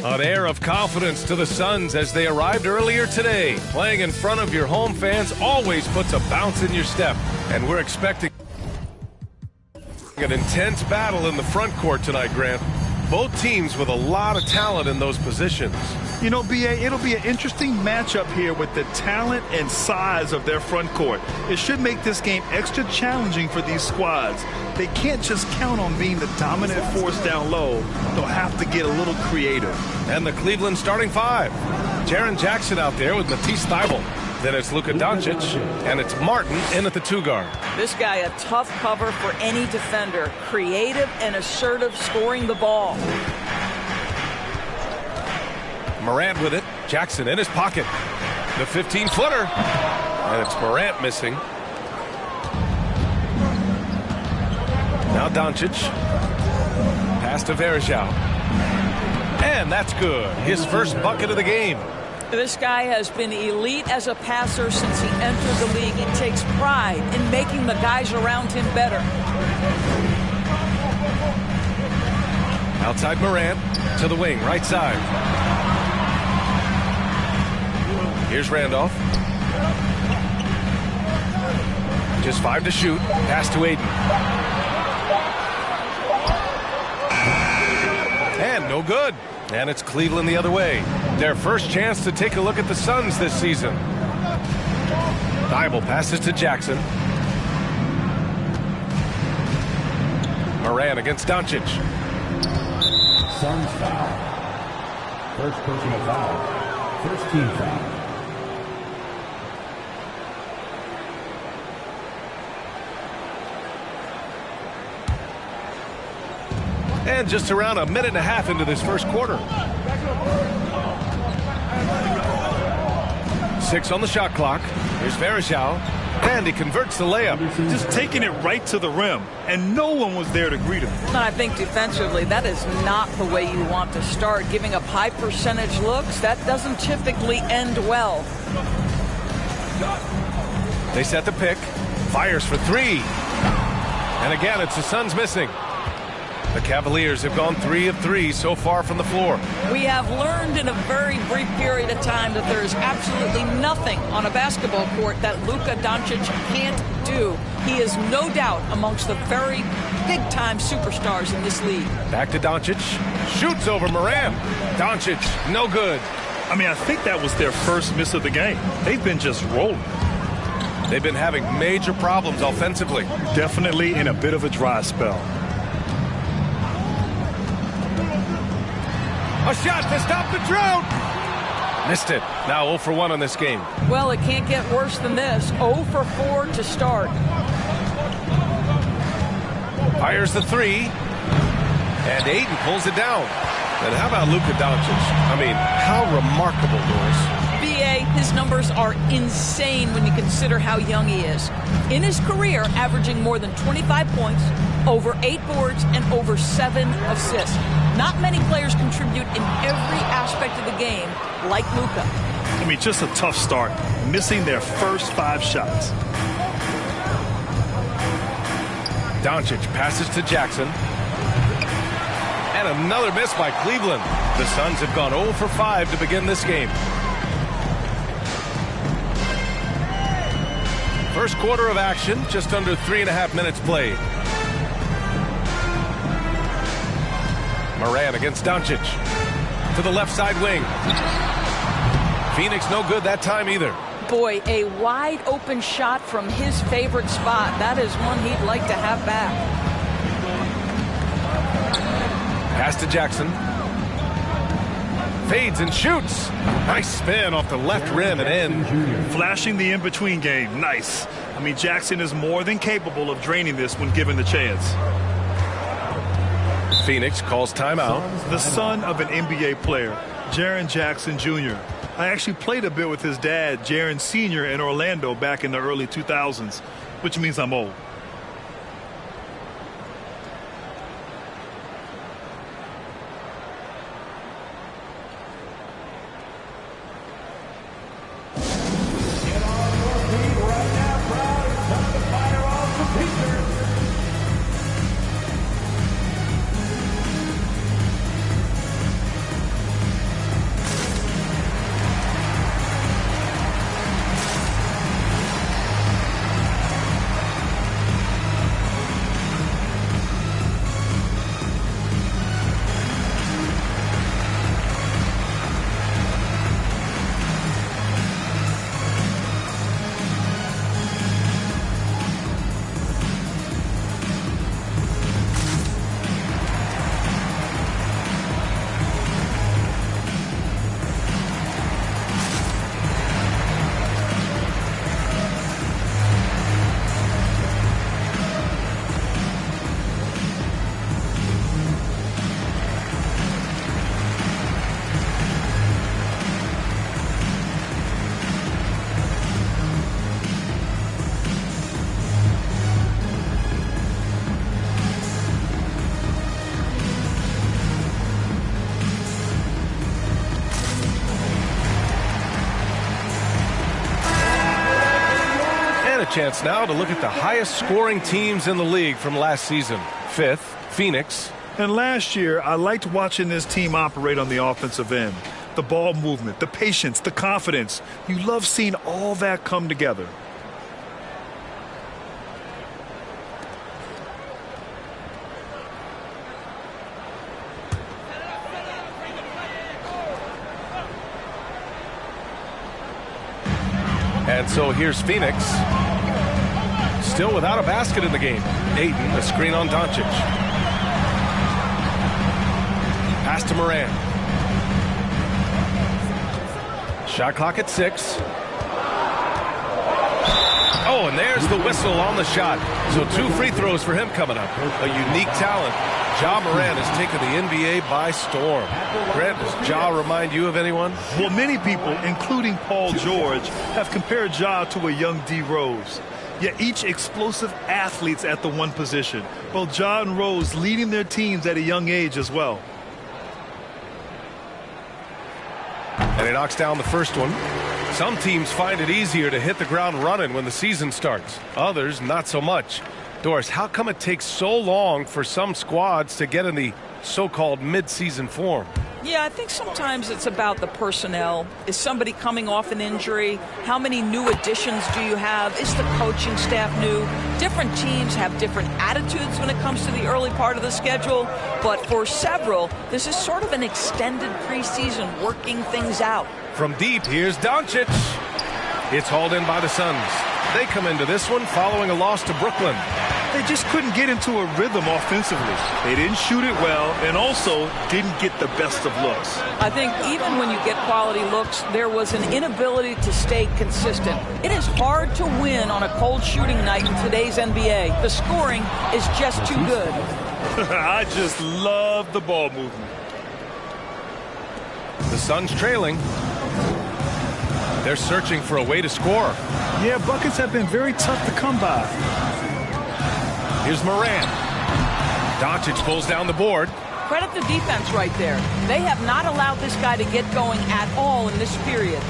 An air of confidence to the Suns as they arrived earlier today. Playing in front of your home fans always puts a bounce in your step, and we're expecting an intense battle in the front court tonight, Grant. Both teams with a lot of talent in those positions. You know, B.A., it'll be an interesting matchup here with the talent and size of their front court. It should make this game extra challenging for these squads. They can't just count on being the dominant force down low. They'll have to get a little creative. And the Cleveland starting five. Jaren Jackson out there with Matisse Thybulle. Then it's Luka Doncic, and it's Martin in at the 2 guard. This guy a tough cover for any defender. Creative and assertive scoring the ball. Morant with it. Jackson in his pocket. The 15-footer. And it's Morant missing. Now Doncic. Pass to Verjao. And that's good. His first bucket of the game. This guy has been elite as a passer since he entered the league. He takes pride in making the guys around him better. Outside Morant to the wing, right side. Here's Randolph. Just 5 to shoot. Pass to Aiden. And no good. And it's Cleveland the other way. Their first chance to take a look at the Suns this season. Thybulle passes to Jackson. Morant against Doncic. Suns foul. First personal foul. First team foul. And just around a minute and a half into this first quarter. 6 on the shot clock. Here's Verjao. And he converts the layup. Just taking it right to the rim, and no one was there to greet him. And I think defensively, that is not the way you want to start. Giving up high percentage looks, that doesn't typically end well. They set the pick. Fires for 3. And again, it's the Suns missing. The Cavaliers have gone 3 of 3 so far from the floor. We have learned in a very brief period of time that there is absolutely nothing on a basketball court that Luka Doncic can't do. He is no doubt amongst the very big-time superstars in this league. Back to Doncic. Shoots over Morant. Doncic, no good. I mean, I think that was their first miss of the game. They've been just rolling. They've been having major problems offensively. Definitely in a bit of a dry spell. A shot to stop the drought. Missed it. Now 0 for 1 on this game. Well, it can't get worse than this. 0 for 4 to start. Fires the 3. And Aiden pulls it down. And how about Luka Doncic? I mean, how remarkable, Doris. B.A., his numbers are insane when you consider how young he is. In his career, averaging more than 25 points, over 8 boards, and over 7 assists. Not many players contribute in every aspect of the game like Luka. I mean, just a tough start, missing their first 5 shots. Doncic passes to Jackson. And another miss by Cleveland. The Suns have gone 0 for 5 to begin this game. First quarter of action, just under 3.5 minutes played. Moran against Doncic. To the left side wing. Phoenix no good that time either. Boy, a wide open shot from his favorite spot. That is one he'd like to have back. Pass to Jackson. Fades and shoots. Nice spin off the left rim and in. Flashing the in-between game. Nice. I mean, Jackson is more than capable of draining this when given the chance. Phoenix calls timeout. The son of an NBA player, Jaren Jackson Jr. I actually played a bit with his dad, Jaren Sr. in Orlando back in the early 2000s, which means I'm old. Chance now to look at the highest scoring teams in the league from last season. 5th, Phoenix. And last year, I liked watching this team operate on the offensive end. The ball movement, the patience, the confidence. You love seeing all that come together. And so here's Phoenix. Still without a basket in the game. Ayton, a screen on Doncic. Pass to Moran. Shot clock at 6. Oh, and there's the whistle on the shot. So 2 free throws for him coming up. A unique talent. Ja Moran has taken the NBA by storm. Grant, does Ja remind you of anyone? Well, many people, including Paul George, have compared Ja to a young D. Rose. Yet each explosive athletes at the one position. Both Ja and Rose leading their teams at a young age as well. And he knocks down the first one. Some teams find it easier to hit the ground running when the season starts. Others, not so much. Doris, how come it takes so long for some squads to get in the so-called mid-season form? Yeah, I think sometimes it's about the personnel. Is somebody coming off an injury? How many new additions do you have? Is the coaching staff new? Different teams have different attitudes when it comes to the early part of the schedule. But for several, this is sort of an extended preseason, working things out. From deep, here's Doncic. It's hauled in by the Suns. They come into this one following a loss to Brooklyn. They just couldn't get into a rhythm offensively. They didn't shoot it well and also didn't get the best of looks. I think even when you get quality looks, there was an inability to stay consistent. It is hard to win on a cold shooting night in today's NBA. The scoring is just too good. I just love the ball movement. The Suns trailing. They're searching for a way to score. Yeah, buckets have been very tough to come by. Here's Moran. Doncic pulls down the board. credit the defense right there. They have not allowed this guy to get going at all in this period.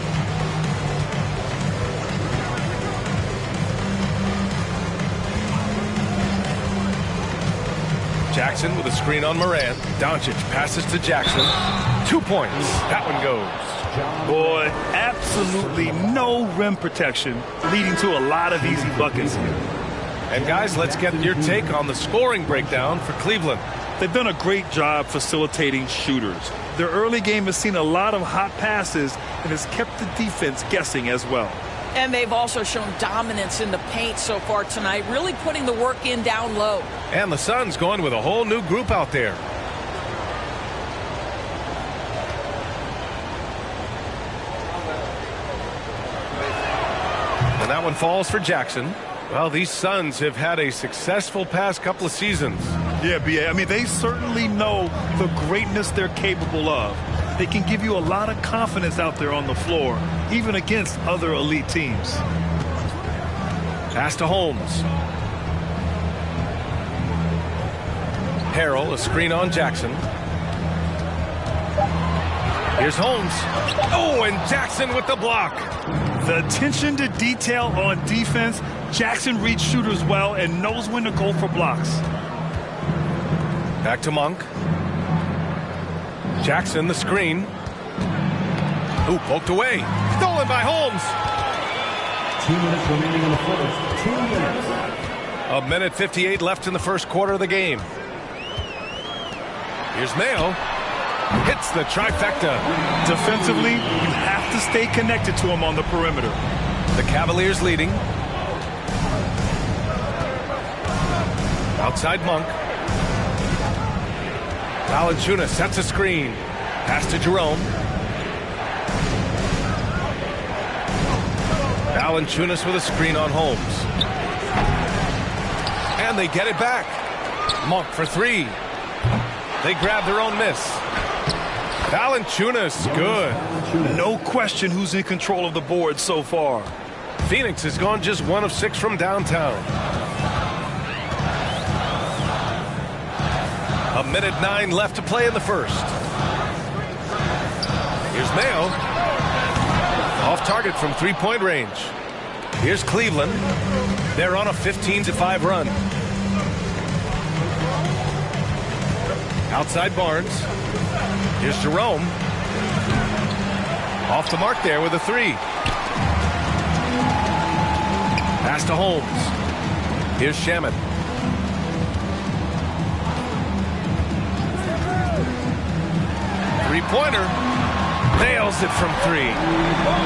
Jackson with a screen on Morant. Doncic passes to Jackson. 2 points. That one goes. Boy, absolutely no rim protection, leading to a lot of easy buckets here. And guys, let's get your take on the scoring breakdown for Cleveland. They've done a great job facilitating shooters. Their early game has seen a lot of hot passes and has kept the defense guessing as well. And they've also shown dominance in the paint so far tonight, really putting the work in down low. And the Suns going with a whole new group out there. And that one falls for Jackson. Well, these Suns have had a successful past couple of seasons. Yeah, B.A. I mean, they certainly know the greatness they're capable of. They can give you a lot of confidence out there on the floor, even against other elite teams. Pass to Holmes. Harrell, a screen on Jackson. Here's Holmes. Oh, and Jackson with the block. The attention to detail on defense. Jackson reads shooters well and knows when to go for blocks. Back to Monk. Jackson, the screen. Ooh, poked away. Stolen by Holmes. 2 minutes remaining in the first. 2 minutes. A minute 58 left in the first quarter of the game. Here's Mayo. Hits the trifecta. Defensively, you have to stay connected to him on the perimeter. The Cavaliers leading. Outside Monk. Valanciunas sets a screen. Pass to Jerome. Valanciunas with a screen on Holmes. And they get it back. Monk for three. They grab their own miss. Valanciunas, good. No question who's in control of the board so far. Phoenix has gone just 1 of 6 from downtown. A minute 9 left to play in the first. Here's Mayo. Off target from three-point range. Here's Cleveland. They're on a 15-5 run. Outside Barnes. Here's Jerome. Off the mark there with a three. Pass to Holmes. Here's Shamet. Three-pointer. Nails it from three.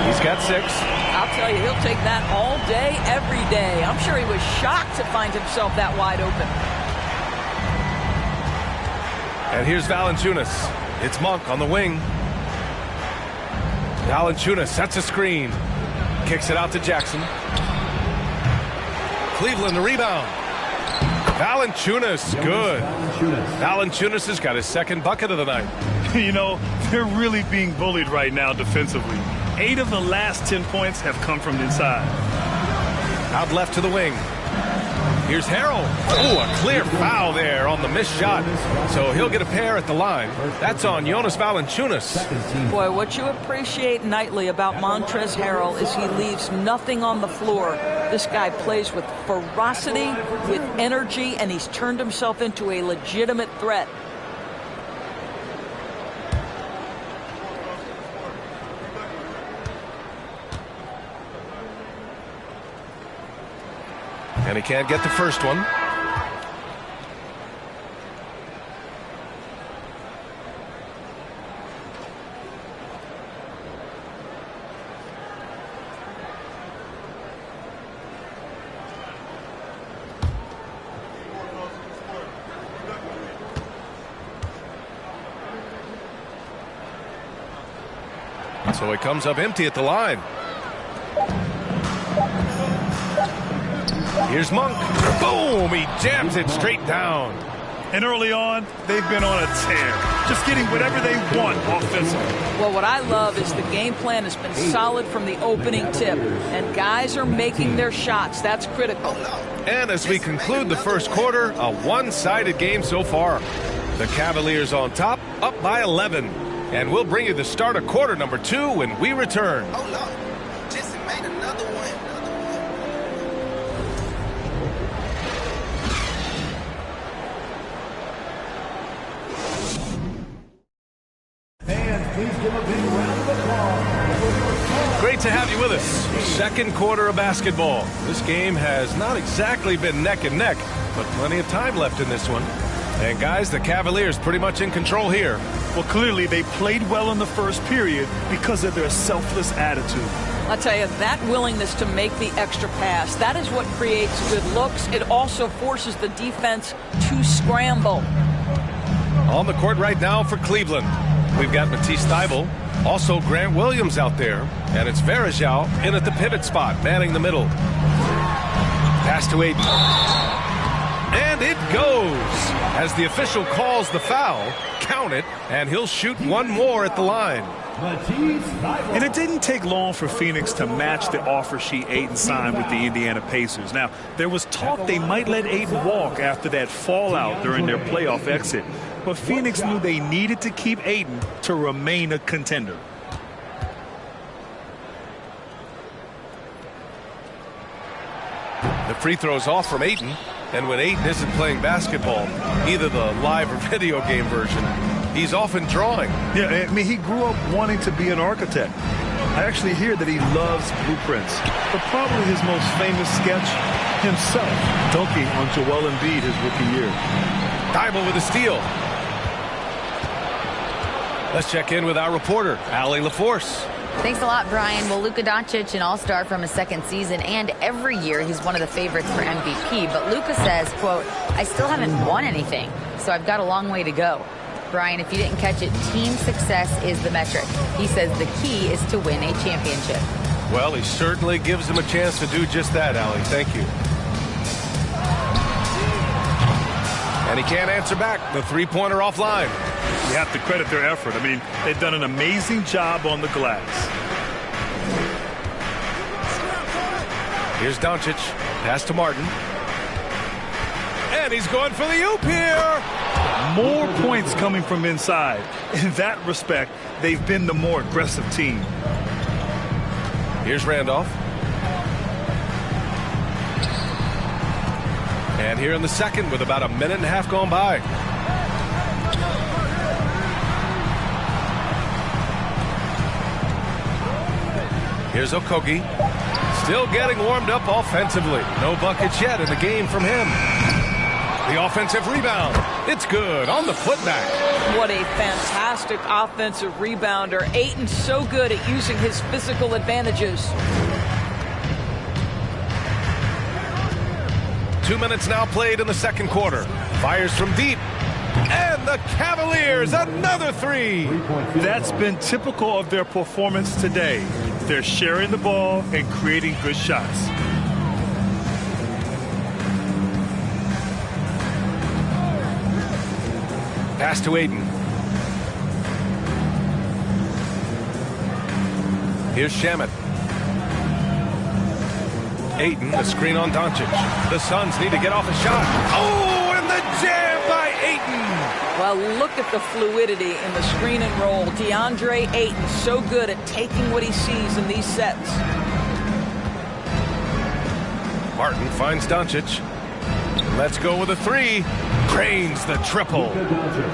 He's got 6. I'll tell you, he'll take that all day, every day. I'm sure he was shocked to find himself that wide open. And here's Valanciunas. It's Monk on the wing. Valanciunas sets a screen. Kicks it out to Jackson. Cleveland the rebound. Valanciunas, good. Valanciunas has got his second bucket of the night. You know, they're really being bullied right now defensively. 8 of the last 10 points have come from inside. Out left to the wing. Here's Harrell. Oh, a clear foul there on the missed shot. So he'll get a pair at the line. That's on Jonas Valanciunas. Boy, what you appreciate nightly about Montrezl Harrell is he leaves nothing on the floor. This guy plays with ferocity, with energy, and he's turned himself into a legitimate threat. And he can't get the first one. So he comes up empty at the line. Here's Monk. Boom! He jams it straight down. And early on, they've been on a tear. Just getting whatever they want offensively. Well, what I love is the game plan has been solid from the opening tip. And guys are making their shots. That's critical. And as we conclude the first quarter, a one-sided game so far. The Cavaliers on top, up by 11. And we'll bring you the start of quarter number 2 when we return. Oh, Lord. Jesse made another one. Fans, please give a big round of applause. Great to have you with us. Second quarter of basketball. This game has not exactly been neck and neck, but plenty of time left in this one. And guys, the Cavaliers pretty much in control here. Well, clearly they played well in the first period because of their selfless attitude. I'll tell you, that willingness to make the extra pass, that is what creates good looks. It also forces the defense to scramble. On the court right now for Cleveland, we've got Matisse Thybulle, also Grant Williams out there, and it's Varejao in at the pivot spot, manning the middle. Pass to Ayton. And it goes. As the official calls the foul, count it, and he'll shoot one more at the line. And it didn't take long for Phoenix to match the offer sheet Ayton signed with the Indiana Pacers. Now, there was talk they might let Ayton walk after that fallout during their playoff exit. But Phoenix knew they needed to keep Ayton to remain a contender. The free throw's off from Ayton. And when Ayton isn't playing basketball, either the live or video game version, he's often drawing. Yeah, I mean, he grew up wanting to be an architect. I actually hear that he loves blueprints. But probably his most famous sketch, himself dunking on Joel Embiid his rookie year. Thybulle with a steal. Let's check in with our reporter, Allie LaForce. Thanks a lot, Brian. Well, Luka Doncic, an all-star from his second season, and every year he's one of the favorites for MVP. But Luka says, quote, I still haven't won anything, so I've got a long way to go. Brian, if you didn't catch it, team success is the metric. He says the key is to win a championship. Well, he certainly gives them a chance to do just that, Allie. Thank you. And he can't answer back. The three-pointer offline. You have to credit their effort. I mean, they've done an amazing job on the glass. Here's Doncic. Pass to Martin. And he's going for the oop here. More points coming from inside. In that respect, they've been the more aggressive team. Here's Randolph. And here in the second with about a minute and a half gone by. Here's Okogie. Still getting warmed up offensively. No buckets yet in the game from him. The offensive rebound. It's good on the putback. What a fantastic offensive rebounder. Ayton's so good at using his physical advantages. 2 minutes now played in the second quarter. Fires from deep. And the Cavaliers, another three. That's been typical of their performance today. They're sharing the ball and creating good shots. Pass to Ayton. Here's Shamet. Ayton, the screen on Doncic. The Suns need to get off a shot. Oh, and the jam by Ayton. Well, look at the fluidity in the screen and roll. DeAndre Ayton so good at taking what he sees in these sets. Martin finds Doncic. Let's go with a three. Drains the triple.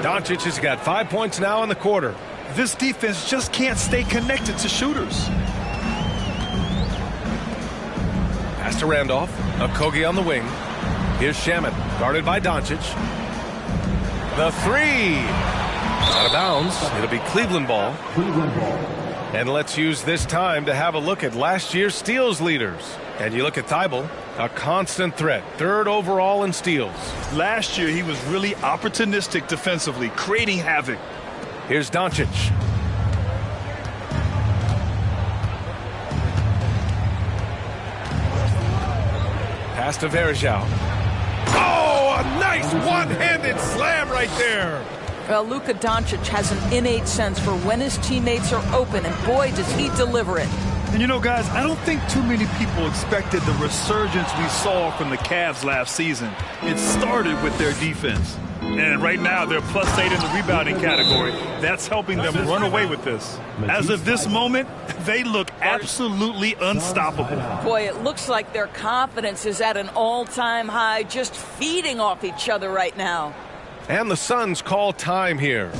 Doncic has got 5 points now in the quarter. This defense just can't stay connected to shooters. Pass to Randolph. Okogie on the wing. Here's Shamet, guarded by Doncic. The three. Out of bounds. It'll be Cleveland ball. And let's use this time to have a look at last year's steals leaders. And you look at Thybulle, a constant threat, third overall in steals. Last year, he was really opportunistic defensively, creating havoc. Here's Doncic. Pass to Varejao. Oh, a nice one-handed slam right there. Well, Luka Doncic has an innate sense for when his teammates are open, and boy, does he deliver it. And you know, guys, I don't think too many people expected the resurgence we saw from the Cavs last season. It started with their defense. And right now, they're +8 in the rebounding category. That's helping them run away with this. As of this moment, they look absolutely unstoppable. Boy, it looks like their confidence is at an all-time high, just feeding off each other right now. And the Suns call time here.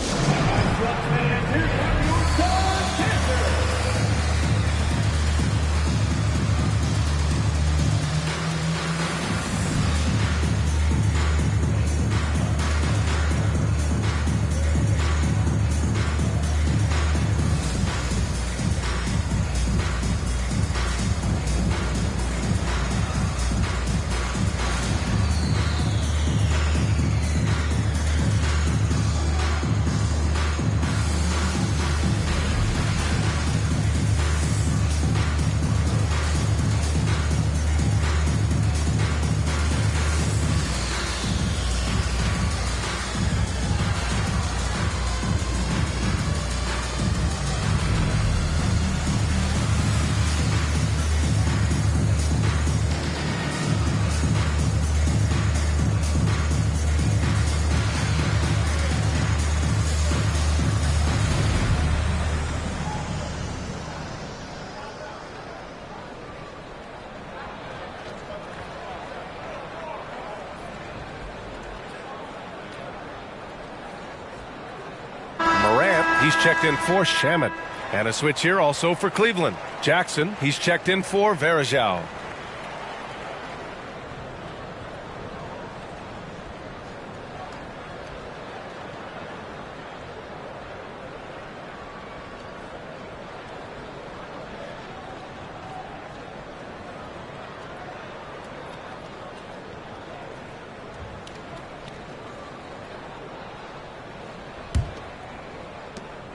He's checked in for Shamet. And a switch here also for Cleveland. Jackson, he's checked in for Varejao.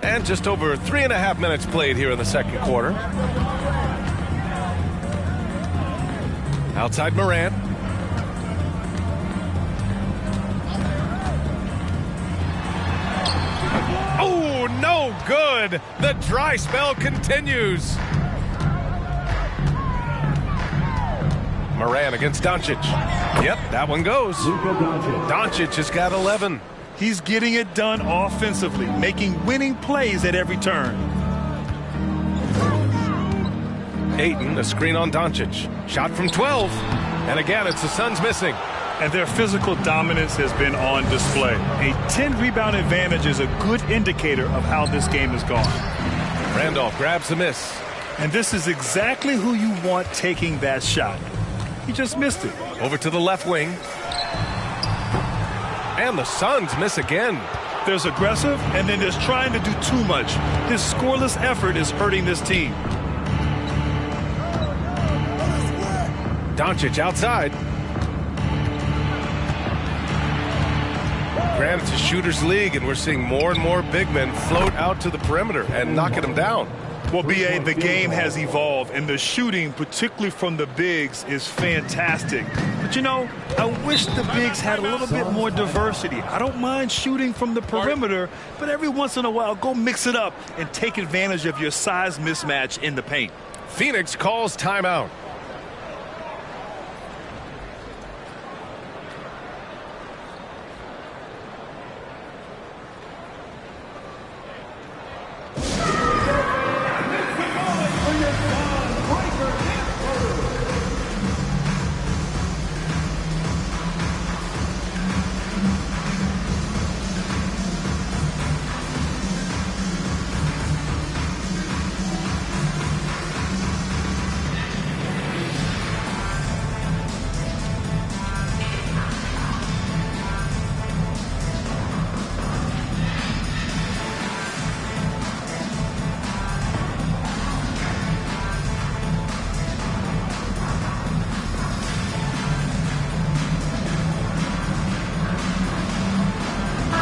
And just over 3.5 minutes played here in the second quarter. Outside Morant. Oh, no good. The dry spell continues. Morant against Doncic. Yep, that one goes. Doncic has got 11. He's getting it done offensively, making winning plays at every turn. Ayton, a screen on Doncic. Shot from 12. And again, it's the Suns missing. And their physical dominance has been on display. A 10-rebound advantage is a good indicator of how this game has gone. Randolph grabs the miss. And this is exactly who you want taking that shot. He just missed it. Over to the left wing. And the Suns miss again. There's aggressive, and then there's trying to do too much. His scoreless effort is hurting this team. Doncic outside. Granted, it's a shooter's league, and we're seeing more and more big men float out to the perimeter and knocking them down. Well, B.A., the game has evolved, and the shooting, particularly from the bigs, is fantastic. But, you know, I wish the bigs had a little bit more diversity. I don't mind shooting from the perimeter, but every once in a while, go mix it up and take advantage of your size mismatch in the paint. Phoenix calls timeout.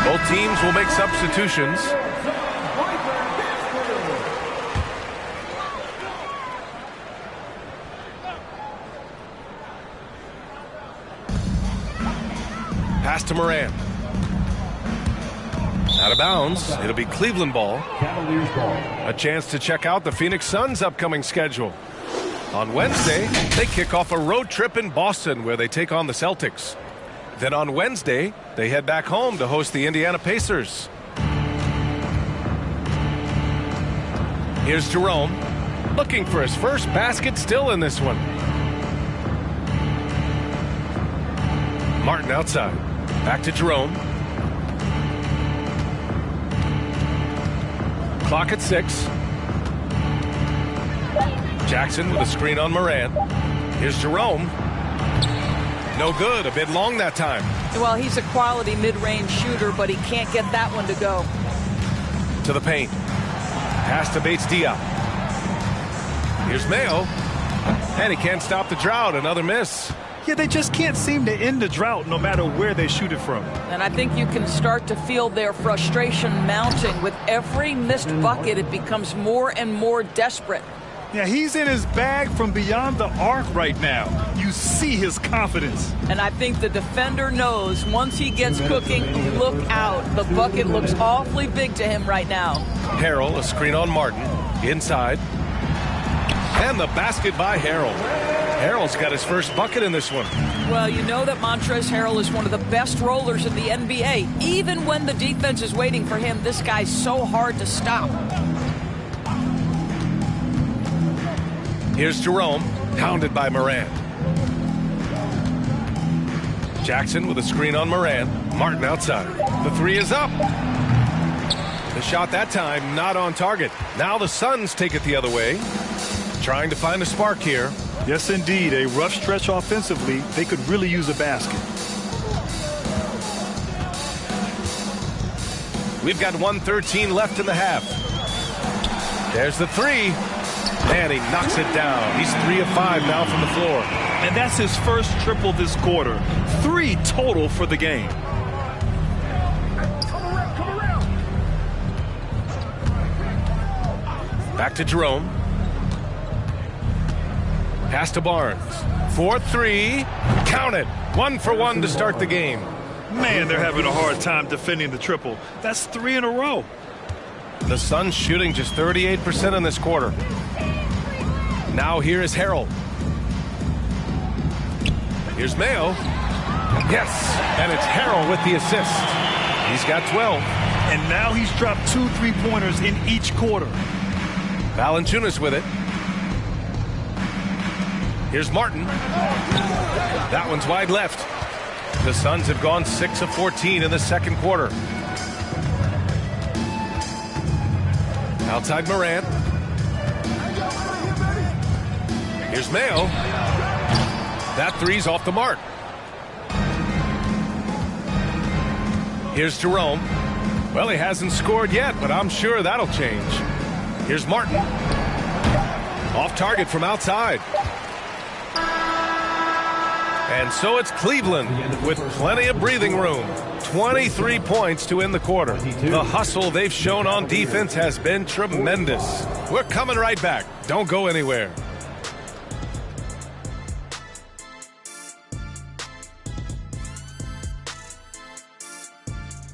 Both teams will make substitutions. Pass to Morant. Out of bounds. It'll be Cleveland ball. Cavaliers ball. A chance to check out the Phoenix Suns' upcoming schedule. On Wednesday, they kick off a road trip in Boston where they take on the Celtics. Then on Wednesday, they head back home to host the Indiana Pacers. Here's Jerome, looking for his first basket, still in this one. Martin outside. Back to Jerome. Clock at 6. Jackson with a screen on Moran. Here's Jerome. No good. A bit long that time. Well, he's a quality mid-range shooter, but he can't get that one to go. To the paint. Pass to Bates-Diop. Here's Mayo. And he can't stop the drought. Another miss. Yeah, they just can't seem to end the drought no matter where they shoot it from. And I think you can start to feel their frustration mounting. With every missed bucket, it becomes more and more desperate. Yeah, he's in his bag from beyond the arc right now. You see his confidence. And I think the defender knows once he gets cooking, look out. The bucket looks awfully big to him right now. Harrell, a screen on Martin. Inside. And the basket by Harrell. Harrell's got his first bucket in this one. Well, you know that Montrezl Harrell is one of the best rollers in the NBA. Even when the defense is waiting for him, this guy's so hard to stop. Here's Jerome, hounded by Moran. Jackson with a screen on Moran. Martin outside. The three is up. The shot that time not on target. Now the Suns take it the other way. Trying to find a spark here. Yes, indeed. A rough stretch offensively. They could really use a basket. We've got 1:13 left in the half. There's the three. And he knocks it down. He's 3 of 5 now from the floor. And that's his first triple this quarter. 3 total for the game. Back to Jerome. Pass to Barnes. 4-3. Count it. 1 for 1 to start the game. Man, they're having a hard time defending the triple. That's 3 in a row. The Suns shooting just 38% in this quarter. Now here is Harrell. Here's Mayo. Yes, and it's Harrell with the assist. He's got 12. And now he's dropped 2 3-pointers in each quarter. Valanciunas with it. Here's Martin. That one's wide left. The Suns have gone 6 of 14 in the second quarter. Outside Morant. Here's Mayo. That three's off the mark. Here's Jerome. Well, he hasn't scored yet, but I'm sure that'll change. Here's Martin. Off target from outside. And so it's Cleveland with plenty of breathing room. 23 points to end the quarter. The hustle they've shown on defense has been tremendous. We're coming right back. Don't go anywhere.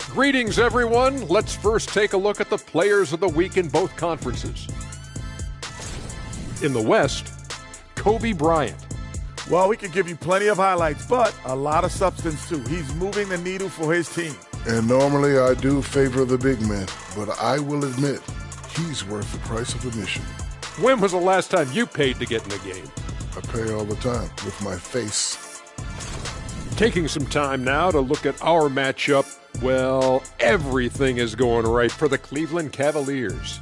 Greetings, everyone. Let's first take a look at the players of the week in both conferences. In the West, Kobe Bryant. Well, we could give you plenty of highlights, but a lot of substance, too. He's moving the needle for his team. And normally I do favor the big man, but I will admit he's worth the price of admission. When was the last time you paid to get in the game? I pay all the time with my face. Taking some time now to look at our matchup. Well, everything is going right for the Cleveland Cavaliers.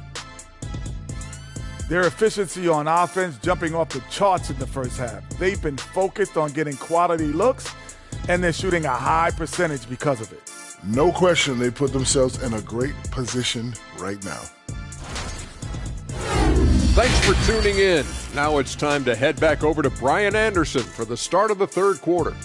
Their efficiency on offense jumping off the charts in the first half. They've been focused on getting quality looks, and they're shooting a high percentage because of it. No question they put themselves in a great position right now. Thanks for tuning in. Now it's time to head back over to Brian Anderson for the start of the third quarter.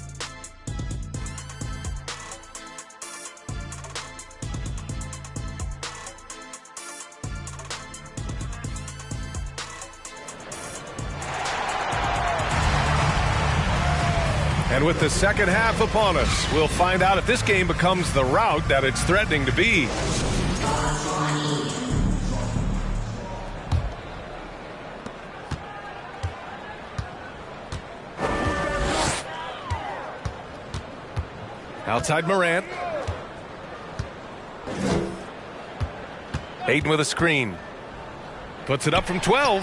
And with the second half upon us, we'll find out if this game becomes the rout that it's threatening to be. Outside Morant. Ayton with a screen. Puts it up from 12.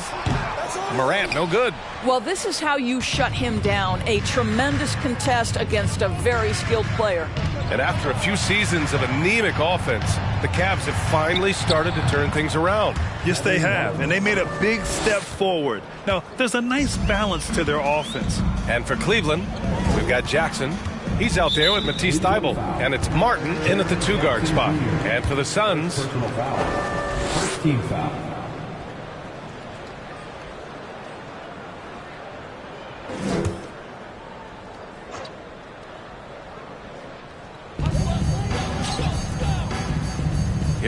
Morant, no good. Well, this is how you shut him down. A tremendous contest against a very skilled player. And after a few seasons of anemic offense, the Cavs have finally started to turn things around. Yes, they have, and they made a big step forward. Now, there's a nice balance to their offense. And for Cleveland, we've got Jackson. He's out there with Matisse Thybulle. And it's Martin in at the 2-guard spot. And for the Suns, Personal foul. First team foul.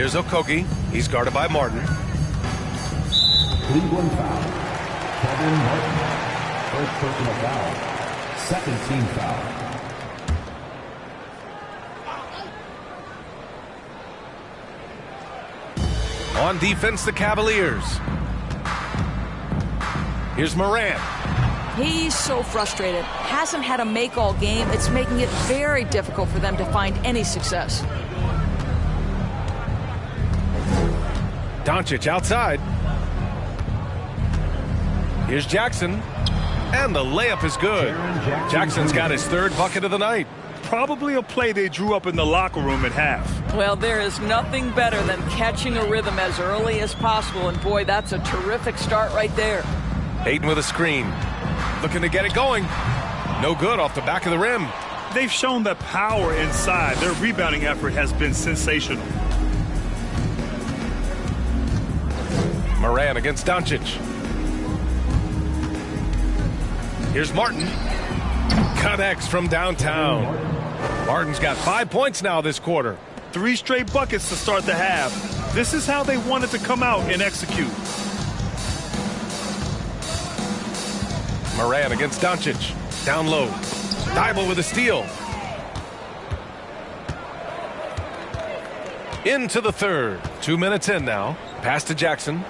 here's Okogie. He's guarded by Martin. Cleveland foul. Kevin Martin. First personal foul. Second team foul. On defense, the Cavaliers. Here's Morant. He's so frustrated. Hasn't had a make-all game. It's making it very difficult for them to find any success. Doncic outside. Here's Jackson. And the layup is good. Jackson's got his third bucket of the night. Probably a play they drew up in the locker room at half. Well, there is nothing better than catching a rhythm as early as possible. And boy, that's a terrific start right there. Ayton with a screen. Looking to get it going. No good off the back of the rim. They've shown the power inside. Their rebounding effort has been sensational. Morant against Doncic. Here's Martin. Connects from downtown. Martin's got 5 points now this quarter. 3 straight buckets to start the half. This is how they wanted to come out and execute. Morant against Doncic. Down low. Thybulle with a steal. Into the third. 2 minutes in now. Pass to Jackson.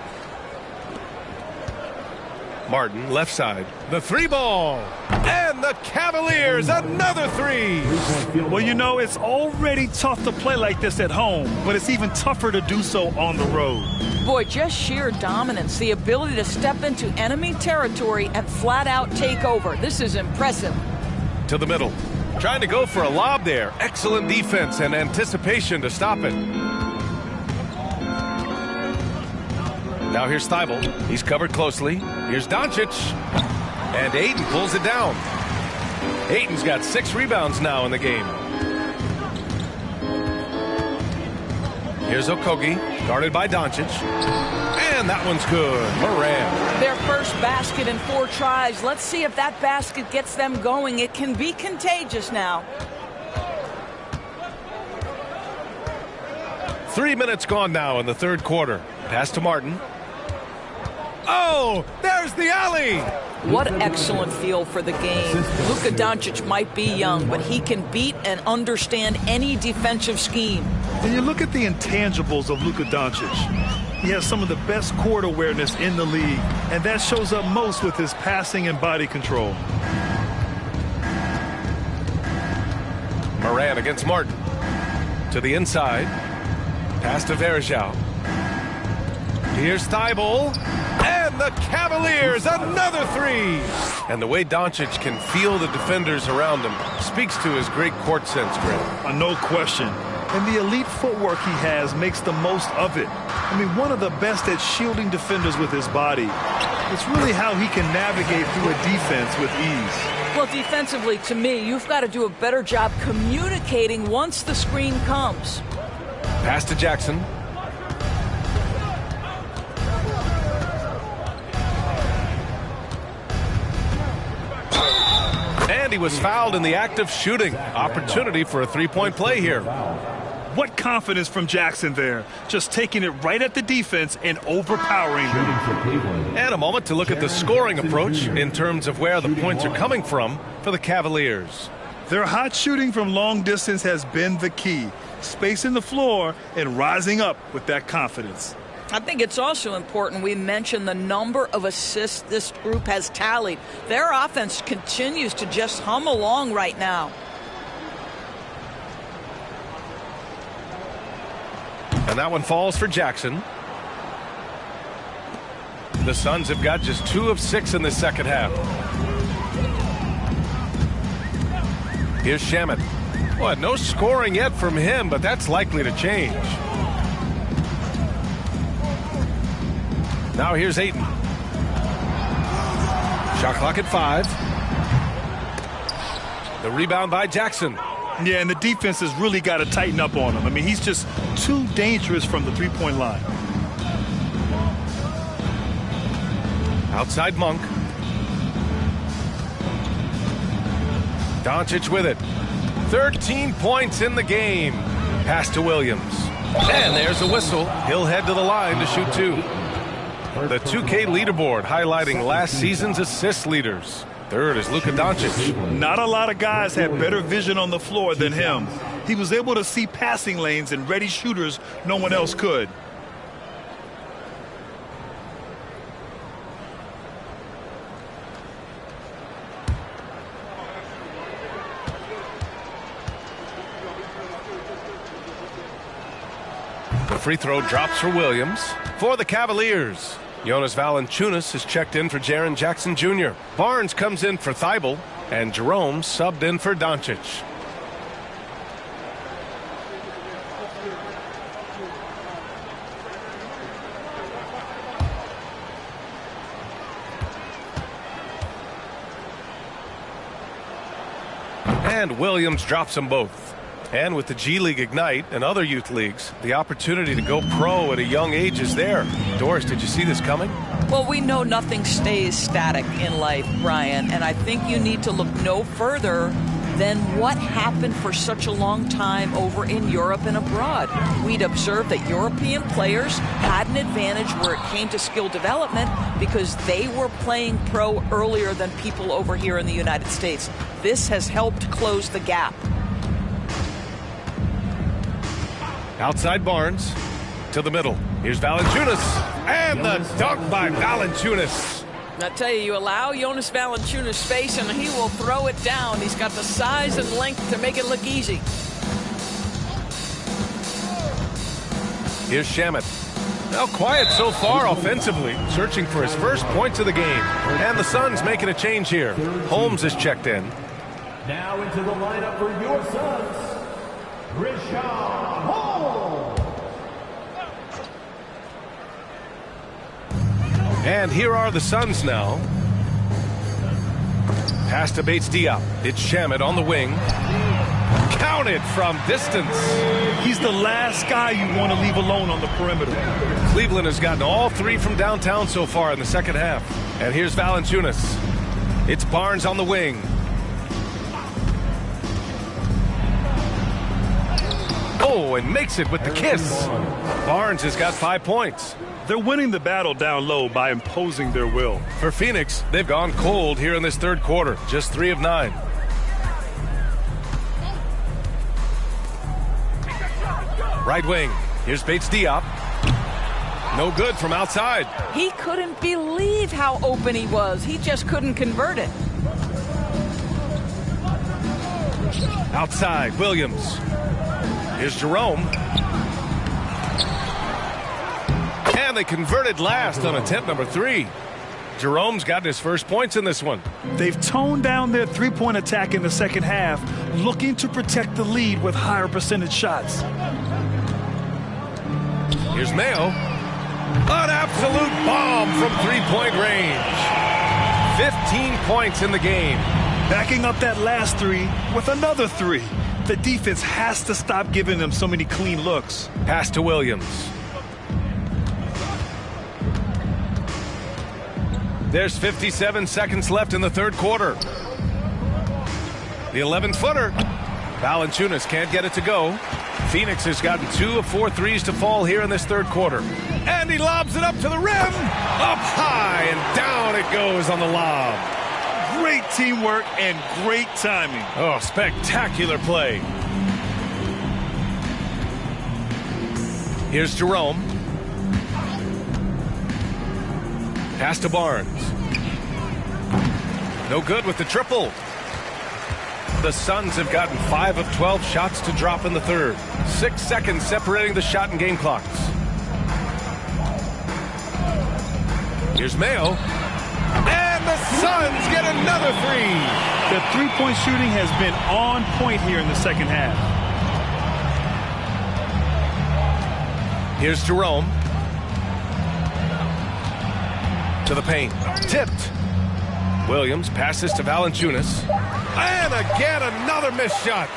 Martin, left side. The 3-ball. And the Cavaliers, another 3. Well, you know, it's already tough to play like this at home, but it's even tougher to do so on the road. Boy, just sheer dominance, the ability to step into enemy territory and flat out take over. This is impressive. To the middle. Trying to go for a lob there. Excellent defense and anticipation to stop it. Now here's Thybulle. He's covered closely. Here's Doncic. And Ayton pulls it down. Ayton's got 6 rebounds now in the game. Here's Okogie, guarded by Doncic. And that one's good. Morant. Their first basket in 4 tries. Let's see if that basket gets them going. It can be contagious now. 3 minutes gone now in the third quarter. Pass to Martin. Oh, there's the alley. What excellent feel for the game. Luka Doncic might be young, but he can beat and understand any defensive scheme. When you look at the intangibles of Luka Doncic, he has some of the best court awareness in the league, and that shows up most with his passing and body control. Morant against Martin. To the inside. Pass to Verjao. Here's Thybulle. And the Cavaliers, another 3. And the way Doncic can feel the defenders around him speaks to his great court sense, Grant. No question. And the elite footwork he has makes the most of it. I mean, one of the best at shielding defenders with his body. It's really how he can navigate through a defense with ease. Well, defensively, to me, you've got to do a better job communicating once the screen comes. Pass to Jackson. And he was fouled in the act of shooting. Opportunity for a 3-point play here. What confidence from Jackson there. Just taking it right at the defense and overpowering them. And a moment to look at the scoring approach in terms of where the points are coming from for the Cavaliers. Their hot shooting from long distance has been the key. Spacing the floor and rising up with that confidence. I think it's also important we mention the number of assists this group has tallied. Their offense continues to just hum along right now. And that one falls for Jackson. The Suns have got just 2 of 6 in the second half. Here's Shamet. Boy, no scoring yet from him, but that's likely to change. Now here's Ayton. Shot clock at 5. The rebound by Jackson. Yeah, and the defense has really got to tighten up on him. I mean, he's just too dangerous from the three-point line. Outside Monk. Doncic with it. 13 points in the game. Pass to Williams. And there's a whistle. He'll head to the line to shoot 2. The 2K leaderboard highlighting last season's assist leaders. Third is Luka Doncic. Not a lot of guys had better vision on the floor than him. He was able to see passing lanes and ready shooters no one else could. The free throw drops for Williams. For the Cavaliers, Jonas Valanciunas is checked in for Jaren Jackson Jr. Barnes comes in for Thibault, and Jerome subbed in for Doncic. And Williams drops them both. And with the G League Ignite and other youth leagues, the opportunity to go pro at a young age is there. Doris, did you see this coming? Well, we know nothing stays static in life, Brian, and I think you need to look no further than what happened for such a long time over in Europe and abroad. We'd observed that European players had an advantage where it came to skill development because they were playing pro earlier than people over here in the United States. This has helped close the gap. Outside Barnes to the middle. Here's Valanciunas. And the dunk by Valanciunas. I tell you, you allow Jonas Valanciunas space and he will throw it down. He's got the size and length to make it look easy. Here's Shamet. Now quiet so far offensively, searching for his first points of the game. And the Suns making a change here. Holmes is checked in. Now into the lineup for your Suns, Richaun Holmes. And here are the Suns now. Pass to Bates-Diop. It's Shamet on the wing. Counted from distance. He's the last guy you want to leave alone on the perimeter. Cleveland has gotten all 3 from downtown so far in the second half. And here's Valanciunas. It's Barnes on the wing. Oh, and makes it with the kiss. Barnes has got 5 points. They're winning the battle down low by imposing their will. For Phoenix, they've gone cold here in this third quarter. Just 3 of 9. Right wing. Here's Bates-Diop. No good from outside. He couldn't believe how open he was. He just couldn't convert it. Outside, Williams. Here's Jerome. And they converted last on attempt number 3. Jerome's gotten his first points in this one. They've toned down their three-point attack in the second half, looking to protect the lead with higher percentage shots. Here's Mayo. An absolute bomb from 3-point range. 15 points in the game. Backing up that last 3 with another 3. The defense has to stop giving them so many clean looks. Pass to Williams. There's 57 seconds left in the third quarter. The 11-footer. Valanciunas can't get it to go. Phoenix has gotten 2 of 4 threes to fall here in this third quarter. And he lobs it up to the rim. Up high and down it goes on the lob. Great teamwork and great timing. Oh, spectacular play. Here's Jerome. Pass to Barnes. No good with the triple. The Suns have gotten 5 of 12 shots to drop in the third. 6 seconds separating the shot and game clocks. Here's Mayo. And the Suns get another three. The three-point shooting has been on point here in the second half. Here's Jerome. To the paint. Tipped. Williams passes to Valanciunas. And again, another missed shot.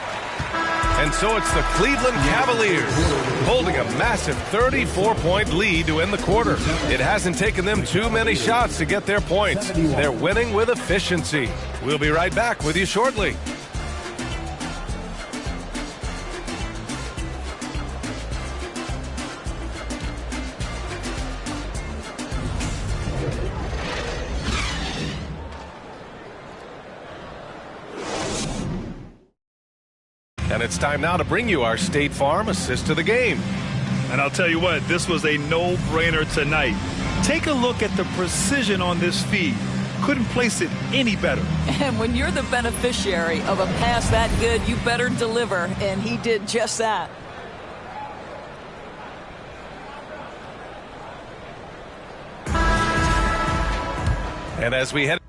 And so it's the Cleveland Cavaliers holding a massive 34-point lead to end the quarter. It hasn't taken them too many shots to get their points. They're winning with efficiency. We'll be right back with you shortly. And it's time now to bring you our State Farm assist to the game. And I'll tell you what, this was a no-brainer tonight. Take a look at the precision on this feed. Couldn't place it any better. And when you're the beneficiary of a pass that good, you better deliver. And he did just that. And as we head...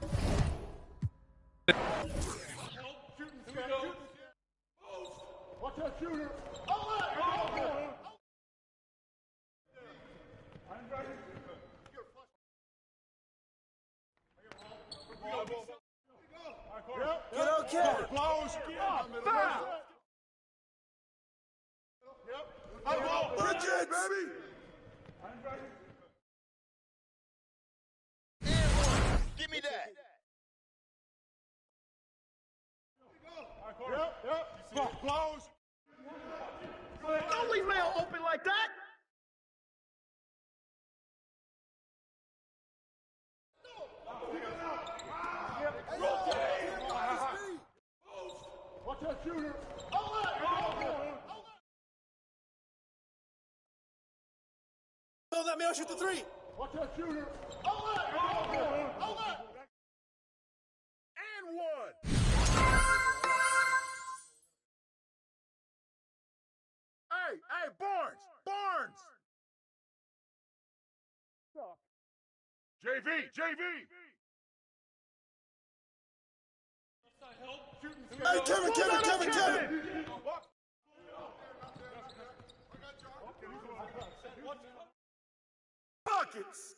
Give me that. Don't leave Mayo open like that. Watch that shooter. Don't let Mayo shoot the three. Watch that shooter. And one. Hey, Barnes. JV. Hey, Kevin. Buckets.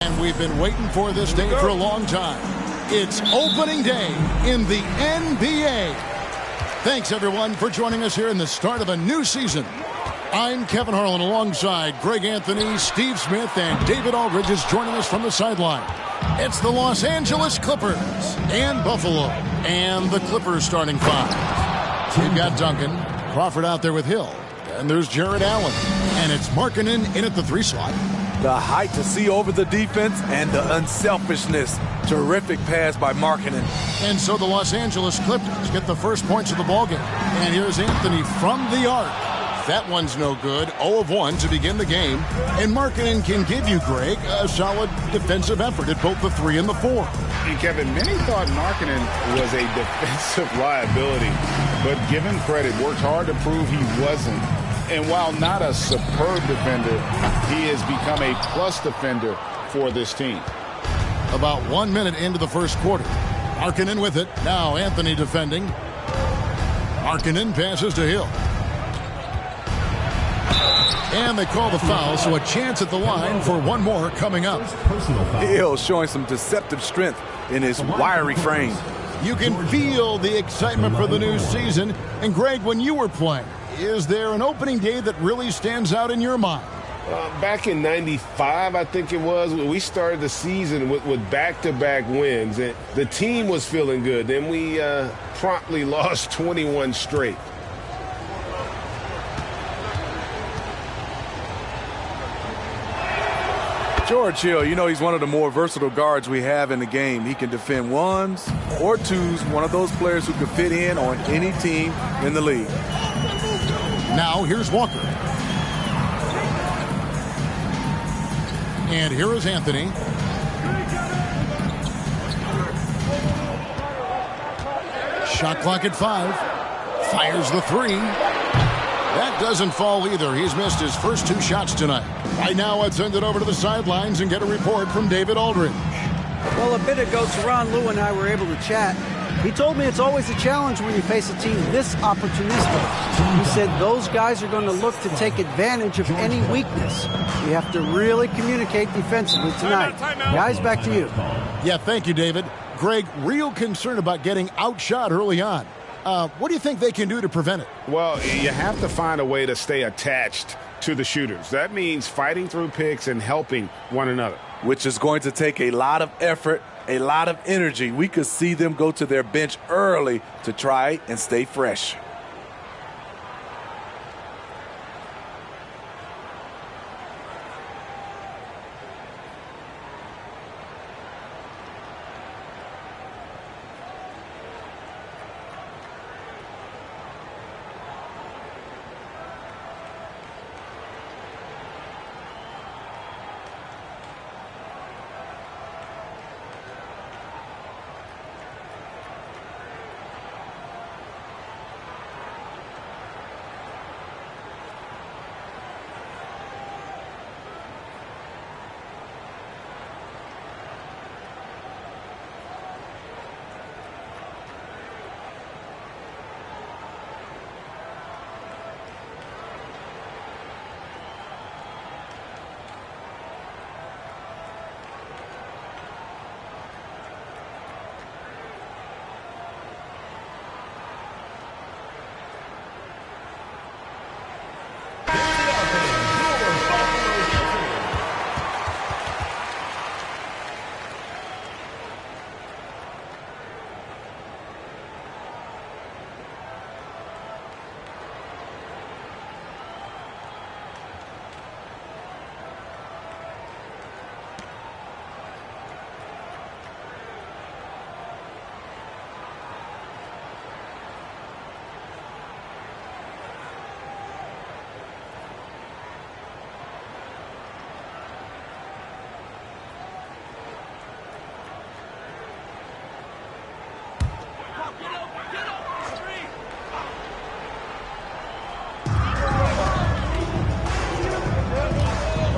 And we've been waiting for this day for a long time. It's opening day in the NBA. Thanks, everyone, for joining us here in the start of a new season. I'm Kevin Harlan alongside Greg Anthony, Steve Smith, and David Aldridge is joining us from the sideline. It's the Los Angeles Clippers and Buffalo. And the Clippers starting five. We've got Duncan, Crawford out there with Hill. And there's Jared Allen. And it's Markkanen in at the 3 slot. The height to see over the defense and the unselfishness. Terrific pass by Markkanen. And so the Los Angeles Clippers get the first points of the ballgame. And here's Anthony from the arc. That one's no good. 0 of 1 to begin the game. And Markkanen can give you, Greg, a solid defensive effort at both the 3 and the 4. And Kevin, many thought Markkanen was a defensive liability, but give him credit, worked hard to prove he wasn't. And while not a superb defender, he has become a plus defender for this team. About 1 minute into the first quarter. Markkanen with it. Now Anthony defending. Markkanen passes to Hill. And they call the foul, so a chance at the line for one more coming up. Hill showing some deceptive strength in his wiry frame. You can feel the excitement for the new season. And Greg, when you were playing, is there an opening day that really stands out in your mind? Back in '95, I think it was, we started the season with back-to-back wins. And the team was feeling good. Then we promptly lost 21 straight. George Hill, you know, he's one of the more versatile guards we have in the game. He can defend ones or twos, one of those players who can fit in on any team in the league. Now here's Walker. And here is Anthony. Shot clock at 5. Fires the 3. That doesn't fall either. He's missed his first 2 shots tonight. Right now, let's send it over to the sidelines and get a report from David Aldridge. Well, a bit ago, Teron Lou and I were able to chat. He told me it's always a challenge when you face a team this opportunistic. He said those guys are going to look to take advantage of any weakness. You have to really communicate defensively tonight. Guys, back to you. Yeah, thank you, David. Greg, real concern about getting outshot early on. What do you think they can do to prevent it? Well, you have to find a way to stay attached to the shooters. That means fighting through picks and helping one another. Which is going to take a lot of effort, a lot of energy. We could see them go to their bench early to try and stay fresh.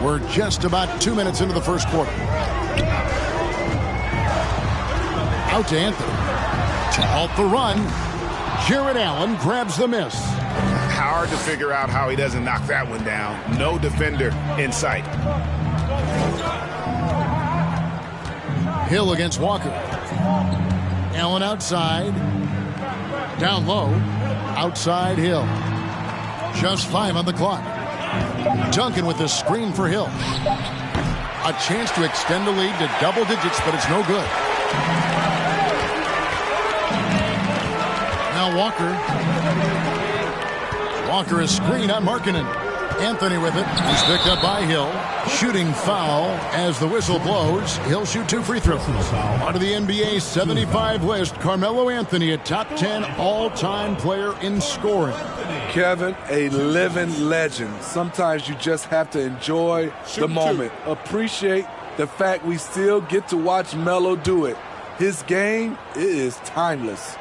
We're just about 2 minutes into the first quarter. Out to Anthony. To halt the run. Jared Allen grabs the miss. Hard to figure out how he doesn't knock that one down. No defender in sight. Hill against Walker. Allen outside. Down low. Outside Hill. Just 5 on the clock. Duncan with the screen for Hill. A chance to extend the lead to double digits, but it's no good. Now Walker. Walker is screen on Markkanen. Anthony with it. He's picked up by Hill. Shooting foul as the whistle blows. He'll shoot 2 free throws. Part of the NBA 75 list, Carmelo Anthony, a top 10 all-time player in scoring. Kevin, a living legend. Sometimes you just have to enjoy the moment. Appreciate the fact we still get to watch Melo do it. His game is timeless.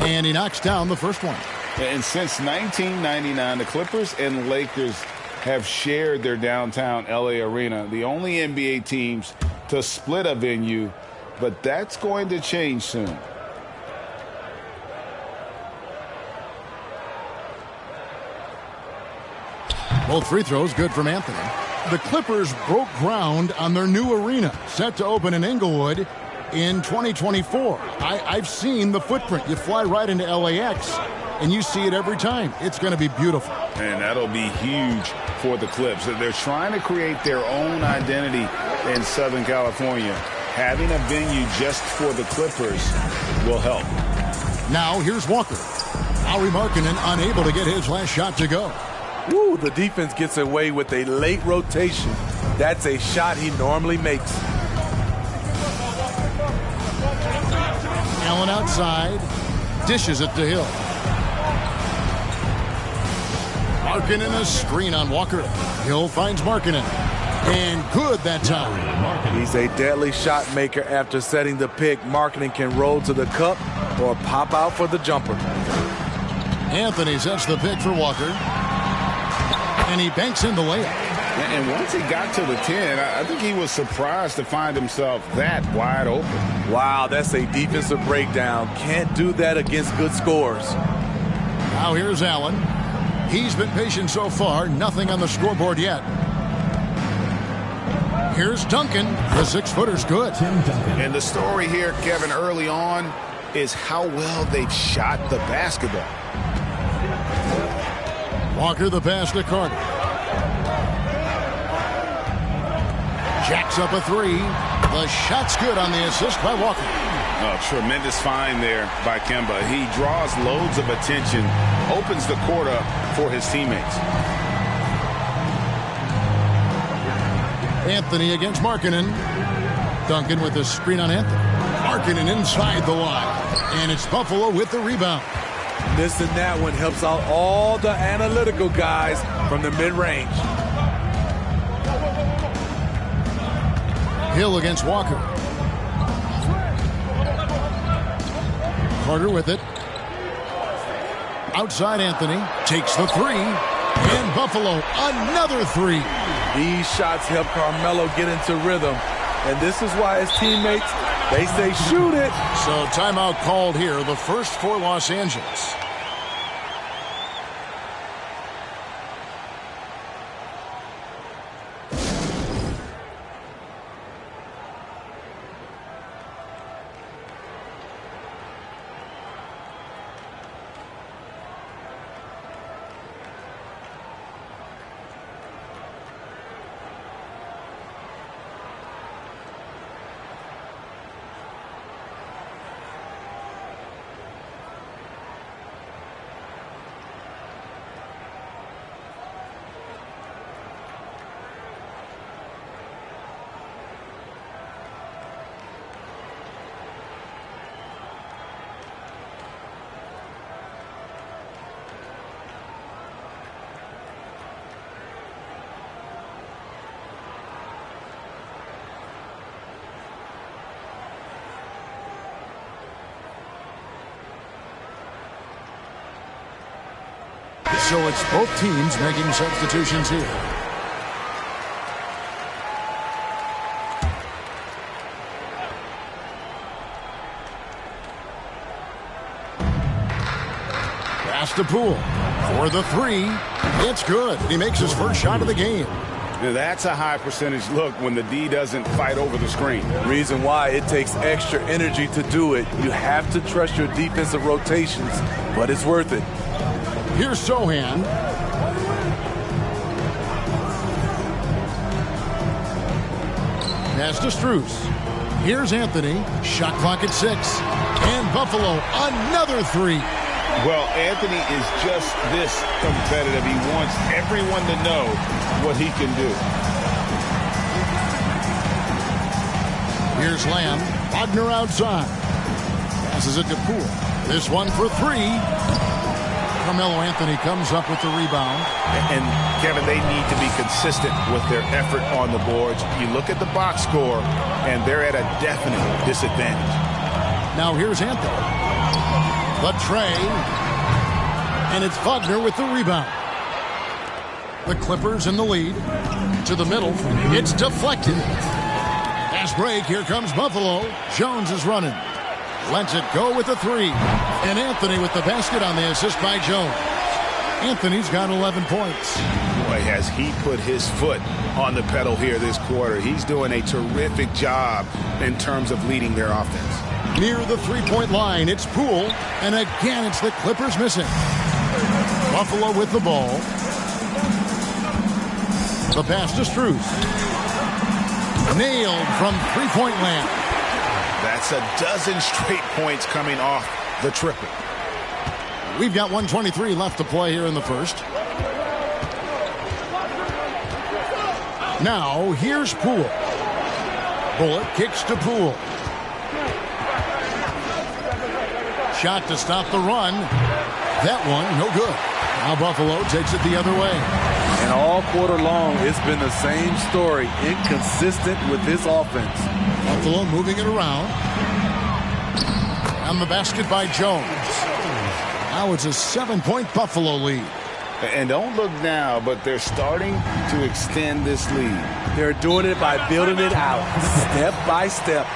And he knocks down the first one. And since 1999, the Clippers and Lakers have shared their downtown LA arena, the only NBA teams to split a venue, but that's going to change soon. Both free throws good from Anthony. The Clippers broke ground on their new arena, set to open in Inglewood in 2024. I've seen the footprint. You fly right into LAX, and you see it every time. It's going to be beautiful. And that'll be huge for the Clips. They're trying to create their own identity in Southern California. Having a venue just for the Clippers will help. Now here's Walker. Lauri Markkanen unable to get his last shot to go. Woo, the defense gets away with a late rotation. That's a shot he normally makes. Allen outside. Dishes it to Hill. Markkanen a screen on Walker. Hill finds Markkanen. And good that time. He's a deadly shot maker after setting the pick. Markkanen can roll to the cup or pop out for the jumper. Anthony sets the pick for Walker. And he banks in the layup. And once he got to the 10, I think he was surprised to find himself that wide open. Wow, that's a defensive breakdown. Can't do that against good scores. Now here's Allen. He's been patient so far. Nothing on the scoreboard yet. Here's Duncan. The 6-footer's good. And the story here, Kevin, early on is how well they've shot the basketball. Walker the pass to Carter. Jacks up a 3. The shot's good on the assist by Walker. Oh, tremendous find there by Kemba. He draws loads of attention, opens the court up for his teammates. Anthony against Markkanen. Duncan with a screen on Anthony. Markkanen inside the line. And it's Buffalo with the rebound. Missing that one helps out all the analytical guys from the mid-range. Hill against Walker. Carter with it. Outside Anthony. Takes the 3. And Buffalo, another 3. These shots help Carmelo get into rhythm. And this is why his teammates, they say shoot it. So timeout called here, the first for Los Angeles. So it's both teams making substitutions here. Pass to Poole for the three. It's good. He makes his first shot of the game. That's a high percentage look when the D doesn't fight over the screen. Reason why it takes extra energy to do it. You have to trust your defensive rotations, but it's worth it. Here's Sohan. Pass to Strus. Here's Anthony. Shot clock at 6. And Buffalo, another three. Well, Anthony is just this competitive. He wants everyone to know what he can do. Here's Lamb. Wagner outside. Passes it to Poole. This one for three. Carmelo Anthony comes up with the rebound. And, Kevin, they need to be consistent with their effort on the boards. You look at the box score, and they're at a definite disadvantage. Now here's Anthony. The tray. And it's Wagner with the rebound. The Clippers in the lead. To the middle. It's deflected. Fast break. Here comes Buffalo. Jones is running. Lets it go with the three. And Anthony with the basket on the assist by Jones. Anthony's got 11 points. Boy, has he put his foot on the pedal here this quarter. He's doing a terrific job in terms of leading their offense. Near the three-point line, it's Poole. And again, it's the Clippers missing. Buffalo with the ball. The pass to Strus. Nailed from three-point land. That's a dozen straight points coming off the triple. We've got 1:23 left to play here in the first. Now, here's Poole. Bullock kicks to Poole. Shot to stop the run. That one, no good. Now Buffalo takes it the other way. And all quarter long, it's been the same story. Inconsistent with this offense. Buffalo moving it around. On the basket by Jones. Now it's a 7-point Buffalo lead. And don't look now, but they're starting to extend this lead. They're doing it by building it out, step by step,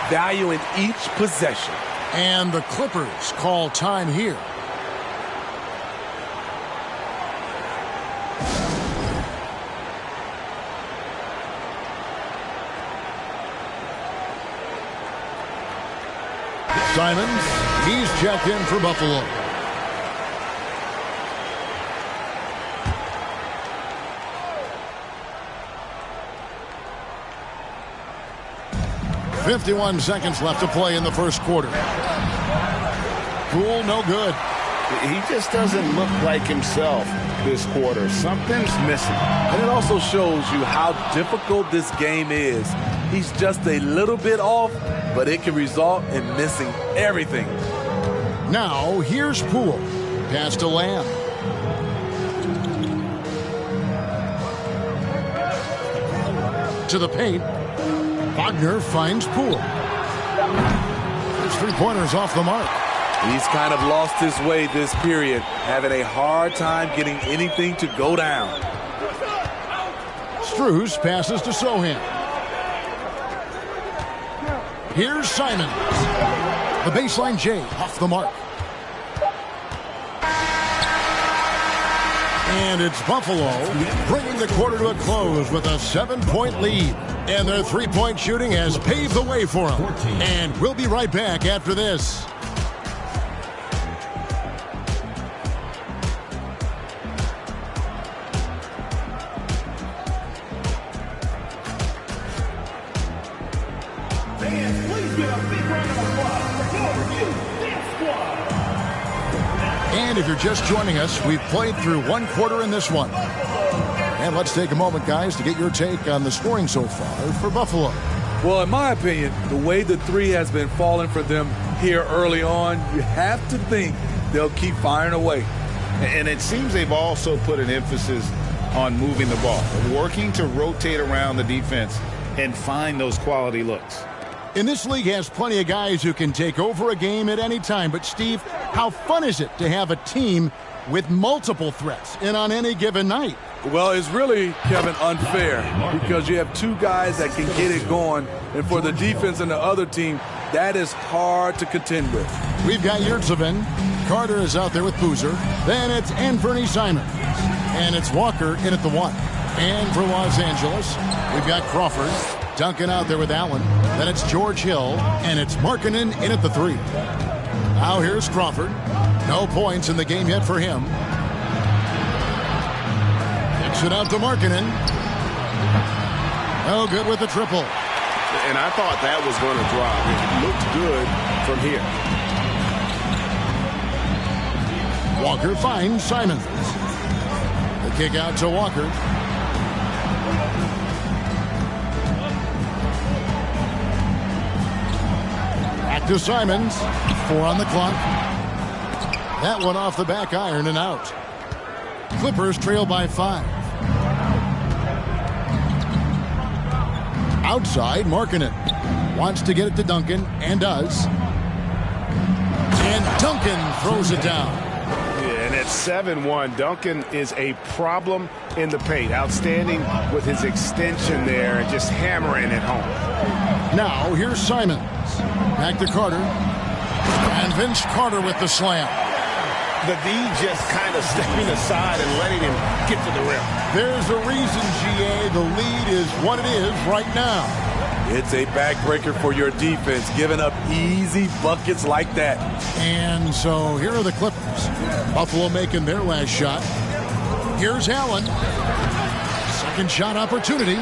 valuing each possession. And the Clippers call time here. Simons, he's checked in for Buffalo. .51 seconds left to play in the first quarter. Poole, no good. He just doesn't look like himself this quarter. Something's missing. And it also shows you how difficult this game is. He's just a little bit off, but it can result in missing everything. Now, here's Poole. Pass to Lamb. To the paint. Wagner finds Poole. His three-pointers off the mark. He's kind of lost his way this period, having a hard time getting anything to go down. Strus passes to Sohan. Here's Simons. The baseline J off the mark. And it's Buffalo bringing the quarter to a close with a 7-point lead. And their three-point shooting has paved the way for them. And we'll be right back after this. And if you're just joining us, we've played through one quarter in this one. And let's take a moment, guys, to get your take on the scoring so far for Buffalo. Well, in my opinion, the way the three has been falling for them here early on, you have to think they'll keep firing away. And it seems they've also put an emphasis on moving the ball, working to rotate around the defense and find those quality looks. And this league has plenty of guys who can take over a game at any time. But, Steve, how fun is it to have a team with multiple threats and on any given night? Well, it's really, Kevin, unfair because you have two guys that can get it going, and for the defense and the other team, that is hard to contend with. We've got Yurtseven. Carter is out there with Boozer. Then it's Anthony Simons. And it's Walker in at the 1. And for Los Angeles, we've got Crawford. Duncan out there with Allen. Then it's George Hill. And it's Markkanen in at the 3. Now here's Crawford. No points in the game yet for him. Kicks it out to Markkanen. No good with the triple. And I thought that was going to drop. It looked good from here. Walker finds Simons. The kick out to Walker. Back to Simons. 4 on the clock. That one off the back iron and out. Clippers trail by 5. Outside, Markkanen wants to get it to Duncan and does. And Duncan throws it down. Yeah, and at 7-1, Duncan is a problem in the paint. Outstanding with his extension there and just hammering it home. Now here's Simons. Back to Carter. And Vince Carter with the slam. The D just kind of stepping aside and letting him get to the rim. There's a reason, GA, the lead is what it is right now. It's a backbreaker for your defense, giving up easy buckets like that. And so here are the Clippers. Buffalo making their last shot. Here's Allen. Second shot opportunity.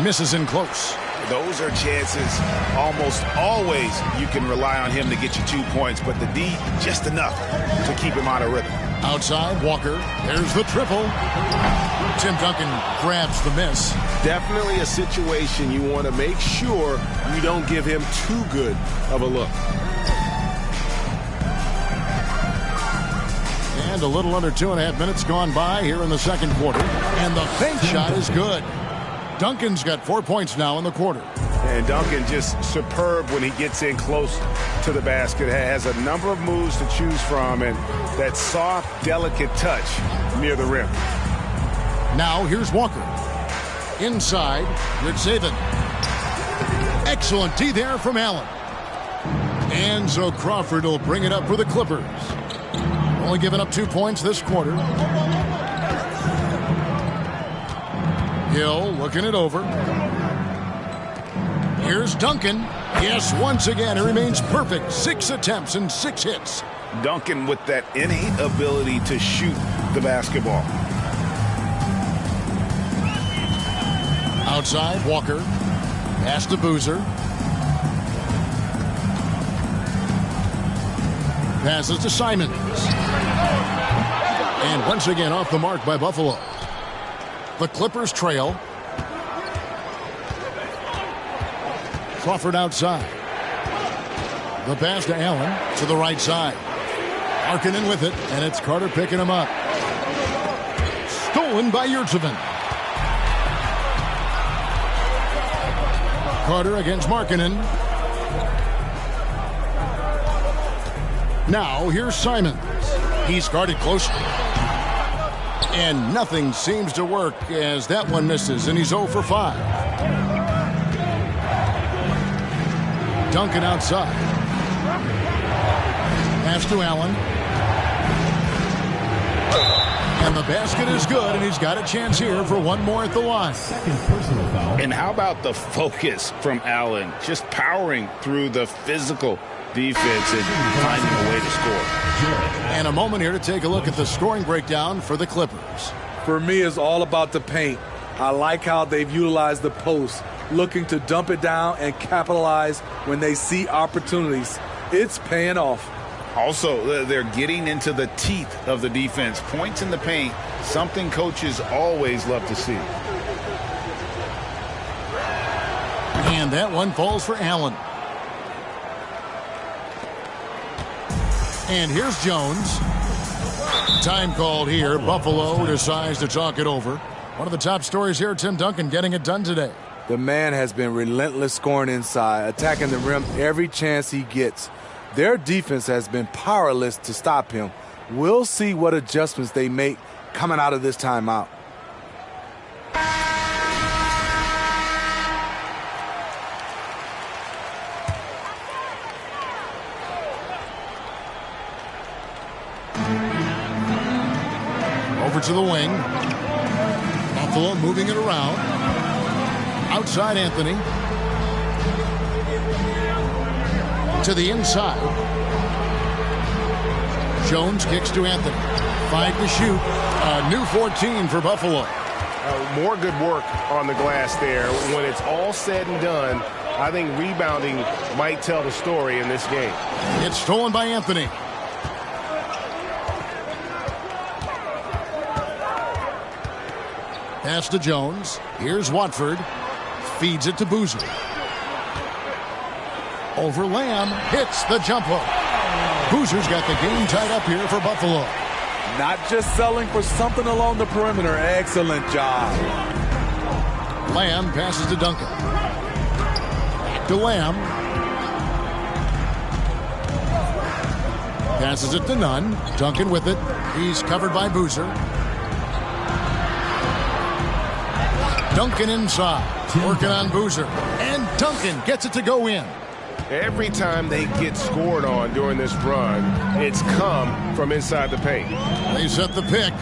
Misses in close. Those are chances almost always you can rely on him to get you 2 points, but the D just enough to keep him out of rhythm. Outside, Walker. There's the triple. Tim Duncan grabs the miss. Definitely a situation you want to make sure you don't give him too good of a look. And a little under 2.5 minutes gone by here in the second quarter. And the bank shot is good. Duncan's got 4 points now in the quarter. And Duncan just superb when he gets in close to the basket. Has a number of moves to choose from and that soft, delicate touch near the rim. Now here's Walker. Inside, Yurtseven. Excellent D there from Allen. And so Crawford will bring it up for the Clippers. Only giving up 2 points this quarter. Hill looking it over. Here's Duncan. Yes, once again, he remains perfect. 6 attempts and 6 hits. Duncan with that innate ability to shoot the basketball. Outside, Walker. Pass to Boozer. Passes to Simons. And once again off the mark by Buffalo. The Clippers trail. Crawford outside. The pass to Allen to the right side. Markkanen with it, and it's Carter picking him up. Stolen by Yurtseven. Carter against Markkanen. Now here's Simons. He's guarded closely. And nothing seems to work as that one misses, and he's 0 for 5. Duncan outside. Pass to Allen. And the basket is good, and he's got a chance here for one more at the line. And how about the focus from Allen? Just powering through the physical defense and finding a way to score. And a moment here to take a look at the scoring breakdown for the Clippers. For me, it's all about the paint. I like how they've utilized the post, looking to dump it down and capitalize when they see opportunities. It's paying off. Also, they're getting into the teeth of the defense. Points in the paint, something coaches always love to see. And that one falls for Allen. And here's Jones. Time called here. Buffalo decides to talk it over. One of the top stories here, Tim Duncan getting it done today. The man has been relentless scoring inside, attacking the rim every chance he gets. Their defense has been powerless to stop him. We'll see what adjustments they make coming out of this timeout. Over to the wing. Buffalo moving it around. Outside Anthony. To the inside. Jones kicks to Anthony. 5 to shoot. A new 14 for Buffalo. More good work on the glass there. When it's all said and done, I think rebounding might tell the story in this game. It's stolen by Anthony. Pass to Jones. Here's Watford. Feeds it to Boozer. Over Lamb. Hits the jump hook. Boozer's got the game tied up here for Buffalo. Not just selling for something along the perimeter. Excellent job. Lamb passes to Duncan. Back to Lamb. Passes it to Nunn. Duncan with it. He's covered by Boozer. Duncan inside. Working on Boozer. And Duncan gets it to go in. Every time they get scored on during this run, it's come from inside the paint. They set the pick.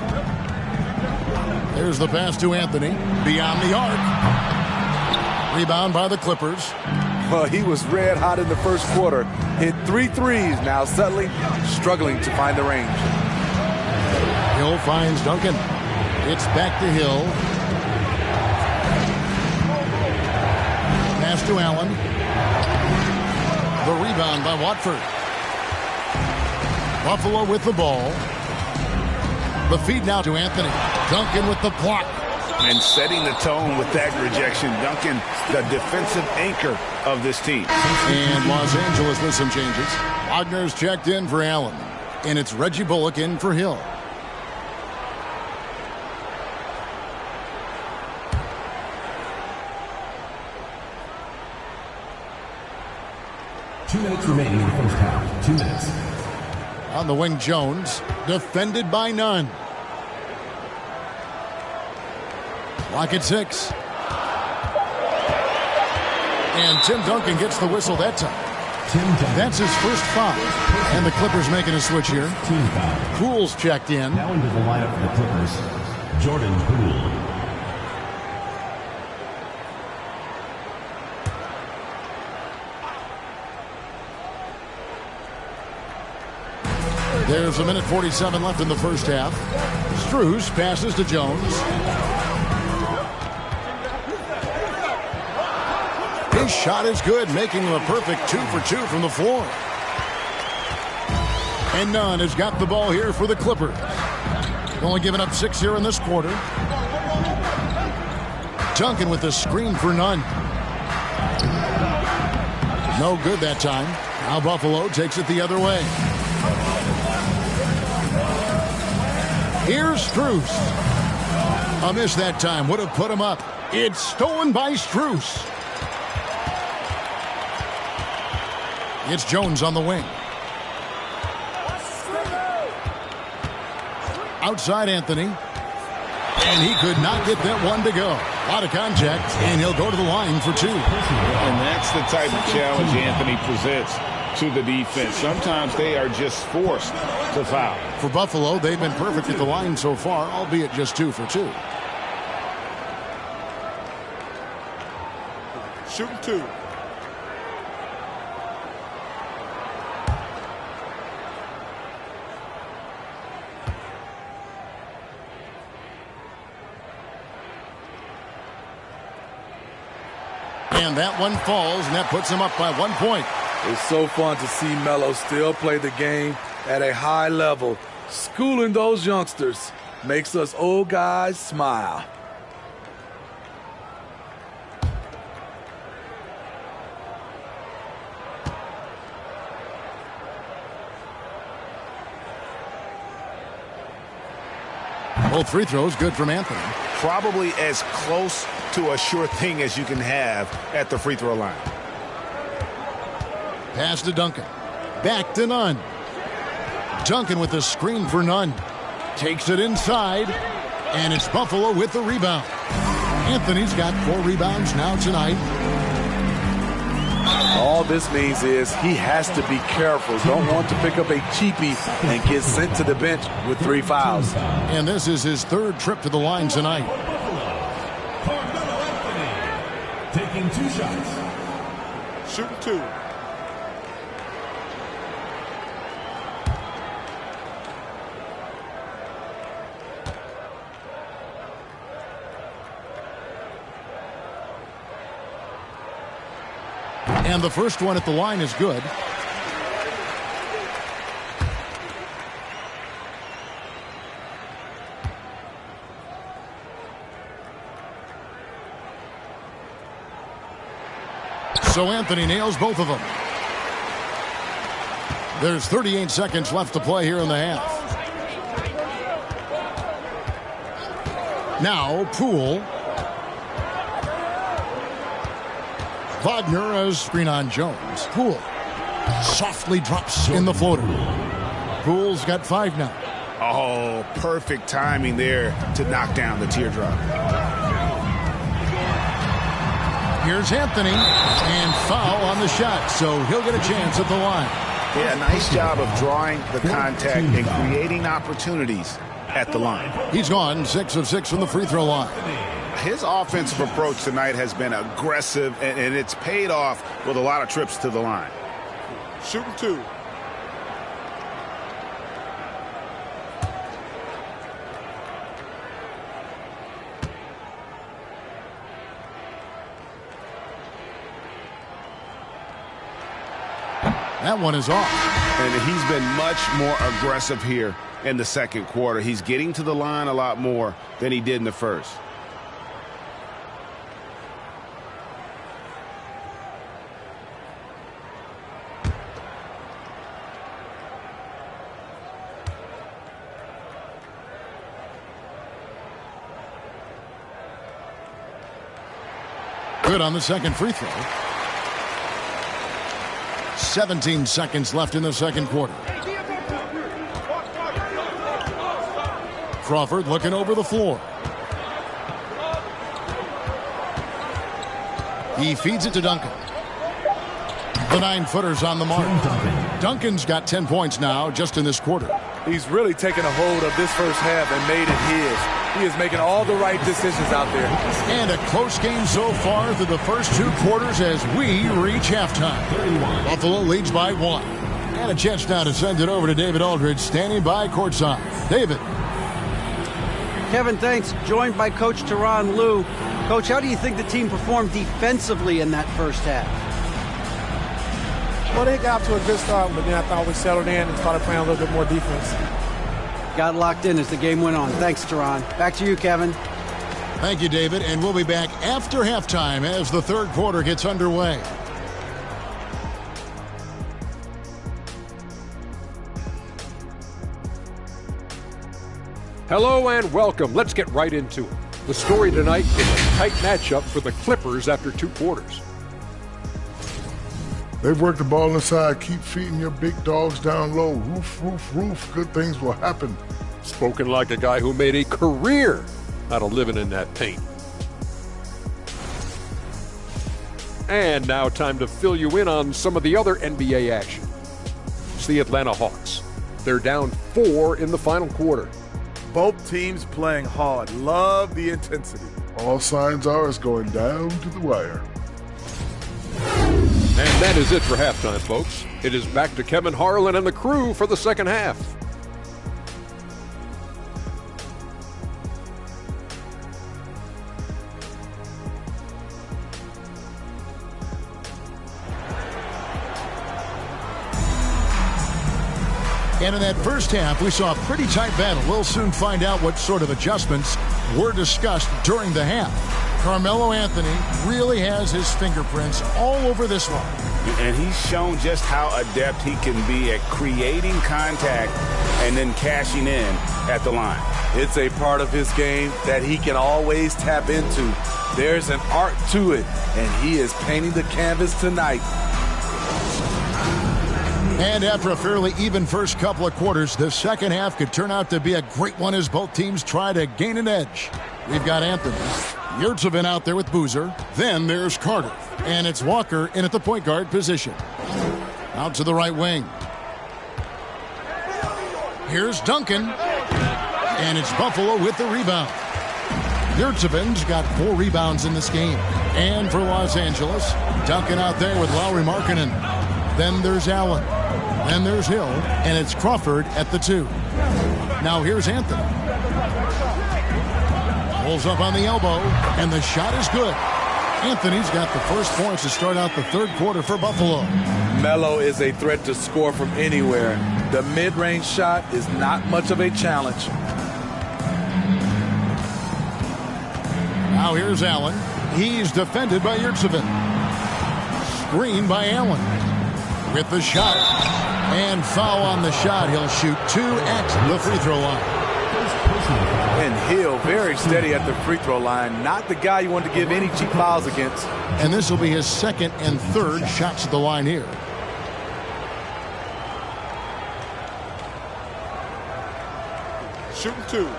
There's the pass to Anthony. Beyond the arc. Rebound by the Clippers. Well, he was red hot in the first quarter. Hit 3 threes. Now settling, struggling to find the range. Hill finds Duncan. It's back to Hill. Pass to Allen. The rebound by Watford. Buffalo with the ball. The feed now to Anthony. Duncan with the block. And setting the tone with that rejection. Duncan, the defensive anchor of this team. And Los Angeles with some changes. Wagner's checked in for Allen. And it's Reggie Bullock in for Hill. Two minutes remaining in the first half. 2 minutes. On the wing, Jones. Defended by Nunn. Lock at 6. And Tim Duncan gets the whistle that time. That's his first foul. And the Clippers making a switch here. Team foul. Poole's checked in. Now into the lineup for the Clippers, Jordan Poole. There's 1:47 left in the first half. Strus passes to Jones. His shot is good, making him a perfect 2 for 2 from the floor. And Nunn has got the ball here for the Clippers. Only giving up 6 here in this quarter. Duncan with the screen for Nunn. No good that time. Now Buffalo takes it the other way. Here's Strus. A miss that time. Would have put him up. It's stolen by Strus. It's Jones on the wing. Outside Anthony. And he could not get that one to go. A lot of contact, and he'll go to the line for 2. And that's the type of challenge Anthony presents to the defense. Sometimes they are just forced to foul. For Buffalo, they've been perfect at the line so far, albeit just 2 for 2. Shooting 2. And that one falls, and that puts him up by 1 point. It's so fun to see Melo still play the game at a high level. Schooling those youngsters makes us old guys smile. Both free throws good from Anthony. probably as close to a sure thing as you can have at the free throw line. Pass to Duncan. Back to Nunn. Duncan with the screen for Nunn. Takes it inside, and it's Buffalo with the rebound. Anthony's got 4 rebounds now tonight. All this means is he has to be careful. Don't want to pick up a cheapie and get sent to the bench with 3 fouls. And this is his 3rd trip to the line tonight. Taking 2 shots. Shooting 2. And the first one at the line is good. So Anthony nails both of them. There's 38 seconds left to play here in the half. Now Poole. Wagner as screen on Jones. Poole softly drops in the floater. Poole's got 5 now. Oh, perfect timing there to knock down the teardrop. Here's Anthony, and foul on the shot, so he'll get a chance at the line. Yeah, nice job of drawing the contact and creating opportunities at the line. He's gone 6 of 6 from the free throw line. His offensive approach tonight has been aggressive, and it's paid off with a lot of trips to the line. Shooting 2. That one is off. And he's been much more aggressive here in the second quarter. He's getting to the line a lot more than he did in the first. Good on the second free throw. 17 seconds left in the second quarter. Crawford looking over the floor. He feeds it to Duncan. The 9-footer's on the mark. Duncan's got 10 points now just in this quarter. He's really taken a hold of this first half and made it his. He is making all the right decisions out there. And a close game so far through the first 2 quarters as we reach halftime. Buffalo leads by 1. And a chance now to send it over to David Aldridge, standing by courtside. David. Kevin, thanks. Joined by Coach Tyronn Lue. Coach, how do you think the team performed defensively in that first half? Well, they got to a good start, but then I thought we settled in and started playing a little bit more defense. Got locked in as the game went on. Thanks, Tyronn. Back to you, Kevin. Thank you, David. And we'll be back after halftime as the third quarter gets underway. Hello and welcome. Let's get right into it. The story tonight is a tight matchup for the Clippers after 2 quarters. They've worked the ball inside. Keep feeding your big dogs down low. Roof, roof, roof. Good things will happen. Spoken like a guy who made a career out of living in that paint. And now time to fill you in on some of the other NBA action. It's the Atlanta Hawks. They're down 4 in the final quarter. Both teams playing hard. Love the intensity. All signs are it's going down to the wire. And that is it for halftime, folks. It is back to Kevin Harlan and the crew for the second half. And in that first half, we saw a pretty tight battle. We'll soon find out what sort of adjustments were discussed during the half. Carmelo Anthony really has his fingerprints all over this one. And he's shown just how adept he can be at creating contact and then cashing in at the line. It's a part of his game that he can always tap into. There's an art to it, and he is painting the canvas tonight. And after a fairly even first couple of quarters, the second half could turn out to be a great one as both teams try to gain an edge. We've got Anthony. Yurtsevin out there with Boozer. Then there's Carter. And it's Walker in at the point guard position. Out to the right wing. Here's Duncan. And it's Buffalo with the rebound. Yurtsevin's got 4 rebounds in this game. And for Los Angeles, Duncan out there with Lauri Markkanen. Then there's Allen. Then there's Hill. And it's Crawford at the 2. Now here's Anthony. Pulls up on the elbow, and the shot is good. Anthony's got the first points to start out the third quarter for Buffalo. Melo is a threat to score from anywhere. The mid-range shot is not much of a challenge. Now here's Allen. He's defended by Yurtsevin. Screen by Allen. With the shot. And foul on the shot. He'll shoot 2 at the free throw line. And Hill very steady at the free throw line. Not the guy you want to give any cheap fouls against. And this will be his second and third shots at the line here. Shooting 2.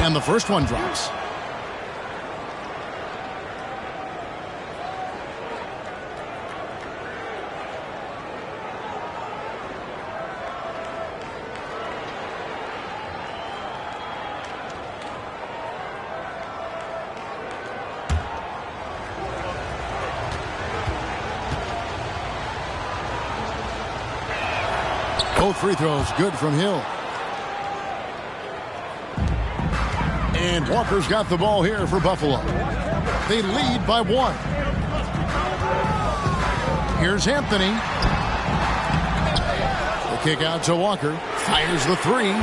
And the first one drops. Both free throws good from Hill. And Walker's got the ball here for Buffalo. They lead by 1. Here's Anthony. The kick out to Walker. Fires the 3.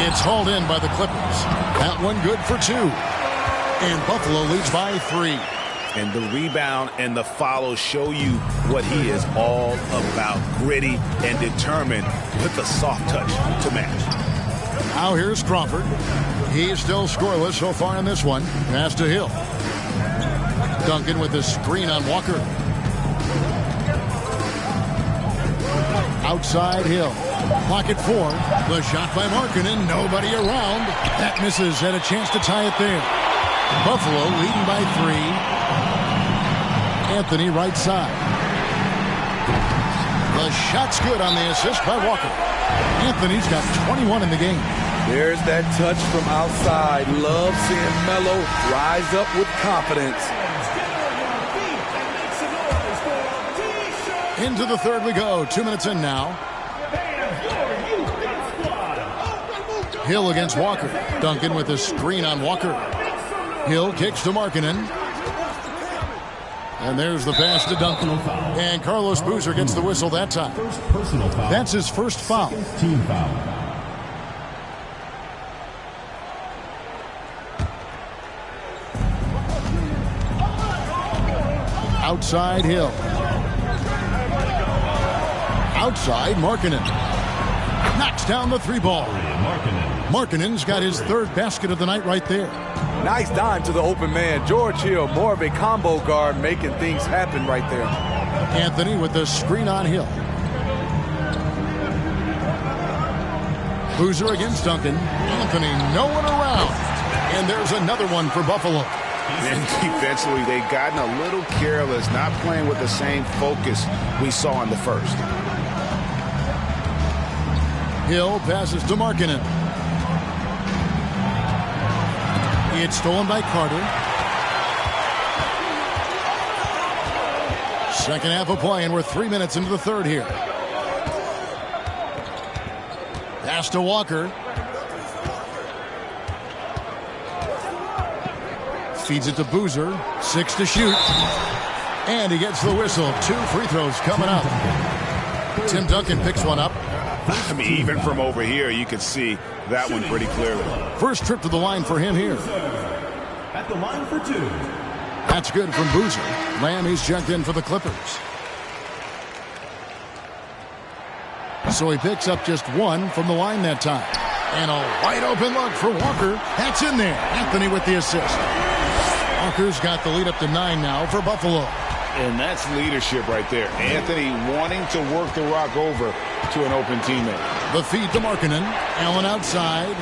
It's hauled in by the Clippers. That one good for 2. And Buffalo leads by 3. And the rebound and the follow show you what he is all about. Gritty and determined with the soft touch to match. Now here's Crawford. He's still scoreless so far in this one. Pass to Hill. Duncan with the screen on Walker. Outside Hill. Pocket 4. The shot by Markkanen. Nobody around. That misses. Had a chance to tie it there. Buffalo leading by 3. Anthony right side. The shot's good on the assist by Walker. Anthony's got 21 in the game. There's that touch from outside. Love seeing Melo rise up with confidence. Into the third we go. 2 minutes in now. Hill against Walker. Duncan with a screen on Walker. Hill kicks to Markkanen. And there's the pass to Duncan. And Carlos Boozer gets the whistle that time. That's his first foul. Team foul. Outside Hill. Outside Markkanen. Knocks down the 3 ball. Markkanen's got his 3rd basket of the night right there. Nice dime to the open man. George Hill, more of a combo guard, making things happen right there. Anthony with the screen on Hill. Boozer against Duncan. Anthony, no one around. And there's another one for Buffalo. And defensively, they've gotten a little careless, not playing with the same focus we saw in the first. Hill passes to Markkanen. It's stolen by Carter. Second half of play, and we're 3 minutes into the third here. Pass to Walker. Feeds it to Boozer. 6 to shoot. And he gets the whistle. 2 free throws coming up. Tim Duncan picks one up. I mean, even from over here, you could see that one pretty clearly. First trip to the line for him here. At the line for 2. That's good from Boozer. Lamb, he's checked in for the Clippers. So he picks up just 1 from the line that time. And a wide open look for Walker. That's in there. Anthony with the assist. Walker's got the lead up to 9 now for Buffalo. And that's leadership right there. Anthony wanting to work the rock over to an open teammate. The feed to Markkanen. Allen outside.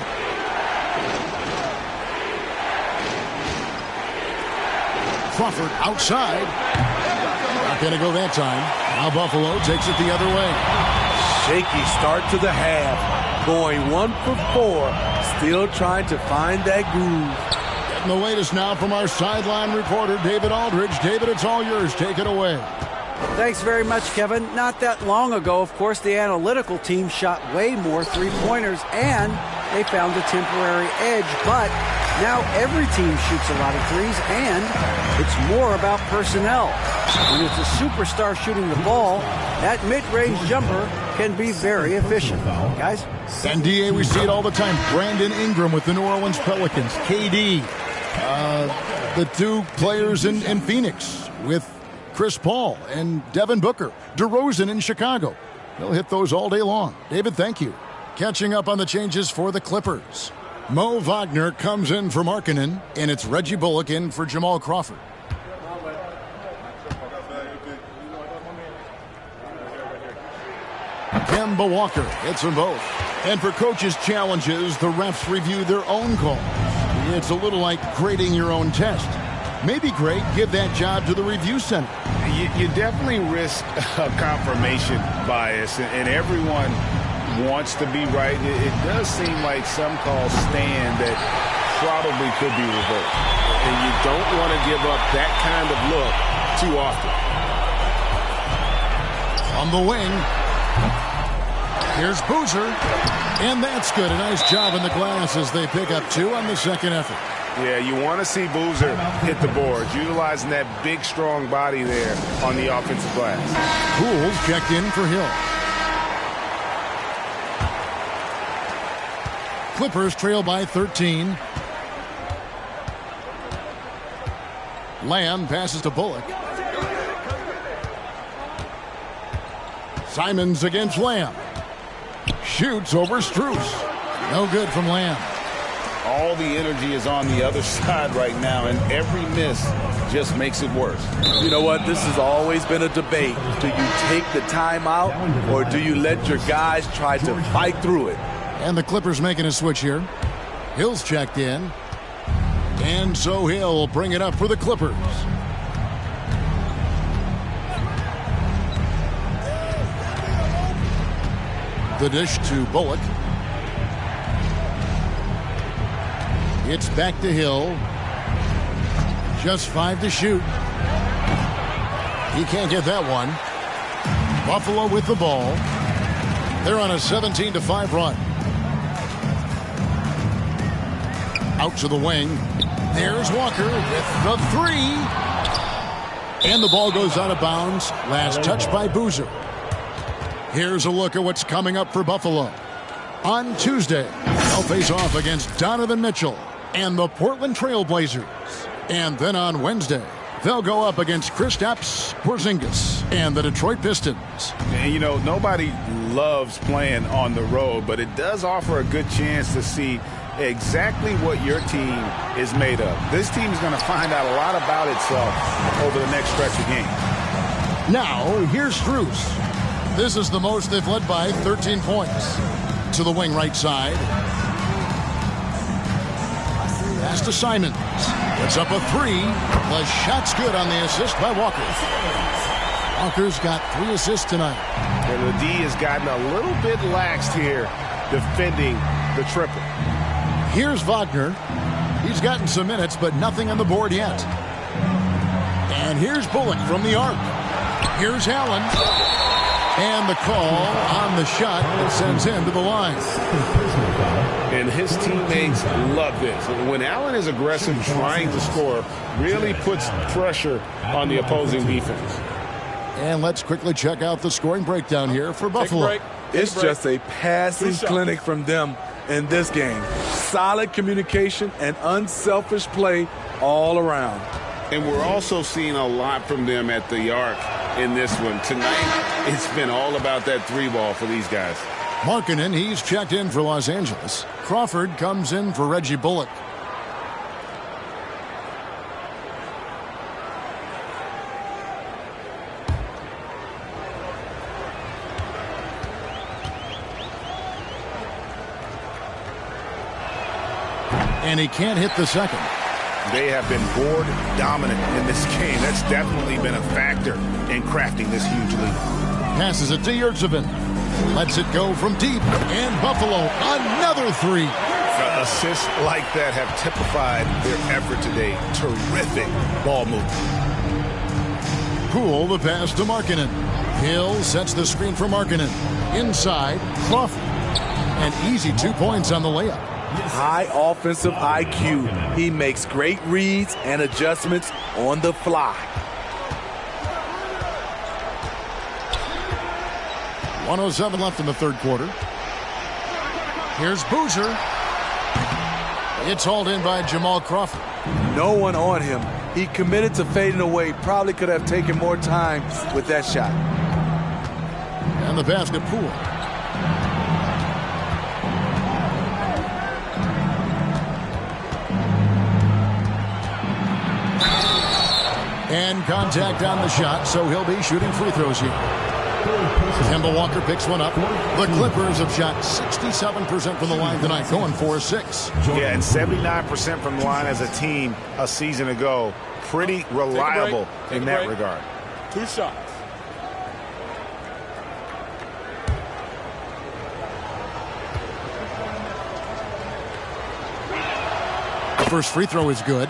Crawford outside. Not going to go that time. Now Buffalo takes it the other way. Shaky start to the half. Going 1 for 4. Still trying to find that groove. Getting the latest now from our sideline reporter, David Aldridge. David, it's all yours. Take it away. Thanks very much, Kevin. Not that long ago, of course, the analytical team shot way more three-pointers, and they found a temporary edge. But now every team shoots a lot of threes, and it's more about personnel. When it's a superstar shooting the ball, that mid-range jumper can be very efficient. Guys? NBA, we see it all the time. Brandon Ingram with the New Orleans Pelicans. KD. The 2 players in Phoenix with Chris Paul and Devin Booker. DeRozan in Chicago. They'll hit those all day long. David, thank you. Catching up on the changes for the Clippers. Mo Wagner comes in for Markkanen, and it's Reggie Bullock in for Jamal Crawford. Kemba Walker hits them both. And for coaches' challenges, the refs review their own calls. It's a little like grading your own test. Maybe great, give that job to the review center. You definitely risk a confirmation bias, and everyone wants to be right. It does seem like some calls stand that probably could be reversed. And you don't want to give up that kind of look too often. On the wing, here's Boozer. And that's good. A nice job in the glass as they pick up 2 on the second effort. Yeah, you want to see Boozer hit the boards, utilizing that big, strong body there on the offensive glass. Pools checked in for Hill. Clippers trail by 13. Lamb passes to Bullock. Simons against Lamb. Shoots over Strus. No good from Lamb. All the energy is on the other side right now, and every miss just makes it worse. You know what? This has always been a debate. Do you take the timeout, or do you let your guys try to fight through it? And the Clippers making a switch here. Hill's checked in. And so Hill will bring it up for the Clippers. The dish to Bullock. It's back to Hill. Just 5 to shoot. He can't get that one. Buffalo with the ball. They're on a 17-5 run. Out to the wing. There's Walker with the 3. And the ball goes out of bounds. Last touch by Boozer. Here's a look at what's coming up for Buffalo. On Tuesday, they'll face off against Donovan Mitchell and the Portland Trail Blazers. And then on Wednesday, they'll go up against Kristaps Porzingis and the Detroit Pistons. And, you know, nobody loves playing on the road, but it does offer a good chance to see exactly what your team is made of. This team is going to find out a lot about itself over the next stretch of games. Now, here's Strus. This is the most they've led by 13 points. To the wing right side. Pass to Simons. Puts up a 3. The shot's good on the assist by Walker. Walker's got 3 assists tonight. And the D has gotten a little bit laxed here defending the triple. Here's Wagner. He's gotten some minutes, but nothing on the board yet. And here's Bullock from the arc. Here's Allen. And the call on the shot that sends him to the line. And his teammates love this. When Allen is aggressive trying to score, really puts pressure on the opposing defense. And let's quickly check out the scoring breakdown here for Buffalo. It's just a passing clinic from them in this game. Solid communication and unselfish play all around. And we're also seeing a lot from them at the arc in this one. Tonight, it's been all about that 3-ball for these guys. Markkanen, he's checked in for Los Angeles. Crawford comes in for Reggie Bullock. And he can't hit the second. They have been board dominant in this game. That's definitely been a factor in crafting this huge lead. Passes it to Yurtsevin. Lets it go from deep. And Buffalo, another 3. Assists like that have typified their effort today. Terrific ball movement. Poole the pass to Markkanen. Hill sets the screen for Markkanen. Inside, Crawford. An easy 2 points on the layup. High offensive IQ. He makes great reads and adjustments on the fly. 1:07 left in the third quarter. Here's Boozer. It's hauled in by Jamal Crawford. No one on him. He committed to fading away. Probably could have taken more time with that shot. And the basket, Poole. And contact on the shot, so he'll be shooting free throws here. Kemba Walker picks one up. The Clippers have shot 67% from the line tonight, going 4-6. Yeah, and 79% from the line as a team a season ago. Pretty reliable in that regard. 2 shots. The first free throw is good.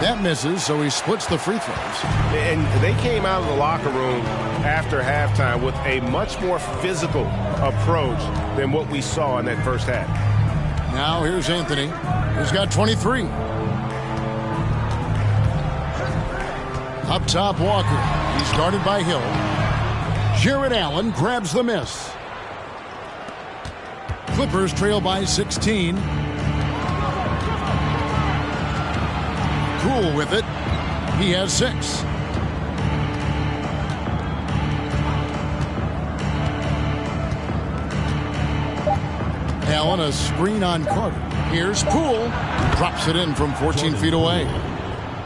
That misses, so he splits the free throws. And they came out of the locker room after halftime with a much more physical approach than what we saw in that first half. Now here's Anthony. He's got 23. Up top, Walker. He's guarded by Hill. Jared Allen grabs the miss. Clippers trail by 16. Poole with it. He has 6. Allen, a screen on Carter. Here's Poole. Drops it in from 14 feet away.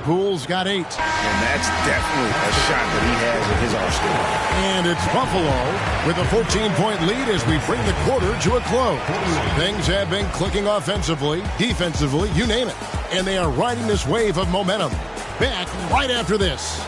Poole's got 8. And that's definitely a shot that he has with his arsenal. And it's Buffalo with a 14-point lead as we bring the quarter to a close. Things have been clicking offensively, defensively, you name it. And they are riding this wave of momentum. Back right after this.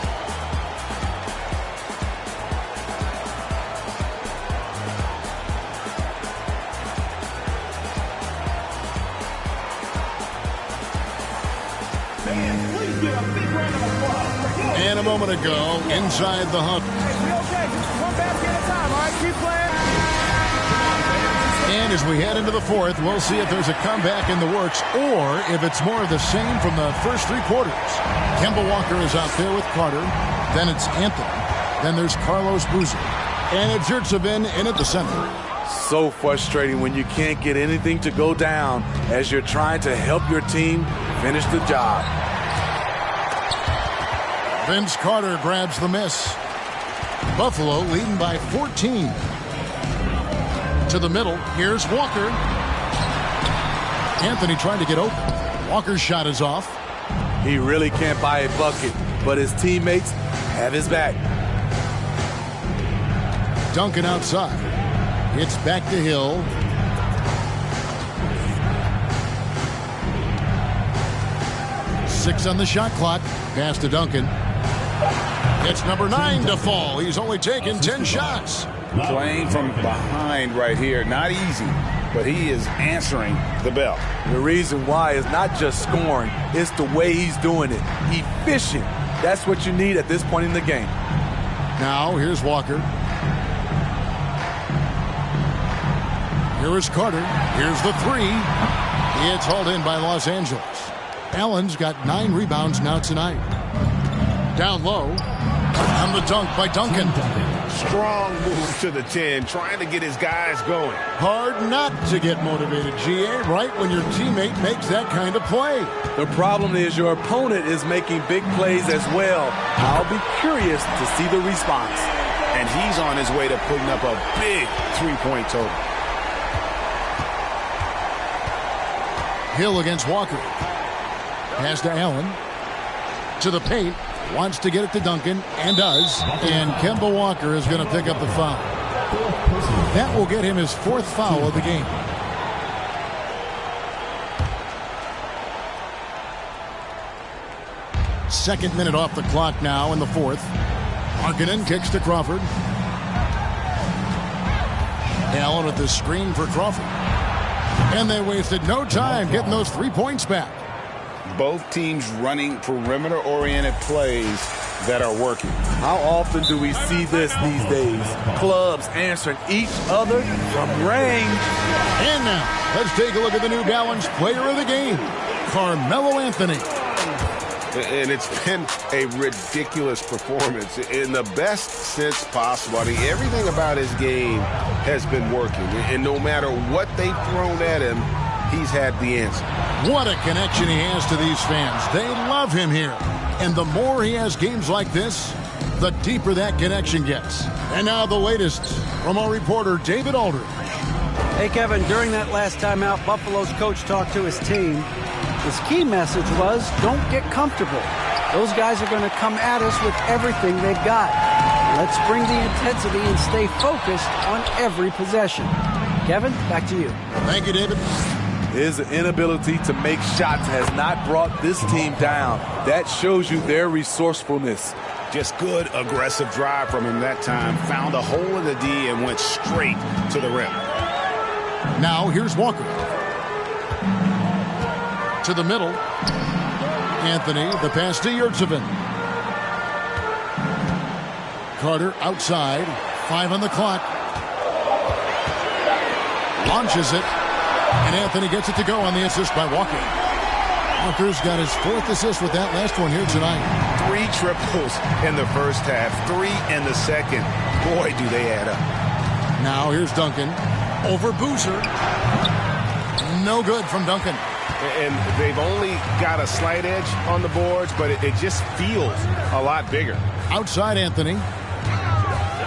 And a moment ago, inside the hunt. One basket at a time, all right? Keep playing. And as we head into the fourth, we'll see if there's a comeback in the works or if it's more of the same from the first 3 quarters. Kemba Walker is out there with Carter. Then it's Anthony. Then there's Carlos Boozer. And it's Yurtsevin in at the center. So frustrating when you can't get anything to go down as you're trying to help your team finish the job. Vince Carter grabs the miss. Buffalo leading by 14. To the middle, here's Walker. Anthony trying to get open. Walker's shot is off. He really can't buy a bucket, but his teammates have his back. Duncan outside. It's back to Hill. Six on the shot clock. Pass to Duncan. It's number 9 to fall. He's only taken 10 shots. Playing from behind right here. Not easy. but he is answering the bell. The reason why is not just scoring, it's the way he's doing it. Efficient. That's what you need at this point in the game. Now, here's Walker. Here is Carter. Here's the three. It's hauled in by Los Angeles. Allen's got 9 rebounds now tonight. Down low. And the dunk by Duncan. Strong move to the 10, trying to get his guys going. Hard not to get motivated, GA, right when your teammate makes that kind of play. The problem is your opponent is making big plays as well. I'll be curious to see the response. And he's on his way to putting up a big 3-point total. Hill against Walker. Pass to Allen. To the paint. Wants to get it to Duncan, and does. And Kemba Walker is going to pick up the foul. That will get him his 4th foul of the game. Second minute off the clock now in the 4th. Markkanen kicks to Crawford. Allen with the screen for Crawford. And they wasted no time getting those 3 points back. Both teams running perimeter-oriented plays that are working. How often do we see this these days? Clubs answering each other from range. And now, let's take a look at the New Balance player of the game, Carmelo Anthony. And it's been a ridiculous performance in the best sense possible. I mean, everything about his game has been working. And no matter what they've thrown at him, he's had the answer. What a connection he has to these fans. They love him here. And the more he has games like this, the deeper that connection gets. And now the latest from our reporter, David Aldridge. Hey, Kevin, during that last timeout, Buffalo's coach talked to his team. His key message was, don't get comfortable. Those guys are going to come at us with everything they've got. Let's bring the intensity and stay focused on every possession. Kevin, back to you. Thank you, David. His inability to make shots has not brought this team down. That shows you their resourcefulness. Just good, aggressive drive from him that time. Found a hole in the D and went straight to the rim. Now, here's Walker. To the middle. Anthony, the pass to Yurtsevin. Carter outside. 5 on the clock. Launches it. And Anthony gets it to go on the assist by Walker. Walker's got his 4th assist with that last one here tonight. 3 triples in the first half, 3 in the second. Boy, do they add up. Now here's Duncan. Over Boozer. No good from Duncan. And they've only got a slight edge on the boards, but it just feels a lot bigger. Outside Anthony.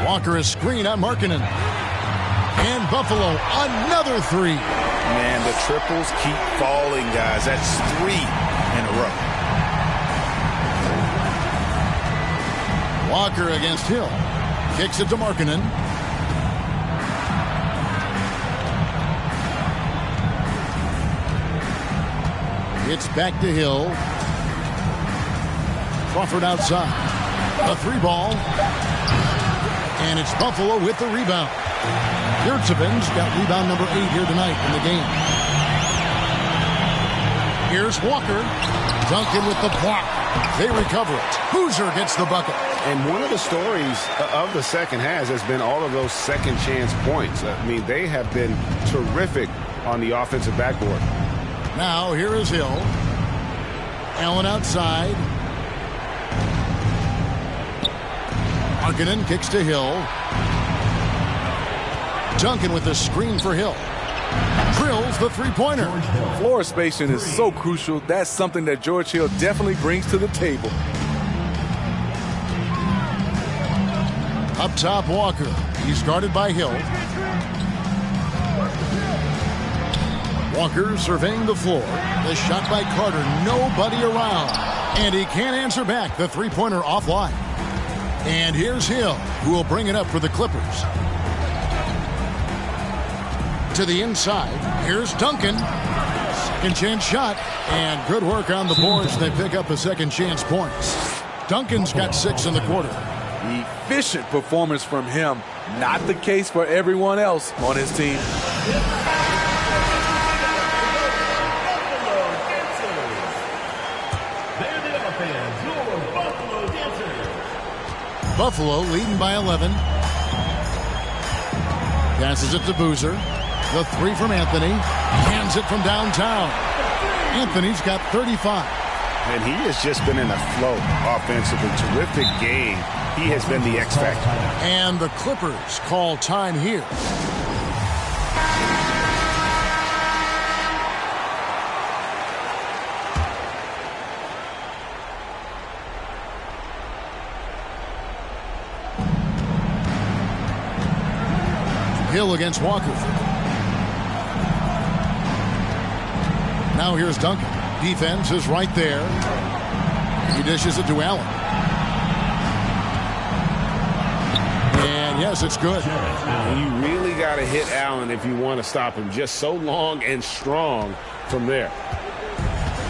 Walker is screen on Markkanen. And Buffalo, another 3. Man, the triples keep falling, guys. That's 3 in a row. Walker against Hill. Kicks it to Markkanen. It's back to Hill. Crawford outside. A 3-ball. And it's Buffalo with the rebound. Yurtseven's got rebound number 8 here tonight in the game. Here's Walker. Duncan with the block. They recover it. Boozer gets the bucket. And one of the stories of the second half has been all of those second chance points. I mean, they have been terrific on the offensive backboard. Now here is Hill. Allen outside. Markkanen kicks to Hill. Duncan with the screen for Hill. Drills the 3-pointer. Floor spacing is so crucial. That's something that George Hill definitely brings to the table. Up top, Walker. He's guarded by Hill. Walker surveying the floor. The shot by Carter. Nobody around. And he can't answer back. The 3-pointer offline. And here's Hill, who will bring it up for the Clippers. To the inside. Here's Duncan. Second chance shot. And good work on the boards. They pick up the second chance points. Duncan's got 6 in the quarter. Efficient performance from him. Not the case for everyone else on his team. Buffalo leading by 11. Passes it to Boozer. The three from Anthony. Hands it from downtown. Anthony's got 35. And he has just been in a flow offensively. Terrific game. He has been the X factor. And the Clippers call time here. Hill against Walker. Now here's Duncan. Defense is right there. He dishes it to Allen. And yes, it's good. You really got to hit Allen if you want to stop him. Just so long and strong from there.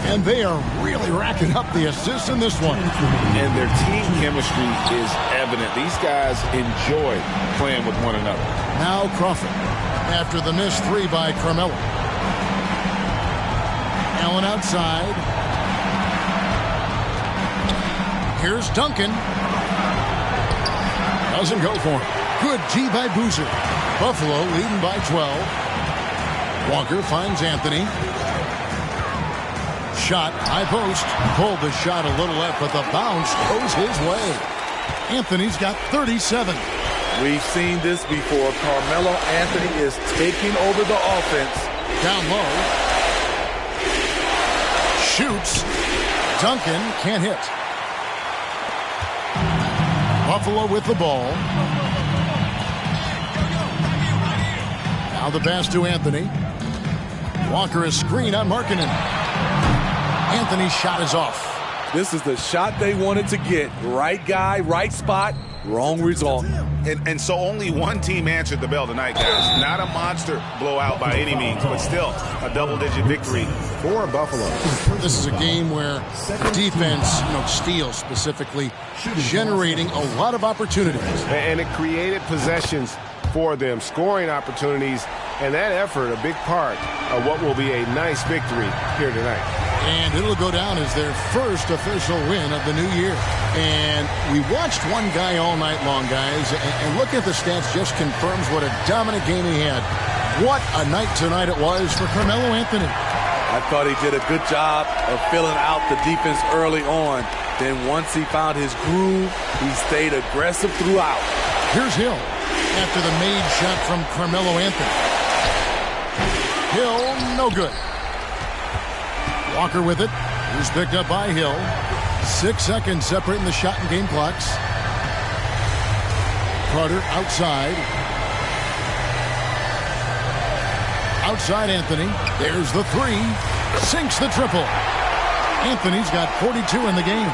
And they are really racking up the assists in this one. And their team chemistry is evident. These guys enjoy playing with one another. Now Crawford after the missed three by Carmelo. Allen outside. Here's Duncan. Doesn't go for him. Good G by Boozer. Buffalo leading by 12. Walker finds Anthony. Shot, high post. Pulled the shot a little left, but the bounce goes his way. Anthony's got 37. We've seen this before. Carmelo Anthony is taking over the offense. Down low. Shoots. Duncan can't hit. Buffalo with the ball. Now the pass to Anthony. Walker is screened on Markkanen. Anthony's shot is off. This is the shot they wanted to get. Right guy, right spot, wrong result. And so only one team answered the bell tonight, guys. Not a monster blowout by any means, but still a double-digit victory for Buffalo. This is a game where defense, steals specifically, generating a lot of opportunities. And it created possessions for them, scoring opportunities, and that effort, a big part of what will be a nice victory here tonight. And it'll go down as their first official win of the new year. And we watched one guy all night long, guys, and looking at the stats just confirms what a dominant game he had. What a night tonight it was for Carmelo Anthony. I thought he did a good job of filling out the defense early on. Then once he found his groove, he stayed aggressive throughout. Here's Hill after the made shot from Carmelo Anthony. Hill, no good. Walker with it. He's picked up by Hill. 6 seconds separating the shot and game clocks. Carter outside. Outside Anthony. There's the three. Sinks the triple. Anthony's got 42 in the game.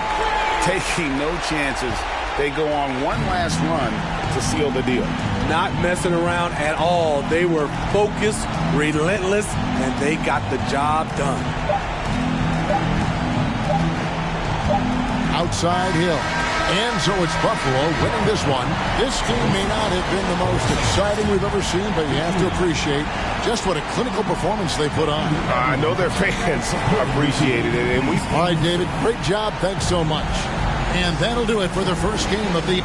Taking no chances. They go on one last run to seal the deal. Not messing around at all. They were focused, relentless, and they got the job done. Outside Hill. And so it's Buffalo winning this one. This game may not have been the most exciting we've ever seen, but you have to appreciate just what a clinical performance they put on. I know their fans appreciated it. And all right, David, great job. Thanks so much. And that'll do it for the first game of the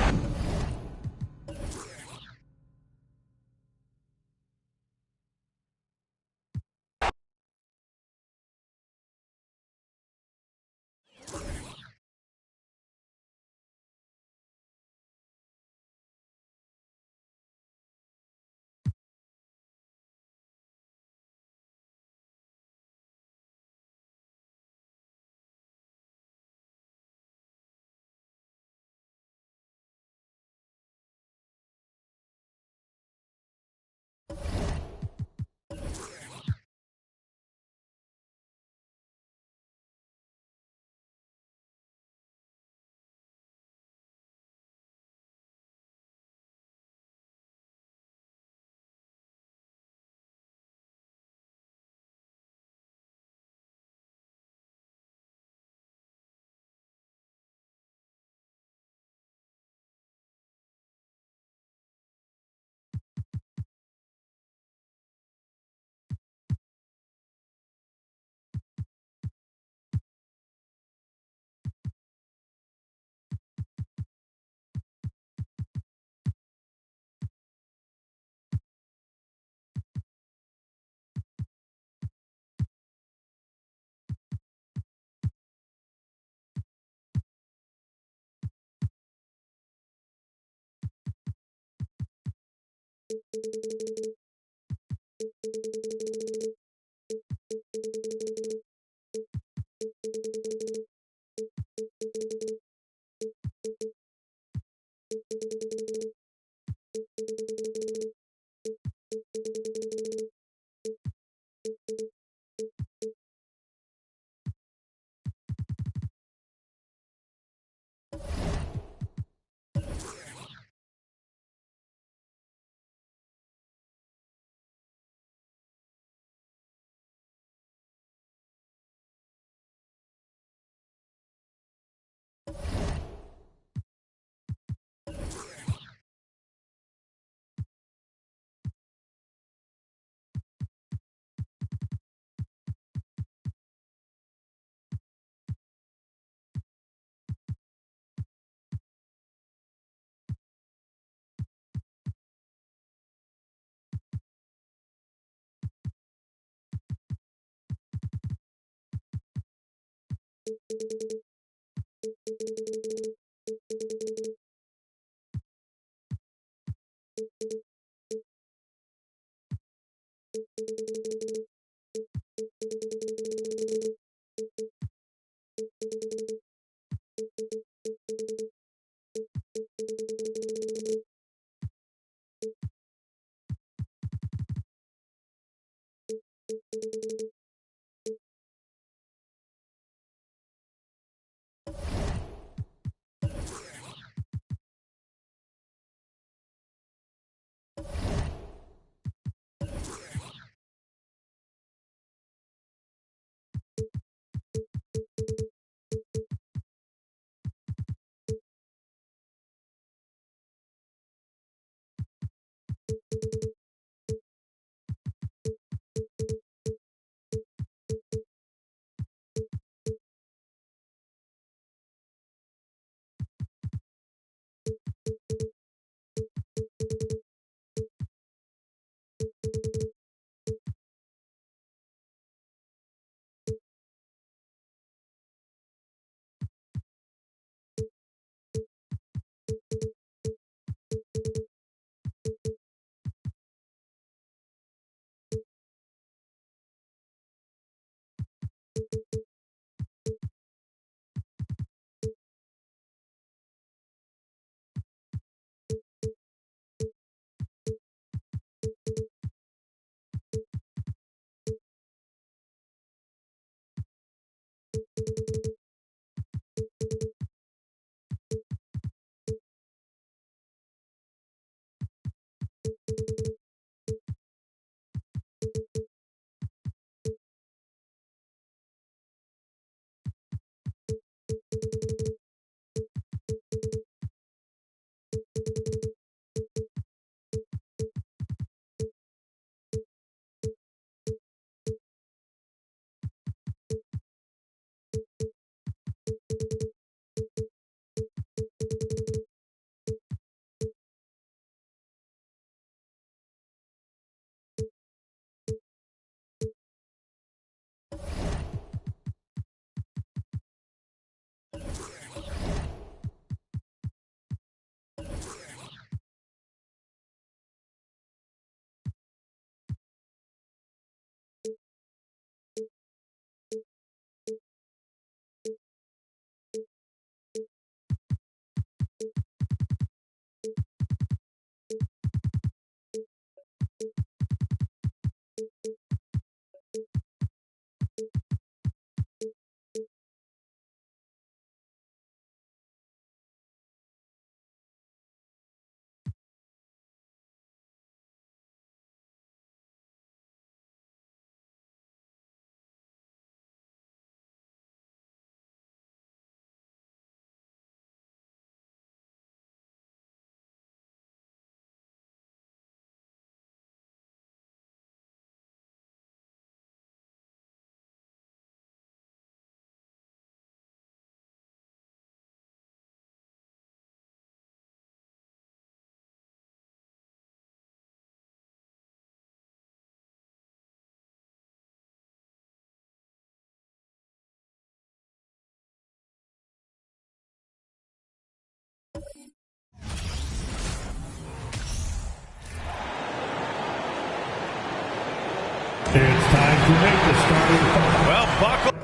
It's time to make the starting five. Well, buckle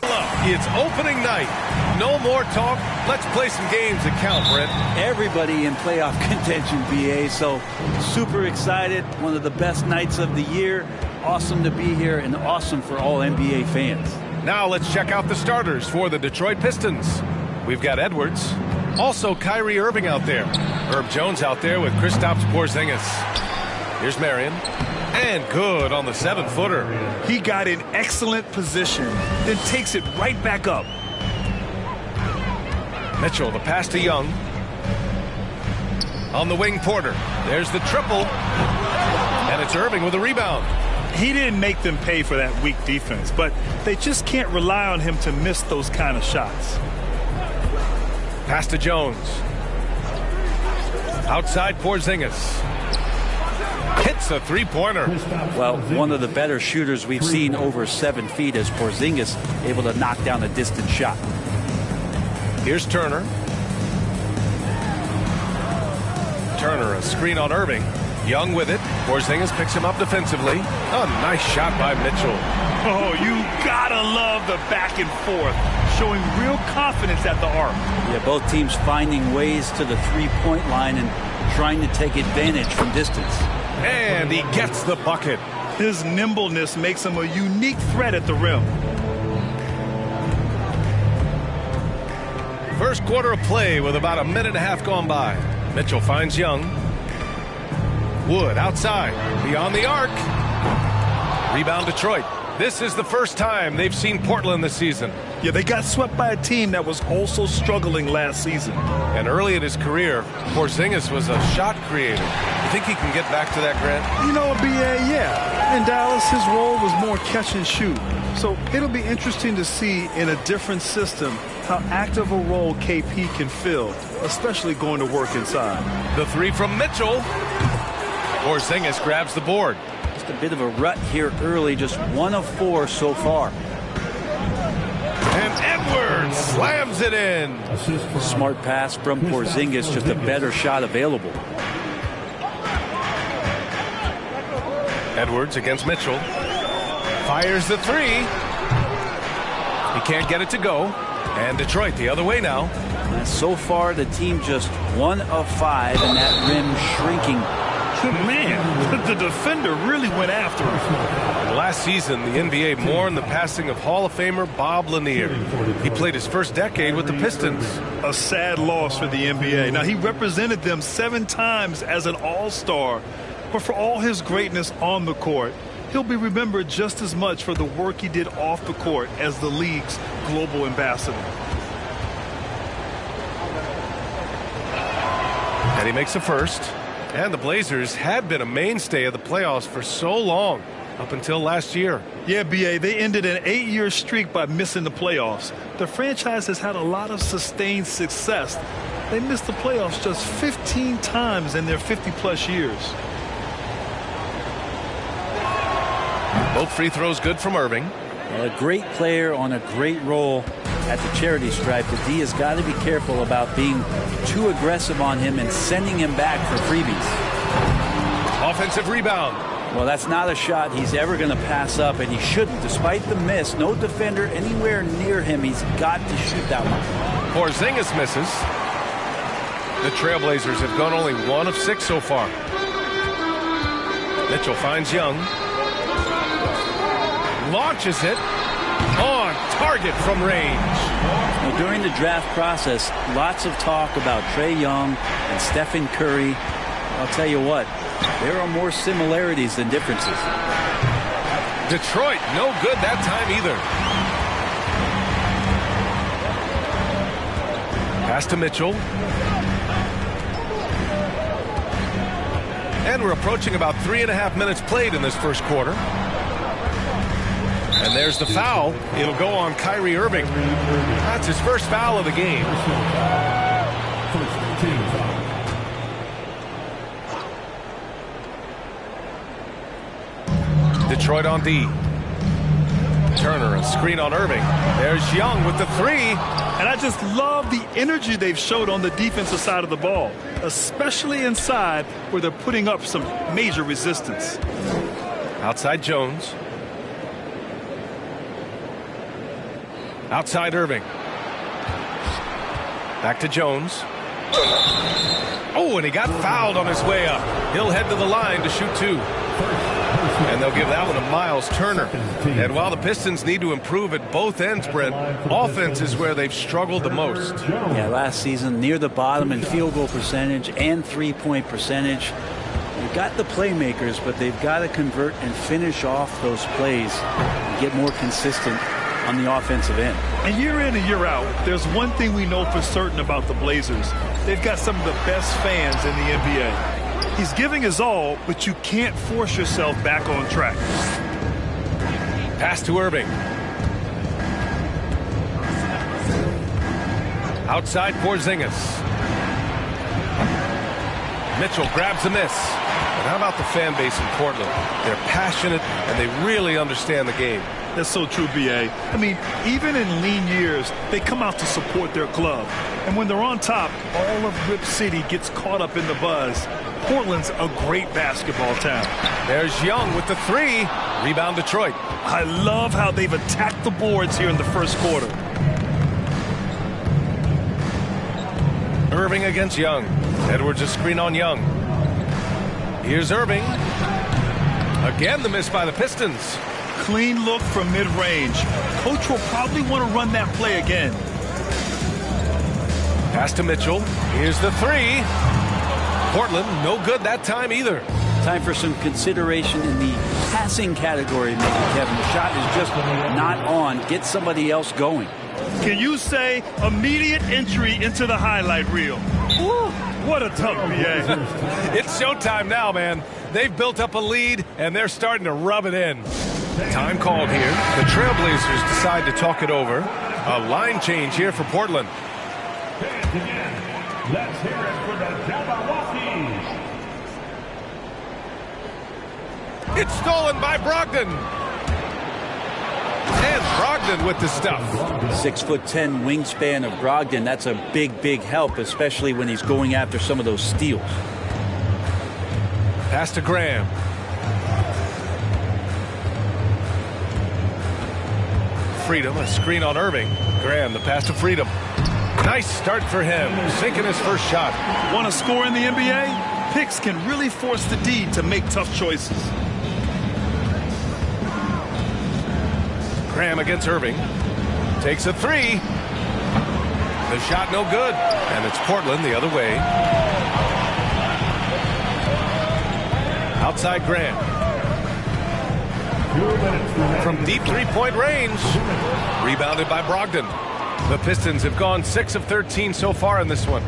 up. It's opening night. No more talk. Let's play some games that count, Brent. Everybody in playoff contention, BA, so super excited. One of the best nights of the year. awesome to be here and awesome for all NBA fans. Now let's check out the starters for the Detroit Pistons. We've got Edwards, also Kyrie Irving out there. Herb Jones out there with Kristaps Porzingis. Here's Marion. And good on the 7-footer. He got in excellent position, then takes it right back up. Mitchell, the pass to Young. On the wing, Porter. There's the triple. And it's Irving with a rebound. He didn't make them pay for that weak defense, but they just can't rely on him to miss those kind of shots. Pass to Jones. Outside Porzingis. Hits a three-pointer. Well, one of the better shooters we've seen over 7 feet is Porzingis, able to knock down a distant shot. Here's Turner. Turner, a screen on Irving. Young with it. Porzingis picks him up defensively. A nice shot by Mitchell. Oh, you gotta love the back and forth, showing real confidence at the arc. Yeah, both teams finding ways to the three-point line and trying to take advantage from distance. And he gets the bucket. His nimbleness makes him a unique threat at the rim. First quarter of play with about a minute and a half gone by. Mitchell finds Young. Wood outside, beyond the arc. Rebound Detroit. This is the first time they've seen Portland this season. Yeah, they got swept by a team that was also struggling last season. And early in his career, Porzingis was a shot creator. You think he can get back to that, Grant? You know, BA, yeah. In Dallas, his role was more catch and shoot. So it'll be interesting to see in a different system how active a role KP can fill, especially going to work inside. The three from Mitchell. Porzingis grabs the board. Just a bit of a rut here early, just 1 of 4 so far. And Edwards slams it in. Smart pass from Porzingis, just a better shot available. Edwards against Mitchell. Fires the three. He can't get it to go. And Detroit the other way now. And so far, the team just 1 of 5, and that rim shrinking. Man, the defender really went after him. Last season, the NBA mourned the passing of Hall of Famer Bob Lanier. He played his first decade with the Pistons. A sad loss for the NBA. Now, he represented them 7 times as an all-star, but for all his greatness on the court, he'll be remembered just as much for the work he did off the court as the league's global ambassador. And he makes a first. And the Blazers had been a mainstay of the playoffs for so long, up until last year. Yeah, BA, they ended an 8-year streak by missing the playoffs. The franchise has had a lot of sustained success. They missed the playoffs just 15 times in their 50-plus years. Both free throws good from Irving. A great player on a great role at the charity stripe. The D has got to be careful about being too aggressive on him and sending him back for freebies. Offensive rebound. Well, that's not a shot he's ever going to pass up, and he shouldn't. Despite the miss, no defender anywhere near him. He's got to shoot that one. Porzingis misses. The Trailblazers have gone only 1 of 6 so far. Mitchell finds Young. Launches it. On target from range. Well, during the draft process, lots of talk about Trae Young and Stephen Curry. I'll tell you what, there are more similarities than differences. Detroit, no good that time either. Pass to Mitchell. And we're approaching about 3.5 minutes played in this first quarter. And there's the foul. It'll go on Kyrie Irving. That's his first foul of the game. Detroit on D. Turner, a screen on Irving. There's Young with the three. And I just love the energy they've showed on the defensive side of the ball, especially inside where they're putting up some major resistance. Outside Jones. Outside Irving. Back to Jones. Oh, and he got fouled on his way up. He'll head to the line to shoot 2. And they'll give that one to Miles Turner. And while the Pistons need to improve at both ends, Brent, offense is where they've struggled the most. Yeah, last season near the bottom in field goal percentage and three-point percentage. They've got the playmakers, but they've got to convert and finish off those plays and get more consistent on the offensive end. And year in and year out, there's one thing we know for certain about the Blazers. They've got some of the best fans in the NBA. He's giving his all, but you can't force yourself back on track. Pass to Irving. Outside Porzingis. Mitchell grabs a miss. But how about the fan base in Portland? They're passionate, and they really understand the game. That's so true, B.A. I mean, even in lean years, they come out to support their club. And when they're on top, all of Rip City gets caught up in the buzz. Portland's a great basketball town. There's Young with the three. Rebound Detroit. I love how they've attacked the boards here in the first quarter. Irving against Young. Edwards a screen on Young. Here's Irving. Again, the miss by the Pistons. Clean look from mid-range. Coach will probably want to run that play again. Pass to Mitchell. Here's the three. Portland, no good that time either. Time for some consideration in the passing category, maybe, Kevin. The shot is just not on. Get somebody else going. Can you say immediate entry into the highlight reel? Woo, what a tough BA. It's showtime now, man. They've built up a lead, and they're starting to rub it in. Time called here. The Trailblazers decide to talk it over. A line change here for Portland. Let's hear it for the Jabberwockies. It's stolen by Brogdon. And Brogdon with the stuff. 6'10" wingspan of Brogdon. That's a big, big help, especially when he's going after some of those steals. Pass to Graham. Freedom, a screen on Irving. Graham, the pass to Freedom. Nice start for him, sinking his first shot. Want to score in the NBA? Picks can really force the D to make tough choices. Graham against Irving. Takes a three. The shot no good. And it's Portland the other way. Outside Graham. From deep three-point range. Rebounded by Brogdon. The Pistons have gone 6 of 13 so far in this one.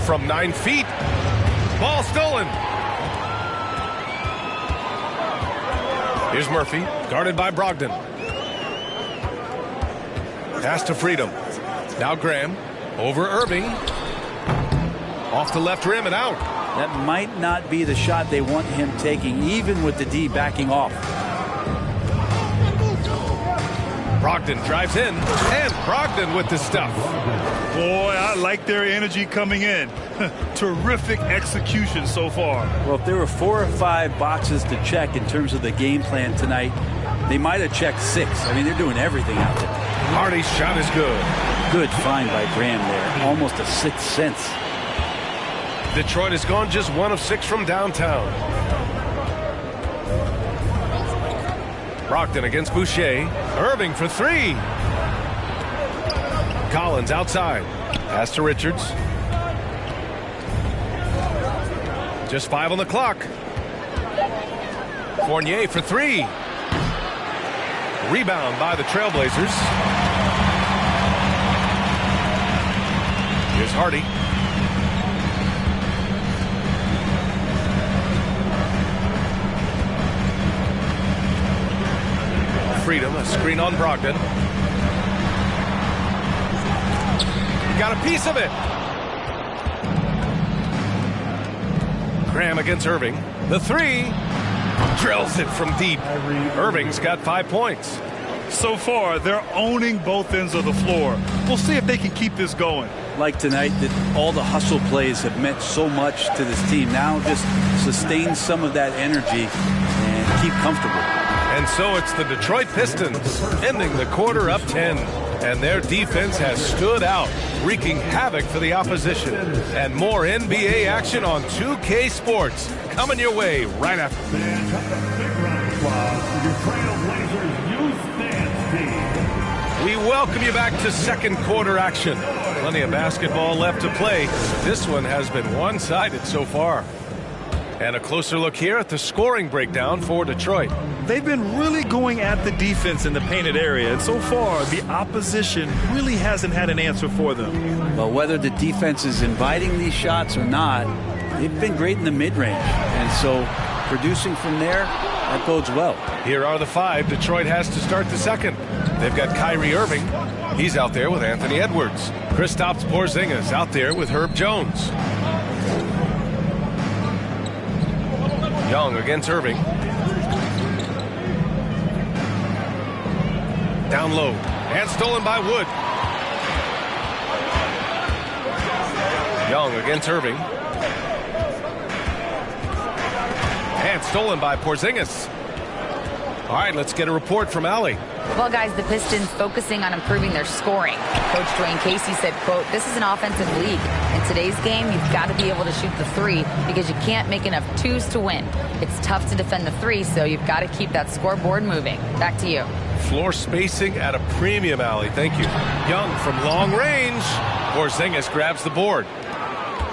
From 9 feet. Ball stolen. Here's Murphy, guarded by Brogdon. Pass to Freedom. Now Graham, over Irving. Off the left rim and out. That might not be the shot they want him taking, even with the D backing off. Brogdon drives in, and Brogdon with the stuff. Boy, I like their energy coming in. Terrific execution so far. Well, if there were 4 or 5 boxes to check in terms of the game plan tonight, they might have checked 6. I mean, they're doing everything out there. Hardy's shot is good. Good find by Graham there. Almost a 6th sense. Detroit has gone just 1 of 6 from downtown. Brogdon against Boucher. Irving for 3. Collins outside. Pass to Richards. Just 5 on the clock. Fournier for 3. Rebound by the Trailblazers. Here's Hardy. Freedom, a screen on Brogdon. Got a piece of it. Graham against Irving. The 3. Drills it from deep. Irving's got 5 points. So far, they're owning both ends of the floor. We'll see if they can keep this going. Like tonight, that all the hustle plays have meant so much to this team. Now just sustain some of that energy and keep comfortable. And so it's the Detroit Pistons ending the quarter up 10. and their defense has stood out, wreaking havoc for the opposition. And more NBA action on 2K Sports coming your way right after. We welcome you back to second quarter action. Plenty of basketball left to play. This one has been one-sided so far. And a closer look here at the scoring breakdown for Detroit. They've been really going at the defense in the painted area, and so far the opposition really hasn't had an answer for them. Well, whether the defense is inviting these shots or not, they've been great in the mid-range, and so producing from there, that bodes well. Here are the 5 Detroit has to start the second. They've got Kyrie Irving. He's out there with Anthony Edwards. Kristaps Porzingis out there with Herb Jones. Young against Irving. Down low. And stolen by Wood. Young against Irving. And stolen by Porzingis. All right, let's get a report from Allie. Well, guys, the Pistons focusing on improving their scoring. Coach Dwayne Casey said, quote, "This is an offensive league. In today's game, you've got to be able to shoot the 3 because you can't make enough 2s to win. It's tough to defend the 3, so you've got to keep that scoreboard moving." Back to you. Floor spacing at a premium, Allie. Thank you. Young from long range. Porzingis grabs the board.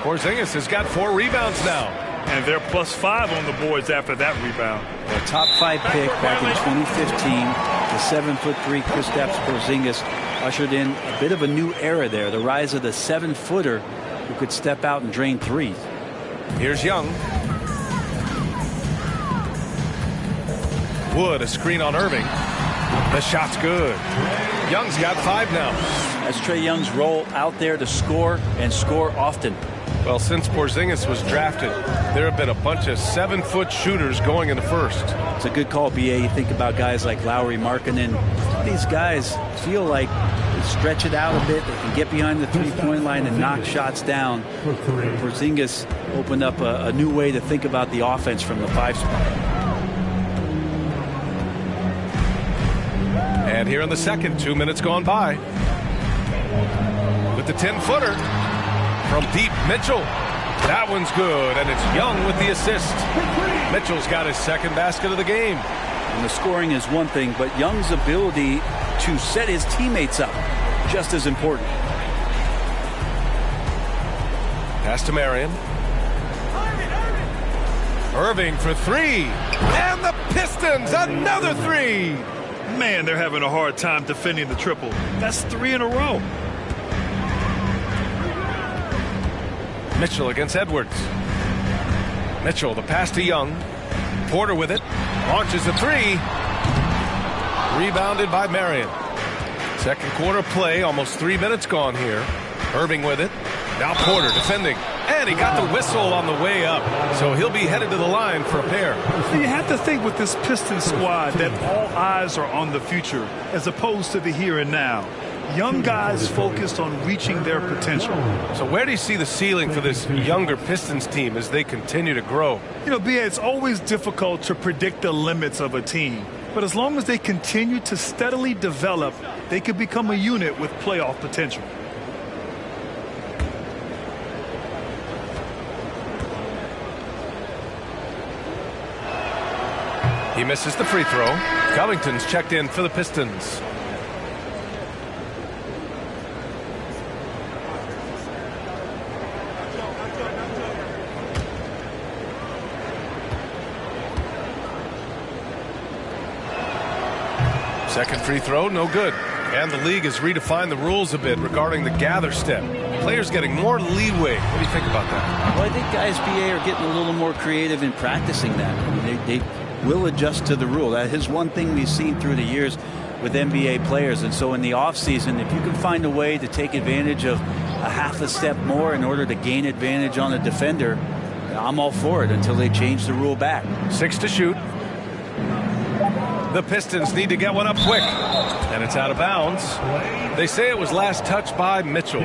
Porzingis has got 4 rebounds now. And they're +5 on the boards after that rebound. A top 5 pick back in 2015. The 7'3" Kristaps Porzingis ushered in a bit of a new era there. The rise of the 7-footer who could step out and drain 3s. Here's Young. Wood, a screen on Irving. The shot's good. Young's got 5 now. That's Trae Young's role out there to score and score often. Well, since Porzingis was drafted, there have been a bunch of 7-foot shooters going in the first. It's a good call, BA. You think about guys like Lowry, Markkanen. These guys feel like they stretch it out a bit. They can get behind the three-point line and knock shots down. Porzingis opened up a new way to think about the offense from the 5 spot. And here in the second, 2 minutes gone by. With the 10-footer. From deep, Mitchell. That one's good, and it's Young with the assist. Mitchell's got his second basket of the game. And the scoring is one thing, but Young's ability to set his teammates up, just as important. Pass to Marion. Irving for 3. And the Pistons, another 3. Man, they're having a hard time defending the triple. That's 3 in a row. Mitchell against Edwards. Mitchell, the pass to Young. Porter with it. Launches a 3. Rebounded by Marion. Second quarter play, almost 3 minutes gone here. Irving with it. Now Porter defending. And he got the whistle on the way up. So he'll be headed to the line for a pair. So you have to think with this Pistons squad that all eyes are on the future as opposed to the here and now. Young guys focused on reaching their potential. So where do you see the ceiling for this younger Pistons team as they continue to grow? You know, B.A., it's always difficult to predict the limits of a team. But as long as they continue to steadily develop, they could become a unit with playoff potential. He misses the free throw. Covington's checked in for the Pistons. Second free throw, no good. And the league has redefined the rules a bit regarding the gather step. Players getting more leeway. What do you think about that? Well, I think guys, BA, are getting a little more creative in practicing that. I mean, they will adjust to the rule. That is one thing we've seen through the years with NBA players. And so in the offseason, if you can find a way to take advantage of a half a step more in order to gain advantage on a defender, I'm all for it until they change the rule back. 6 to shoot. The Pistons need to get one up quick. And it's out of bounds. They say it was last touched by Mitchell.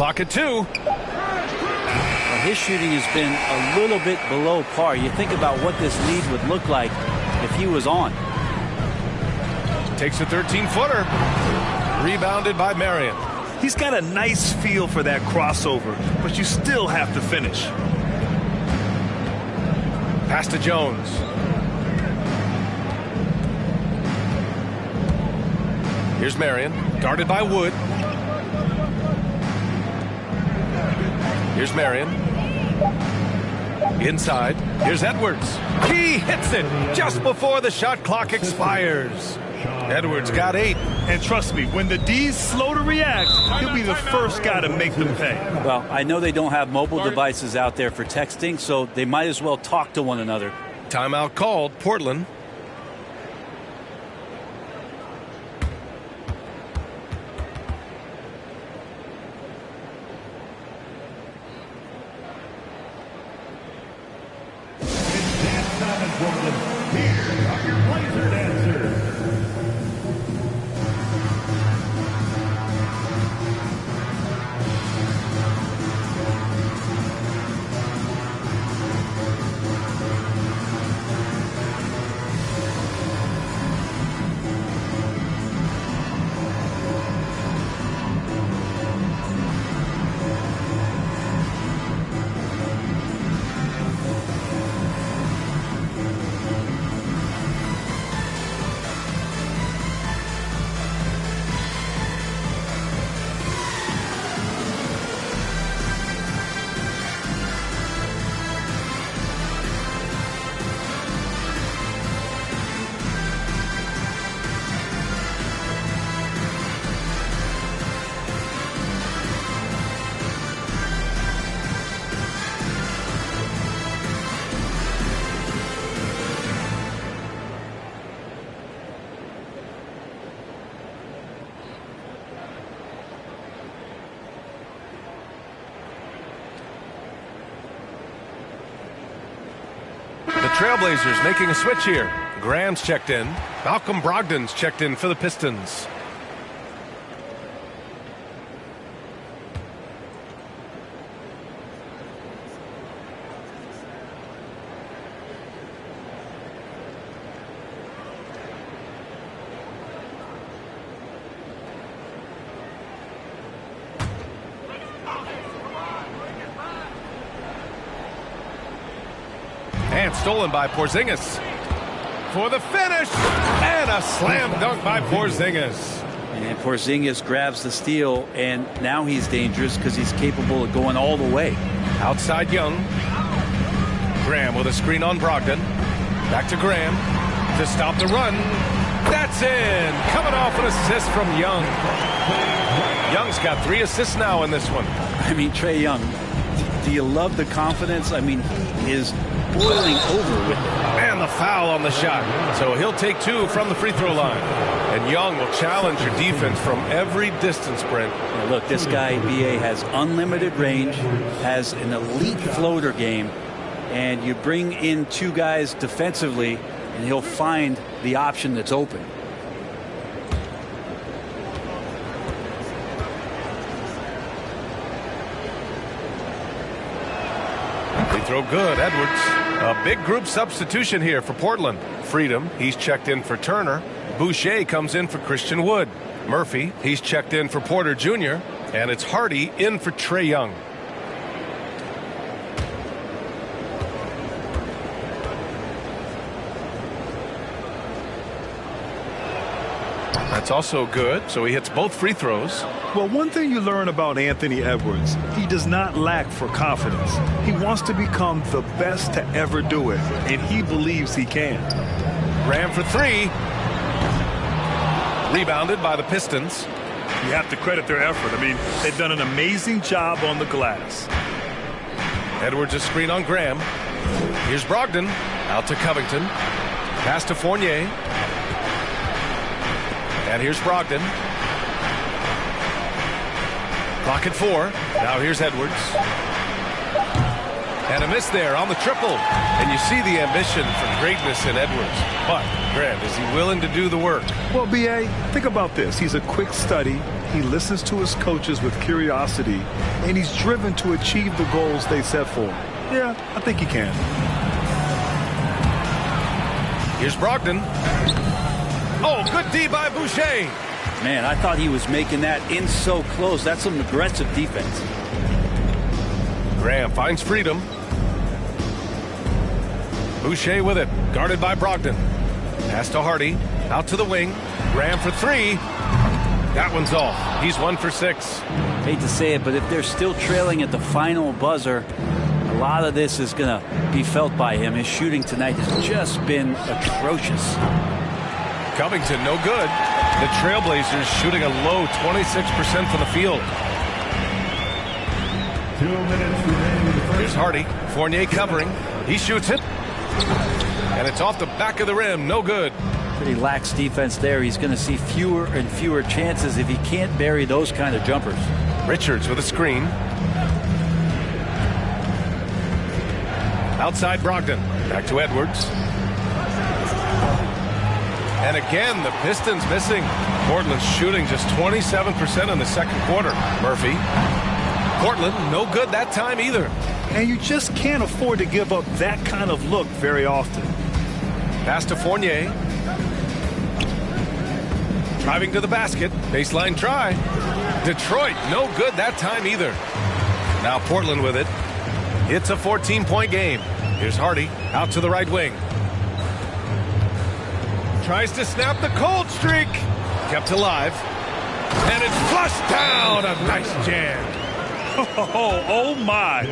Clock at 2. Well, his shooting has been a little bit below par. You think about what this lead would look like if he was on. Takes a 13-footer. Rebounded by Marion. He's got a nice feel for that crossover, but you still have to finish. Pass to Jones. Here's Marion, guarded by Wood. Here's Marion. Inside. Here's Edwards. He hits it just before the shot clock expires. Edwards got 8. And trust me, when the D's slow to react, he'll be the first guy to make them pay. Well, I know they don't have mobile devices out there for texting, so they might as well talk to one another. Timeout called, Portland. Trailblazers making a switch here. Graham's checked in. Malcolm Brogdon's checked in for the Pistons. And stolen by Porzingis for the finish, and a slam dunk by Porzingis. And Porzingis grabs the steal, and now he's dangerous because he's capable of going all the way. Outside Young. Graham with a screen on Brogdon. Back to Graham to stop the run. That's in. Coming off an assist from Young. Young's got 3 assists now in this one. I mean, Trae Young, do you love the confidence? I mean, he is boiling over with it. And the foul on the shot. So he'll take 2 from the free throw line. And Young will challenge your defense from every distance, Brent. Now look, this guy, BA, has unlimited range, has an elite floater game, and you bring in 2 guys defensively, and he'll find the option that's open. Throw good, Edwards. A big group substitution here for Portland. Freedom, he's checked in for Turner. Boucher comes in for Christian Wood. Murphy, he's checked in for Porter Jr. And it's Hardy in for Trae Young. That's also good, so he hits both free throws. Well, one thing you learn about Anthony Edwards, he does not lack for confidence. He wants to become the best to ever do it, and he believes he can. Graham for 3. Rebounded by the Pistons. You have to credit their effort. I mean, they've done an amazing job on the glass. Edwards a screen on Graham. Here's Brogdon. Out to Covington. Pass to Fournier. And here's Brogdon. Clock at 4. Now here's Edwards. And a miss there on the triple. And you see the ambition for greatness in Edwards. But, Grant, is he willing to do the work? Well, B.A., think about this. He's a quick study. He listens to his coaches with curiosity. And he's driven to achieve the goals they set for him. Yeah, I think he can. Here's Brogdon. Oh, good D by Boucher. Man, I thought he was making that in so close. That's some aggressive defense. Graham finds freedom. Boucher with it, guarded by Brogdon. Pass to Hardy, out to the wing. Graham for three. That one's off. He's 1 for 6. Hate to say it, but if they're still trailing at the final buzzer, a lot of this is going to be felt by him. His shooting tonight has just been atrocious. Covington, no good. The Trailblazers shooting a low 26% from the field. 2 minutes remaining. Here's Hardy. Fournier covering. He shoots it. And it's off the back of the rim. No good. Pretty lax defense there. He's going to see fewer and fewer chances if he can't bury those kind of jumpers. Richards with a screen. Outside Brogdon. Back to Edwards. And again, the Pistons missing. Portland shooting just 27% in the second quarter. Murphy. Portland, no good that time either. And you just can't afford to give up that kind of look very often. Pass to Fournier. Driving to the basket. Baseline try. Detroit, no good that time either. Now Portland with it. It's a 14-point game. Here's Hardy out to the right wing. Tries to snap the cold streak. Kept alive. And it's flushed down. A nice jam. Oh my.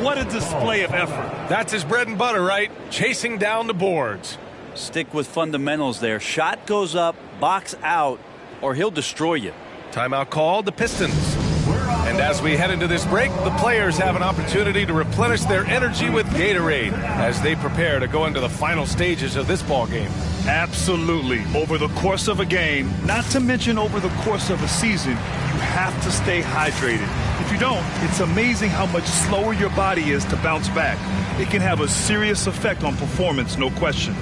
What a display of effort. That's his bread and butter, right? Chasing down the boards. Stick with fundamentals there. Shot goes up, box out, or he'll destroy you. Timeout called, the Pistons. And as we head into this break, the players have an opportunity to replenish their energy with Gatorade as they prepare to go into the final stages of this ball game. Absolutely. Over the course of a game, not to mention over the course of a season, you have to stay hydrated. If you don't, it's amazing how much slower your body is to bounce back. It can have a serious effect on performance, no question.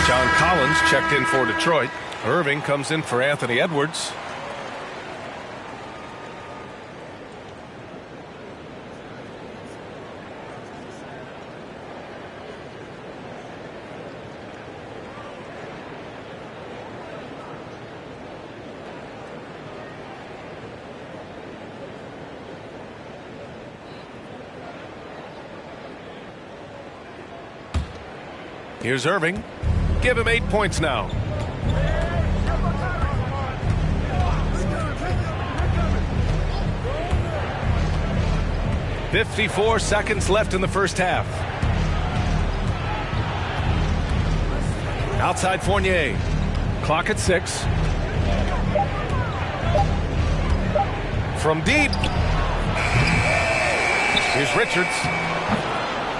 John Collins checked in for Detroit. Irving comes in for Anthony Edwards. Here's Irving. Give him 8 points now. "54 seconds left in the first half. Outside Fournier. Clock at 6. From deep. Here's Richards.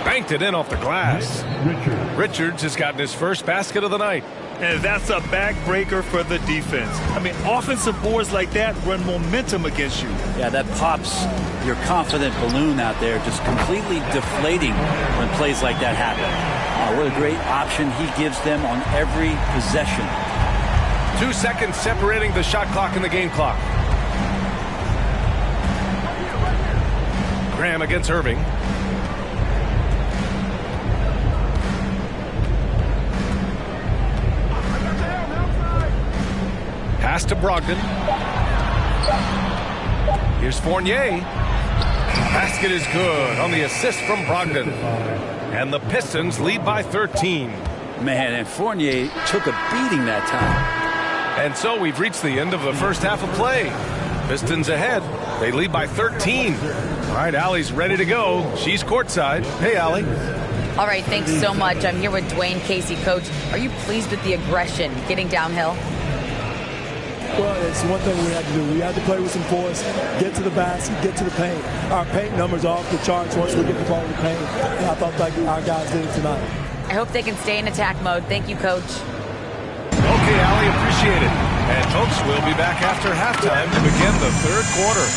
Banked it in off the glass. Richards has gotten his first basket of the night. And that's a backbreaker for the defense. I mean, offensive boards like that run momentum against you. Yeah, that pops your confident balloon out there, just completely deflating when plays like that happen. What a great option he gives them on every possession. 2 seconds separating the shot clock and the game clock. Graham against Irving. Pass to Brogdon. Here's Fournier. Basket is good on the assist from Brogdon. And the Pistons lead by 13. Man, and Fournier took a beating that time. And so we've reached the end of the first half of play. Pistons ahead. They lead by 13. All right, Allie's ready to go. She's courtside. Hey, Allie. All right, thanks so much. I'm here with Dwayne Casey. Coach, are you pleased with the aggression getting downhill? Well, it's one thing we had to do. We had to play with some force, get to the basket, get to the paint. Our paint numbers are off the charts once we get the ball in the paint. And I thought like our guys did it tonight. I hope they can stay in attack mode. Thank you, Coach. Okay, Allie, appreciate it. And folks, we'll be back after halftime to begin the third quarter.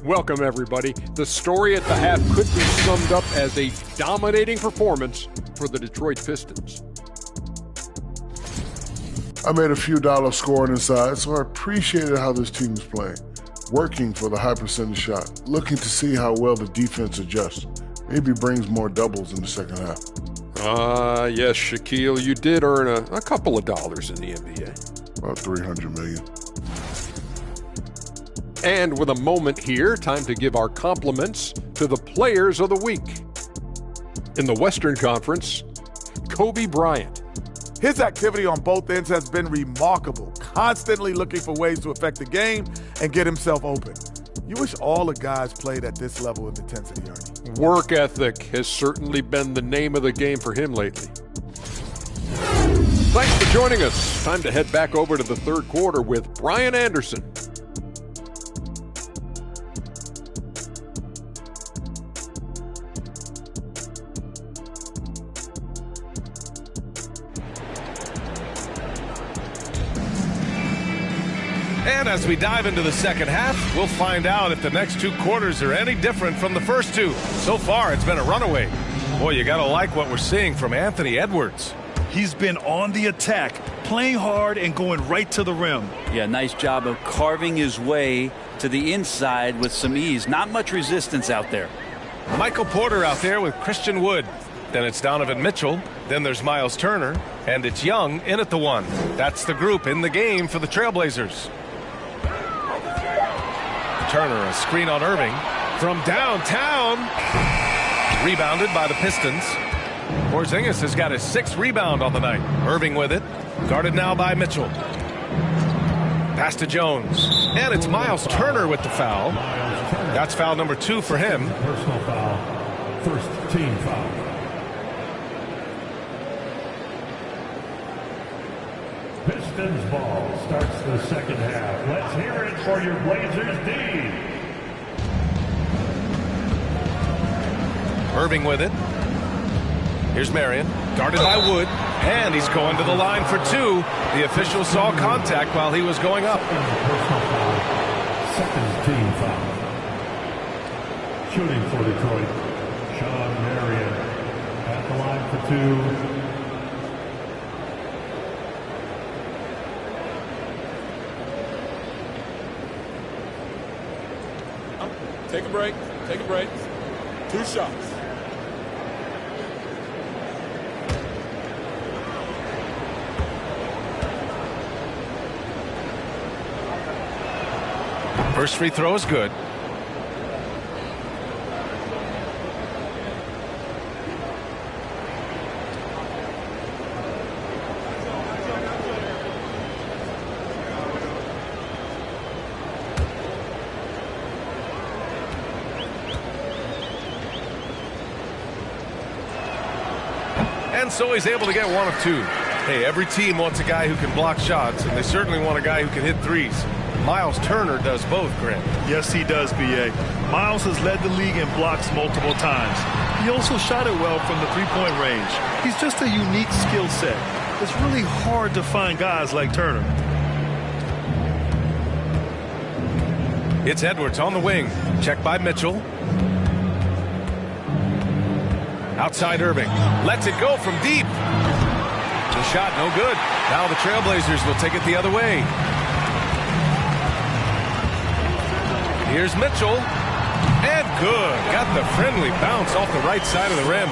Welcome, everybody. The story at the half could be summed up as a dominating performance for the Detroit Pistons. I made a few dollars scoring inside, so I appreciated how this team is playing. Working for the high percentage shot, looking to see how well the defense adjusts. Maybe brings more doubles in the second half. Yes, Shaquille, you did earn a couple of dollars in the NBA. About $300 million. And with a moment here, time to give our compliments to the players of the week. In the Western Conference, Kobe Bryant. His activity on both ends has been remarkable, constantly looking for ways to affect the game and get himself open. You wish all the guys played at this level of intensity, Ernie. Work ethic has certainly been the name of the game for him lately. Thanks for joining us. Time to head back over to the third quarter with Brian Anderson. And as we dive into the second half, we'll find out if the next two quarters are any different from the first two. So far, it's been a runaway. Boy, you got to like what we're seeing from Anthony Edwards. He's been on the attack, playing hard and going right to the rim. Yeah, nice job of carving his way to the inside with some ease. Not much resistance out there. Michael Porter out there with Christian Wood. Then it's Donovan Mitchell. Then there's Miles Turner. And it's Young in at the one. That's the group in the game for the Trailblazers. Turner, a screen on Irving from downtown. Rebounded by the Pistons. Porzingis has got his sixth rebound on the night. Irving with it. Guarded now by Mitchell. Pass to Jones. And it's Miles Turner with the foul. That's foul number 2 for him. Personal foul. First team foul. Pistons ball starts the second half. Let's hear it for your Blazers D. Irving with it. Here's Marion, guarded by Wood, and he's going to the line for 2. The official saw contact while he was going up. Personal foul. Second team foul. Shooting for Detroit, Sean Marion at the line for 2. Take a break. Take a break. 2 shots. First free throw is good. And so he's able to get 1 of 2. Hey, every team wants a guy who can block shots, and they certainly want a guy who can hit threes. Miles Turner does both, Grant. Yes, he does, B.A. Miles has led the league in blocks multiple times. He also shot it well from the three-point range. He's just a unique skill set. It's really hard to find guys like Turner. It's Edwards on the wing. Checked by Mitchell. Outside Irving. Lets it go from deep. The shot no good. Now the Trailblazers will take it the other way. Here's Mitchell. And good. Got the friendly bounce off the right side of the rim.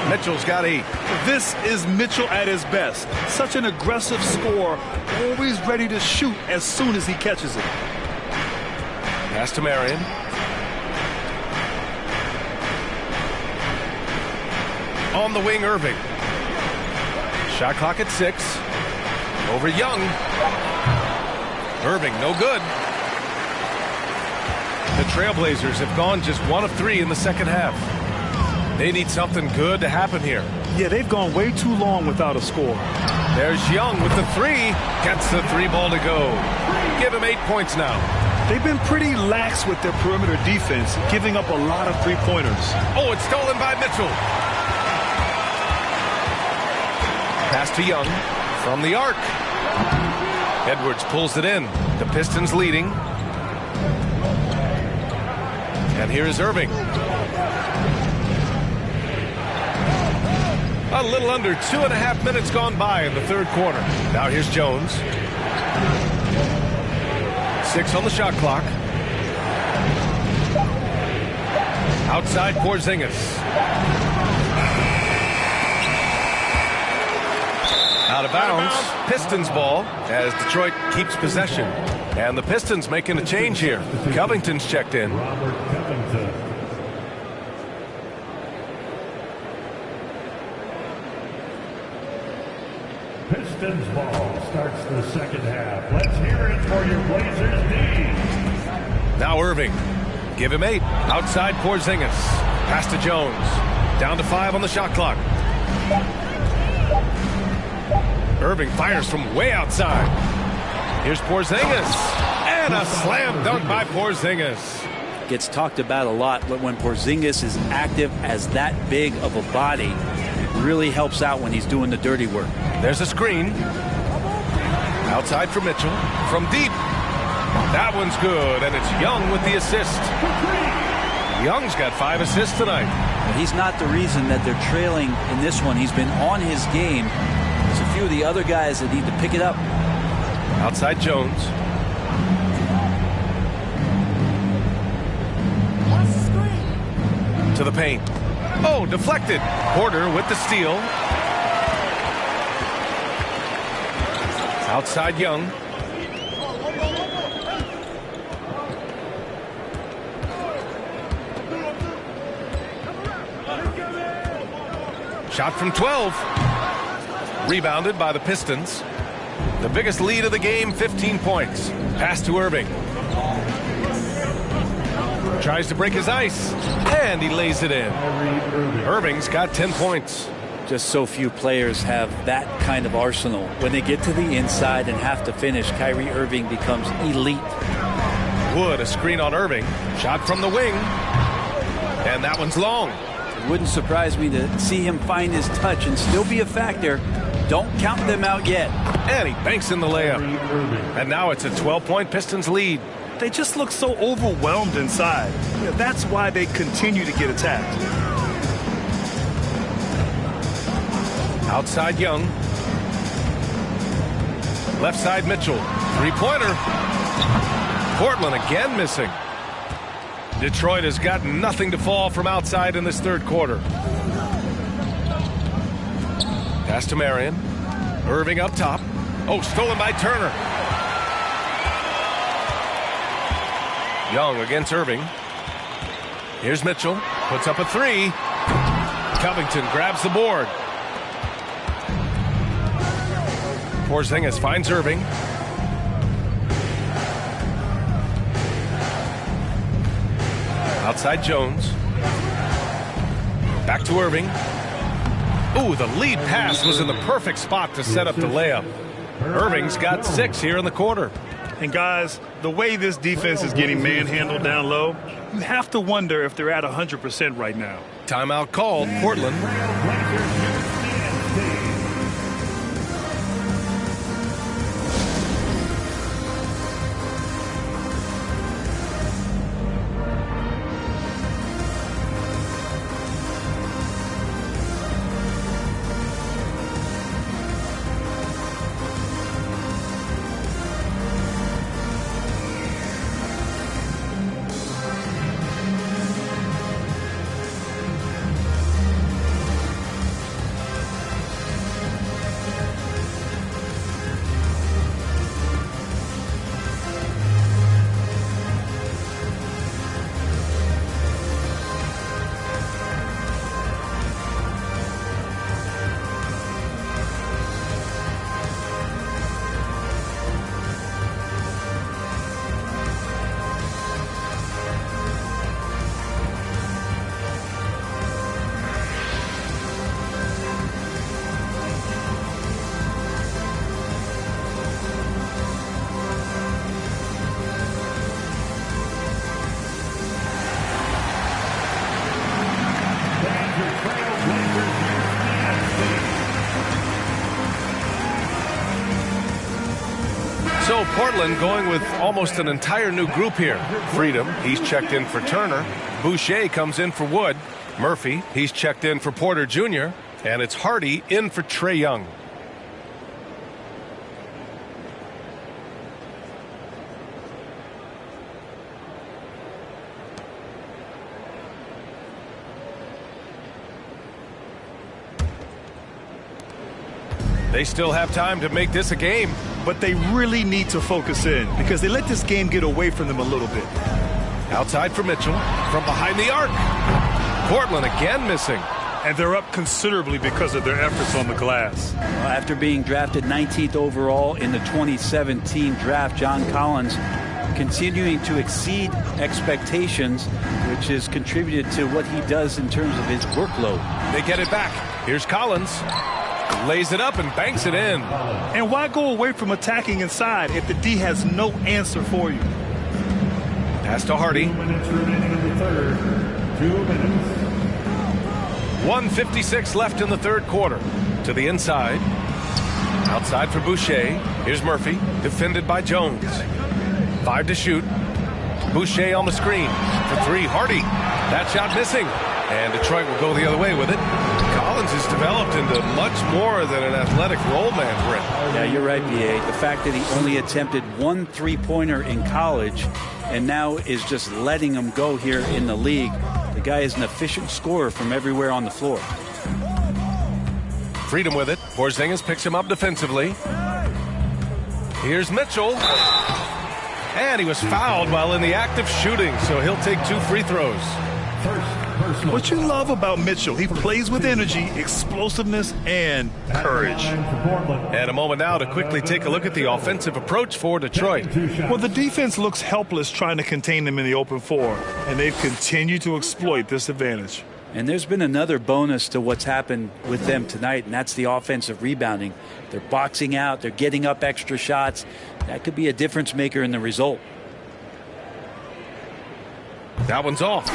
Mitchell's got 8. This is Mitchell at his best. Such an aggressive scorer. Always ready to shoot as soon as he catches it. Pass to Marion. On the wing, Irving. Shot clock at 6. Over Young. Irving, no good. The Trailblazers have gone just 1 of 3 in the second half. They need something good to happen here. Yeah, they've gone way too long without a score. There's Young with the 3. Gets the 3 ball to go. Give him 8 points now. They've been pretty lax with their perimeter defense, giving up a lot of three-pointers. Oh, it's stolen by Mitchell. Pass to Young from the arc. Edwards pulls it in. The Pistons leading. And here is Irving. A little under 2.5 minutes gone by in the third quarter. Now here's Jones. 6 on the shot clock. Outside Porzingis. Out of bounds. Pistons ball as Detroit keeps possession. And the Pistons making a change here. Covington's checked in. Robert Covington. Pistons ball starts the second half. Let's hear it for your Blazers D. Now Irving. Give him 8. Outside Porzingis. Pass to Jones. Down to 5 on the shot clock. Irving fires from way outside. Here's Porzingis. And a slam dunk by Porzingis. Gets talked about a lot, but when Porzingis is active as that big of a body, it really helps out when he's doing the dirty work. There's a screen. Outside for Mitchell. From deep. That one's good, and it's Young with the assist. Young's got 5 assists tonight. He's not the reason that they're trailing in this one. He's been on his game. There's a few of the other guys that need to pick it up. Outside Jones. To the paint. Oh, deflected. Porter with the steal. Outside Young. Shot from 12. Rebounded by the Pistons. The biggest lead of the game, 15 points. Pass to Irving. Tries to break his ice. And he lays it in. Irving's got 10 points. Just so few players have that kind of arsenal. When they get to the inside and have to finish, Kyrie Irving becomes elite. Wood, a screen on Irving. Shot from the wing. And that one's long. It wouldn't surprise me to see him find his touch and still be a factor. Don't count them out yet. And he banks in the layup. And now it's a 12-point Pistons lead. They just look so overwhelmed inside. Yeah, that's why they continue to get attacked. Outside Young. Left side Mitchell. Three-pointer. Portland again missing. Detroit has got nothing to fall from outside in this third quarter. Pass to Marion. Irving up top. Oh, stolen by Turner. Young against Irving. Here's Mitchell. Puts up a three. Covington grabs the board. Porzingis finds Irving. Outside Jones. Back to Irving. Ooh, the lead pass was in the perfect spot to set up the layup. Irving's got 6 here in the quarter. And guys, the way this defense is getting manhandled down low, you have to wonder if they're at 100% right now. Timeout called, Portland. So Portland going with almost an entire new group here. Freedom, he's checked in for Turner. Boucher comes in for Wood. Murphy, he's checked in for Porter Jr. And it's Hardy in for Trae Young. They still have time to make this a game. But they really need to focus in because they let this game get away from them a little bit. Outside for Mitchell. From behind the arc. Portland again missing. And they're up considerably because of their efforts on the glass. After being drafted 19th overall in the 2017 draft, John Collins continuing to exceed expectations, which has contributed to what he does in terms of his workload. They get it back. Here's Collins. Lays it up and banks it in. And why go away from attacking inside if the D has no answer for you? Pass to Hardy. 2 minutes remaining in the third. 2 minutes. 1:56 left in the third quarter. To the inside. Outside for Boucher. Here's Murphy. Defended by Jones. 5 to shoot. Boucher on the screen. For 3, Hardy. That shot missing. And Detroit will go the other way with it. Collins has developed into much more than an athletic roll man, Brent. Yeah, you're right, B.A. The fact that he only attempted 1 3-pointer in college and now is just letting him go here in the league. The guy is an efficient scorer from everywhere on the floor. Freedom with it. Porzingis picks him up defensively. Here's Mitchell. And he was fouled while in the act of shooting, so he'll take 2 free throws. What you love about Mitchell, he plays with energy, explosiveness, and courage. And a moment now to quickly take a look at the offensive approach for Detroit. Well, the defense looks helpless trying to contain them in the open floor, and they've continued to exploit this advantage. And there's been another bonus to what's happened with them tonight, and that's the offensive rebounding. They're boxing out, they're getting up extra shots. That could be a difference maker in the result. That one's off.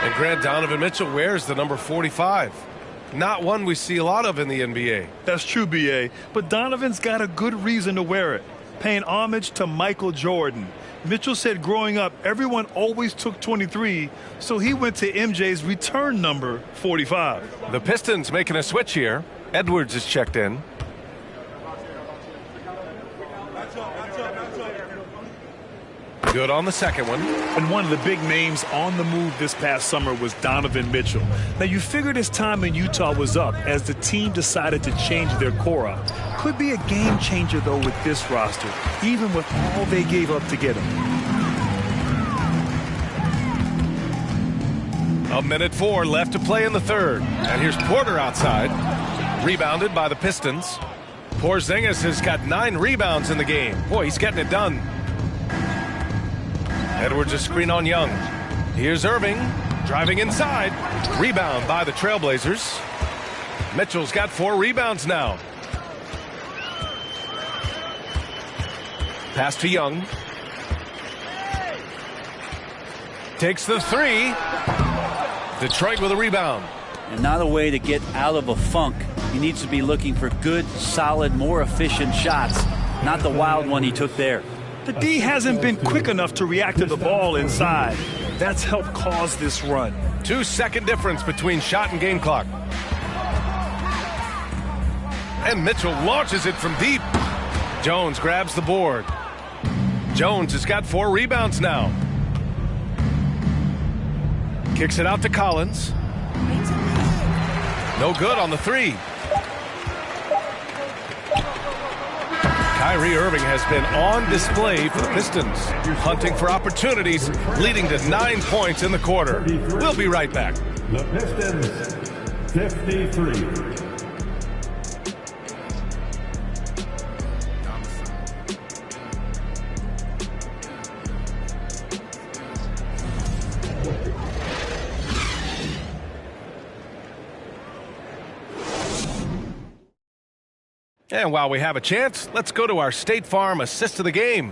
And Grant Donovan Mitchell wears the number 45. Not one we see a lot of in the NBA. That's true, B.A., but Donovan's got a good reason to wear it, paying homage to Michael Jordan. Mitchell said growing up, everyone always took 23, so he went to MJ's return number 45. The Pistons making a switch here. Edwards is checked in. Good on the second one. And one of the big names on the move this past summer was Donovan Mitchell. Now, you figured his time in Utah was up as the team decided to change their core up. Could be a game changer, though, with this roster, even with all they gave up to get him. 1:04 left to play in the third. And here's Porter outside. Rebounded by the Pistons. Porzingis has got 9 rebounds in the game. Boy, he's getting it done. Edwards a screen on Young. Here's Irving driving inside. Rebound by the Trailblazers. Mitchell's got 4 rebounds now. Pass to Young. Takes the 3. Detroit with a rebound. And not a way to get out of a funk. He needs to be looking for good, solid, more efficient shots, not the wild one he took there. The D hasn't been quick enough to react to the ball inside. That's helped cause this run. 2-second difference between shot and game clock. And Mitchell launches it from deep. Jones grabs the board. Jones has got 4 rebounds now. Kicks it out to Collins. No good on the 3. Kyrie Irving has been on display for the Pistons, hunting for opportunities, leading to 9 points in the quarter. We'll be right back. The Pistons, 53. And while we have a chance, let's go to our State Farm assist of the game.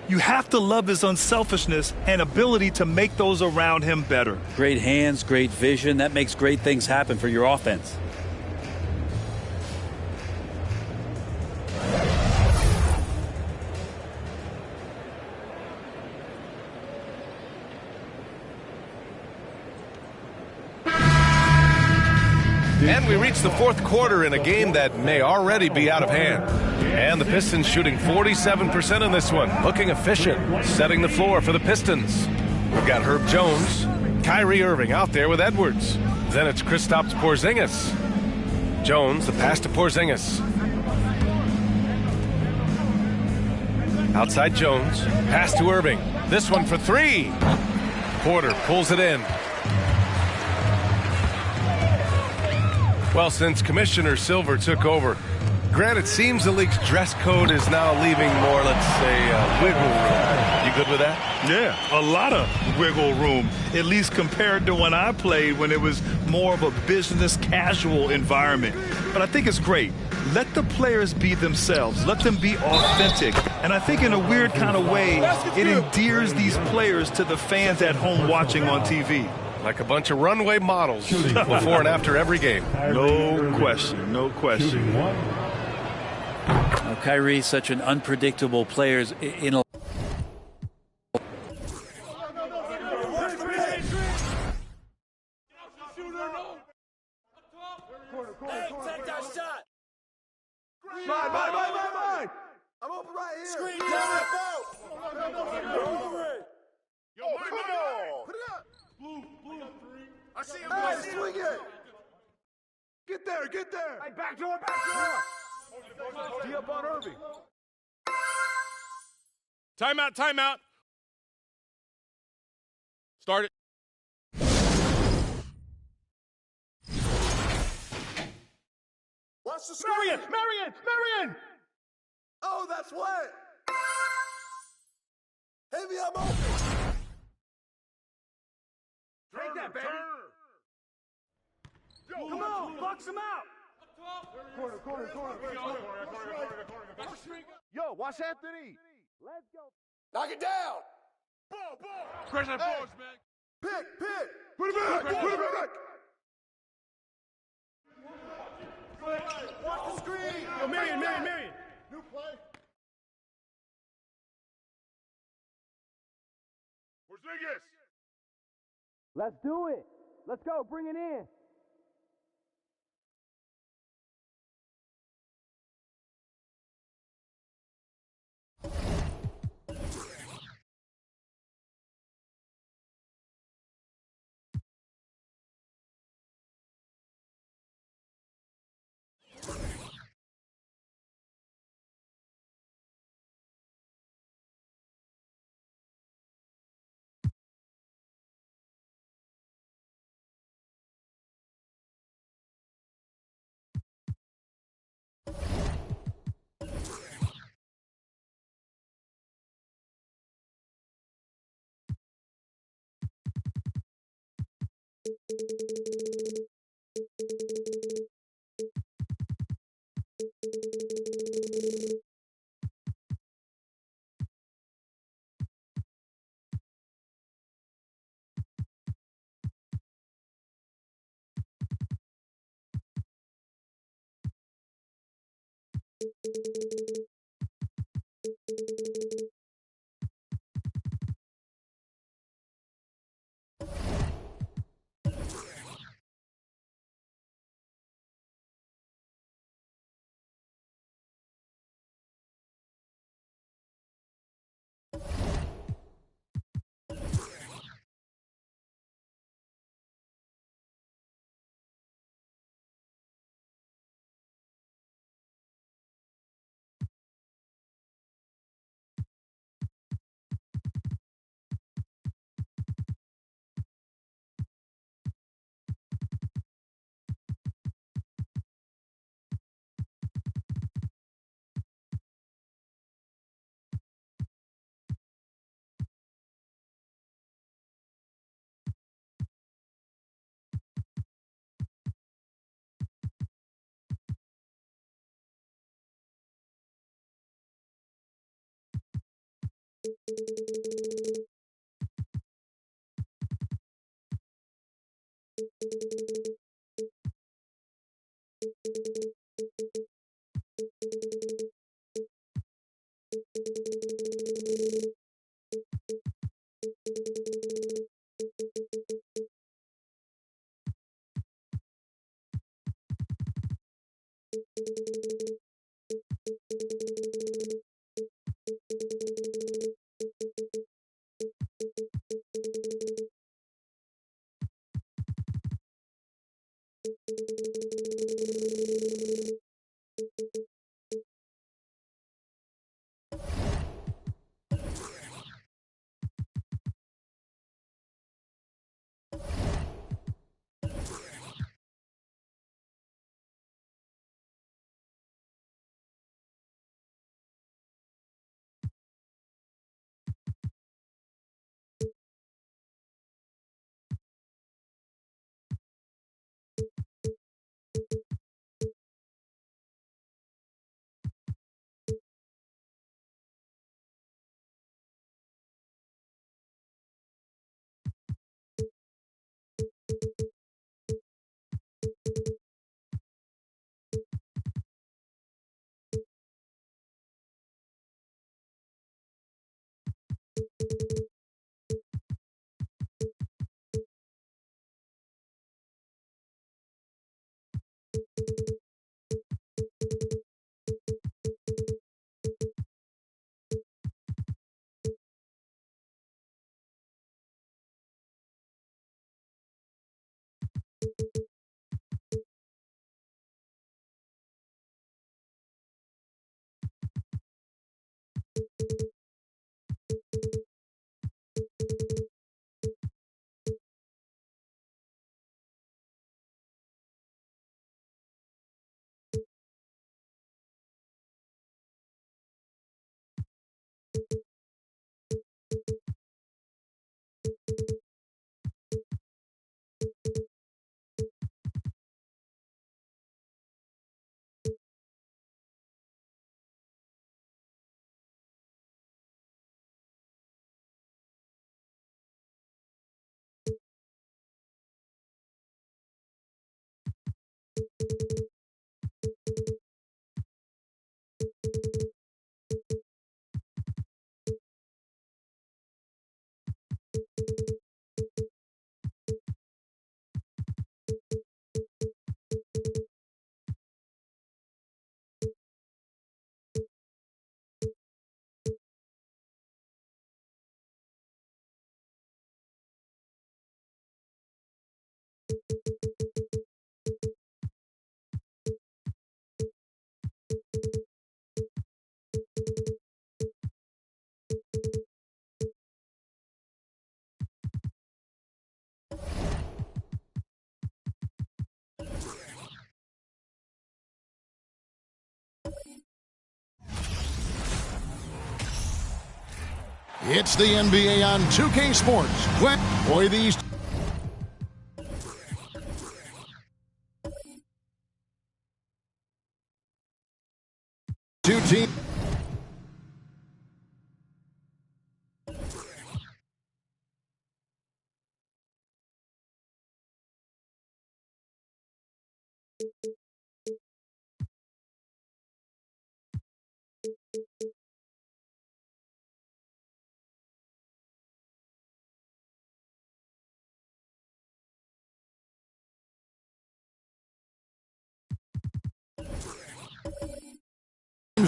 You have to love his unselfishness and ability to make those around him better. Great hands, great vision. That makes great things happen for your offense. And we reach the fourth quarter in a game that may already be out of hand. And the Pistons shooting 47% in this one. Looking efficient. Setting the floor for the Pistons. We've got Herb Jones. Kyrie Irving out there with Edwards. Then it's Kristaps Porzingis. Jones, the pass to Porzingis. Outside Jones. Pass to Irving. This one for 3. Porter pulls it in. Well, since Commissioner Silver took over, Grant, it seems the league's dress code is now leaving more, let's say, wiggle room. You good with that? Yeah, a lot of wiggle room, at least compared to when I played, when it was more of a business casual environment. But I think it's great. Let the players be themselves. Let them be authentic. And I think in a weird kind of way, it endears these players to the fans at home watching on TV. Like a bunch of runway models before and after every game. No question, no question. Well, Kyrie's such an unpredictable player. In a Mine. I'm open right here. Screen down. Yo, come on. Put it up. Blue. I see him. Hey, swing it. Get there. Hey, back door. D up on Irving. Timeout. Start it. Watch the screen. Marion. Oh, that's wet. Heavy, I'm open. Take that, baby. Yo, come on, box him out. Corner. Yo, watch Anthony. Let's go. Knock it down. Ball. Crash that balls, man. Pick. Put it back. Watch the screen. Yo, Marion. New play. Porzingis. Let's do it. Let's go. Bring it in. It's the NBA on 2K Sports. Boy, these two teams.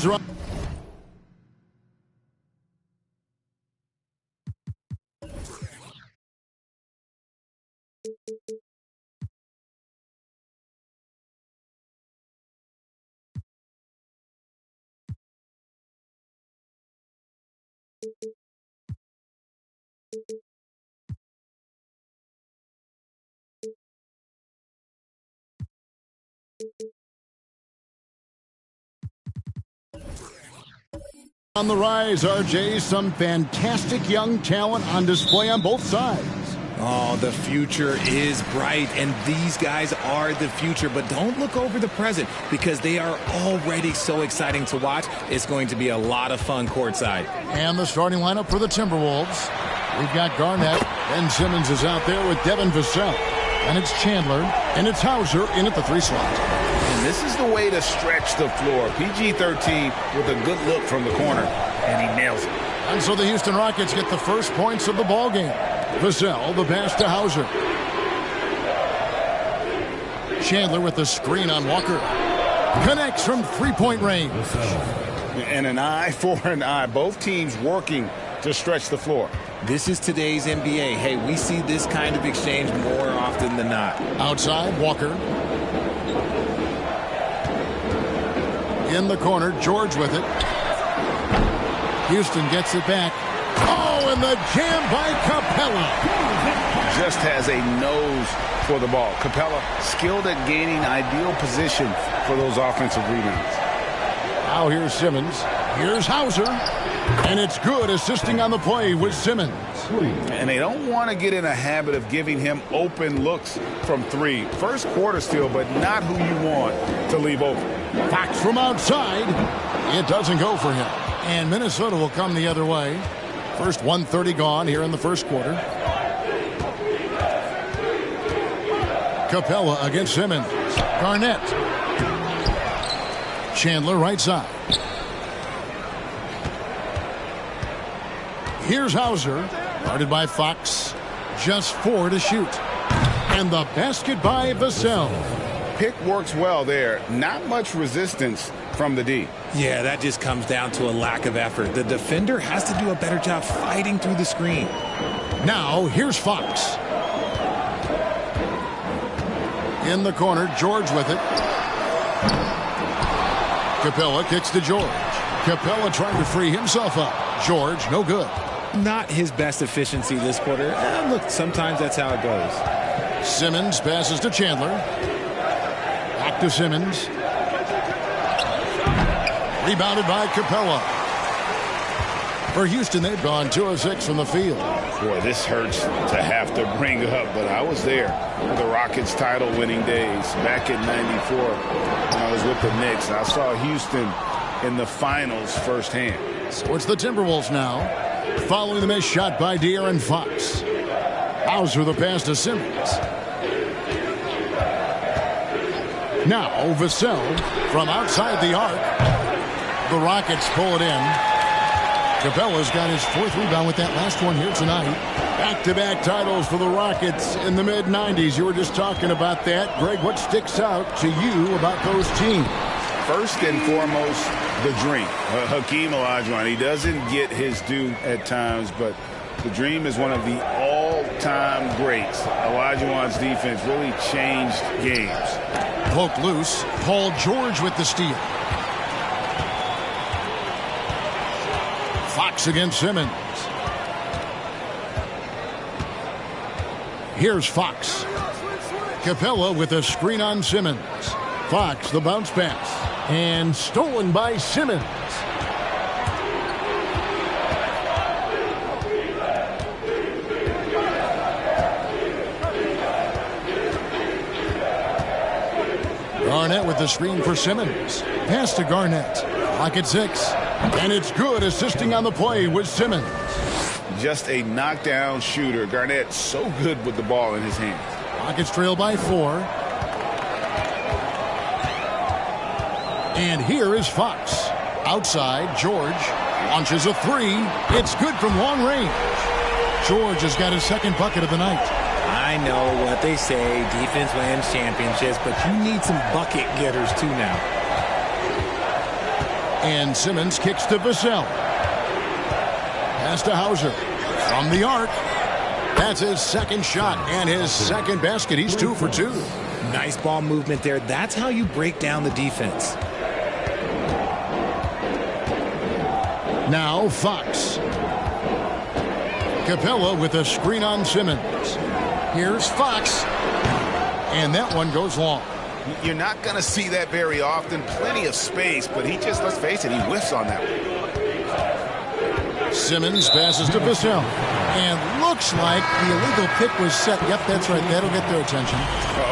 run. On the rise, RJ, some fantastic young talent on display on both sides. Oh, the future is bright, and these guys are the future. But don't look over the present, because they are already so exciting to watch. It's going to be a lot of fun courtside. And the starting lineup for the Timberwolves. We've got Garnett. Ben Simmons is out there with Devin Vassell. And it's Chandler, and it's Hauser in at the 3 slot. And this is the way to stretch the floor. PG-13 with a good look from the corner, and he nails it. And so the Houston Rockets get the first points of the ball game. Vassell, the pass to Hauser. Chandler with the screen on Walker. Connects from 3-point range. And an eye for an eye. Both teams working to stretch the floor. This is today's NBA. Hey, we see this kind of exchange more often than not. Outside, Walker. In the corner, George with it. Houston gets it back. Oh, and the jam by Capella. Just has a nose for the ball. Capella skilled at gaining ideal position for those offensive rebounds. Now here's Simmons. Here's Hauser. And it's good, assisting on the play with Simmons. And they don't want to get in a habit of giving him open looks from 3. First quarter still, but not who you want to leave open. Fox from outside. It doesn't go for him. And Minnesota will come the other way. First 1:30 gone here in the first quarter. Capella against Simmons. Garnett. Chandler right side. Here's Hauser. Guarded by Fox. Just 4 to shoot. And the basket by Vassell. Pick works well there. Not much resistance from the D. Yeah, that just comes down to a lack of effort. The defender has to do a better job fighting through the screen. Now, here's Fox. In the corner, George with it. Capella kicks to George. Capella trying to free himself up. George, no good. Not his best efficiency this quarter. Look, sometimes that's how it goes. Simmons passes to Chandler. Back to Simmons. Rebounded by Capella. For Houston, they've gone 2 of 6 from the field. Boy, this hurts to have to bring up, but I was there for the Rockets title-winning days back in '94 when I was with the Knicks. I saw Houston in the finals firsthand. So it's the Timberwolves now. Following the missed shot by De'Aaron Fox. Hauser the pass to Simmons. Now Vassell from outside the arc. The Rockets pull it in. Capella's got his 4th rebound with that last one here tonight. Back-to-back titles for the Rockets in the mid-90s. You were just talking about that. Greg, what sticks out to you about those teams? First and foremost, the Dream. Hakeem Olajuwon, he doesn't get his due at times, but the Dream is one of the all-time greats. Olajuwon's defense really changed games. Poked loose. Paul George with the steal. Fox against Simmons. Here's Fox. Capella with a screen on Simmons. Fox, the bounce pass. And stolen by Simmons. Garnett with the screen for Simmons. Pass to Garnett. Clock at 6. And it's good, assisting on the play with Simmons. Just a knockdown shooter. Garnett so good with the ball in his hands. Rockets trail by 4. And here is Fox. Outside, George launches a 3. It's good from long range. George has got his 2nd bucket of the night. I know what they say, defense wins championships, but you need some bucket getters too now. And Simmons kicks to Vassell. Pass to Hauser. From the arc. That's his second shot and his second basket. He's 2 for 2. Nice ball movement there. That's how you break down the defense. Now Fox. Capella with a screen on Simmons. Here's Fox. And that one goes long. You're not going to see that very often. Plenty of space, but he just, let's face it, he whiffs on that one. Simmons passes to Vassell. And looks like the illegal pick was set. Yep, that's right. That'll get their attention.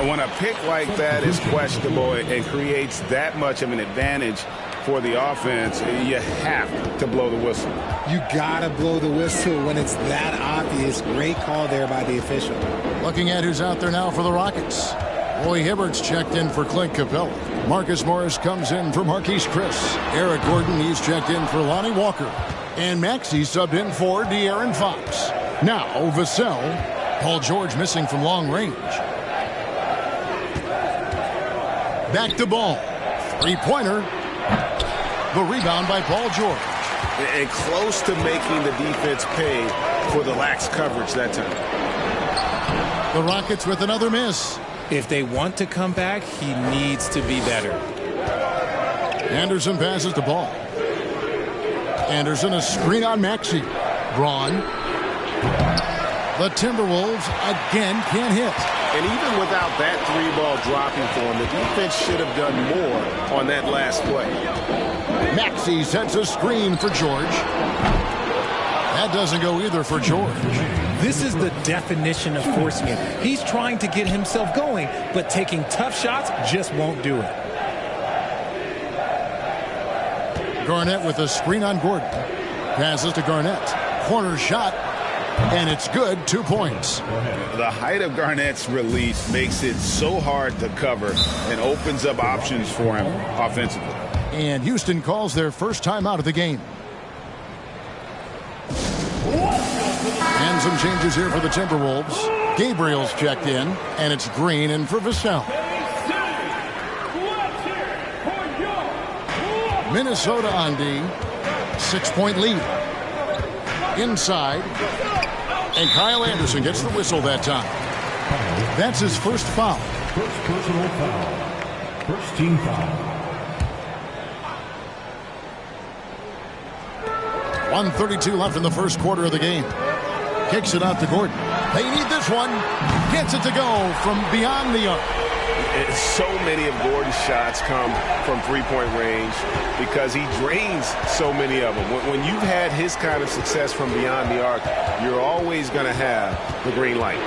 When a pick like that is questionable and creates that much of an advantage for the offense, you have to blow the whistle. You gotta blow the whistle when it's that obvious. Great call there by the official. Looking at who's out there now for the Rockets. Roy Hibbert's checked in for Clint Capella. Marcus Morris comes in for Marquise Chris. Eric Gordon, he's checked in for Lonnie Walker. And Maxey subbed in for De'Aaron Fox. Now Vassell. Paul George missing from long range. Back to ball. Three-pointer. The rebound by Paul George. And close to making the defense pay for the lax coverage that time. The Rockets with another miss. If they want to come back, he needs to be better. Anderson passes the ball. Anderson, a screen on Maxey. Braun. The Timberwolves again can't hit. And even without that three-ball dropping for him, the defense should have done more on that last play. Maxey sets a screen for George. That doesn't go either for George. This is the definition of forcing it. He's trying to get himself going, but taking tough shots just won't do it. Garnett with a screen on Gordon. Passes to Garnett. Corner shot, and it's good. 2 points. The height of Garnett's release makes it so hard to cover and opens up options for him offensively. And Houston calls their first time out of the game. And some changes here for the Timberwolves. Gabriel's checked in, and it's Green in for Vassell. Minnesota on D. 6-point lead. Inside. And Kyle Anderson gets the whistle that time. That's his first foul. First personal foul. First team foul. 1:32 left in the first quarter of the game. Kicks it out to Gordon. They need this one. Gets it to go from beyond the arc. So many of Gordon's shots come from three-point range because he drains so many of them. When you've had his kind of success from beyond the arc, you're always going to have the green light.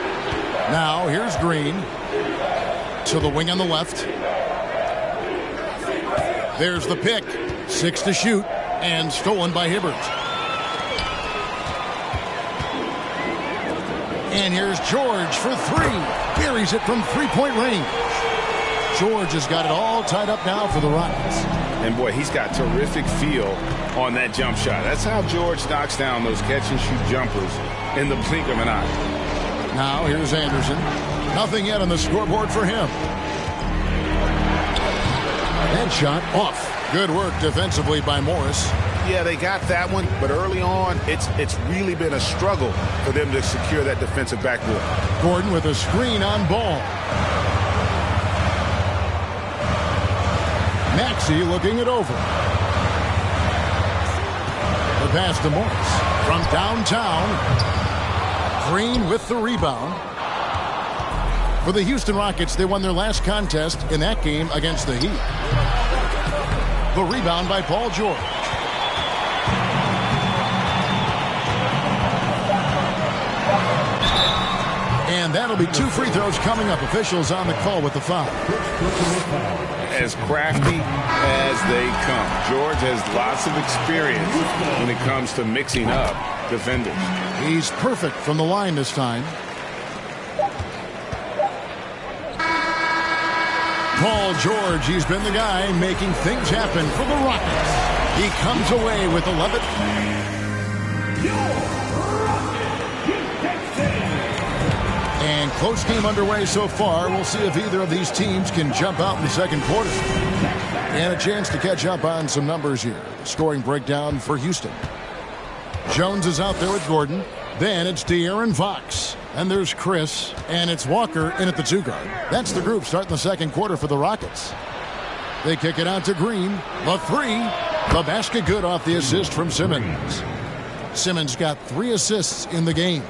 Now here's Green to the wing on the left. There's the pick. 6 to shoot and stolen by Hibbert. And here's George for 3. Buries it from three-point range. George has got it all tied up now for the Rockets. And boy, he's got terrific feel on that jump shot. That's how George knocks down those catch-and-shoot jumpers in the blink of an eye. Now here's Anderson. Nothing yet on the scoreboard for him. That shot off. Good work defensively by Morris. Yeah, they got that one, but early on, it's really been a struggle for them to secure that defensive backboard. Gordon with a screen on Ball. Maxey looking it over. The pass to Morris from downtown. Green with the rebound. For the Houston Rockets, they won their last contest in that game against the Heat. The rebound by Paul George. And that'll be 2 free throws coming up. Officials on the call with the foul. As crafty as they come. George has lots of experience when it comes to mixing up defenders. He's perfect from the line this time. Paul George, he's been the guy making things happen for the Rockets. He comes away with 11. And close game underway so far. We'll see if either of these teams can jump out in the second quarter. And a chance to catch up on some numbers here. The scoring breakdown for Houston. Jones is out there with Gordon. Then it's De'Aaron Fox. And there's Chris. And it's Walker in at the 2 guard. That's the group starting the second quarter for the Rockets. They kick it out to Green. The 3. The basket good off the assist from Simmons. Simmons got 3 assists in the game.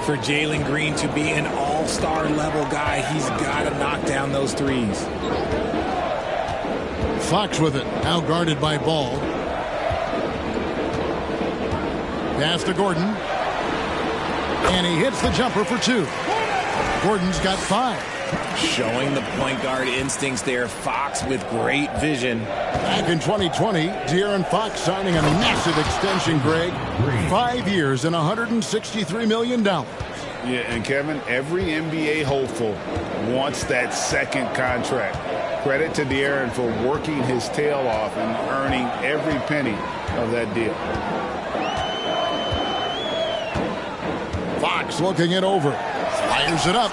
For Jalen Green to be an all-star level guy, he's got to knock down those threes. Fox with it. Now guarded by Ball. Pass to Gordon. And he hits the jumper for 2. Gordon's got 5. Showing the point guard instincts there. Fox with great vision. Back in 2020, De'Aaron Fox signing a massive extension, Greg. 5 years and $163 million. Yeah, and Kevin, every NBA hopeful wants that second contract. Credit to De'Aaron for working his tail off and earning every penny of that deal. Fox looking it over. Fires it up.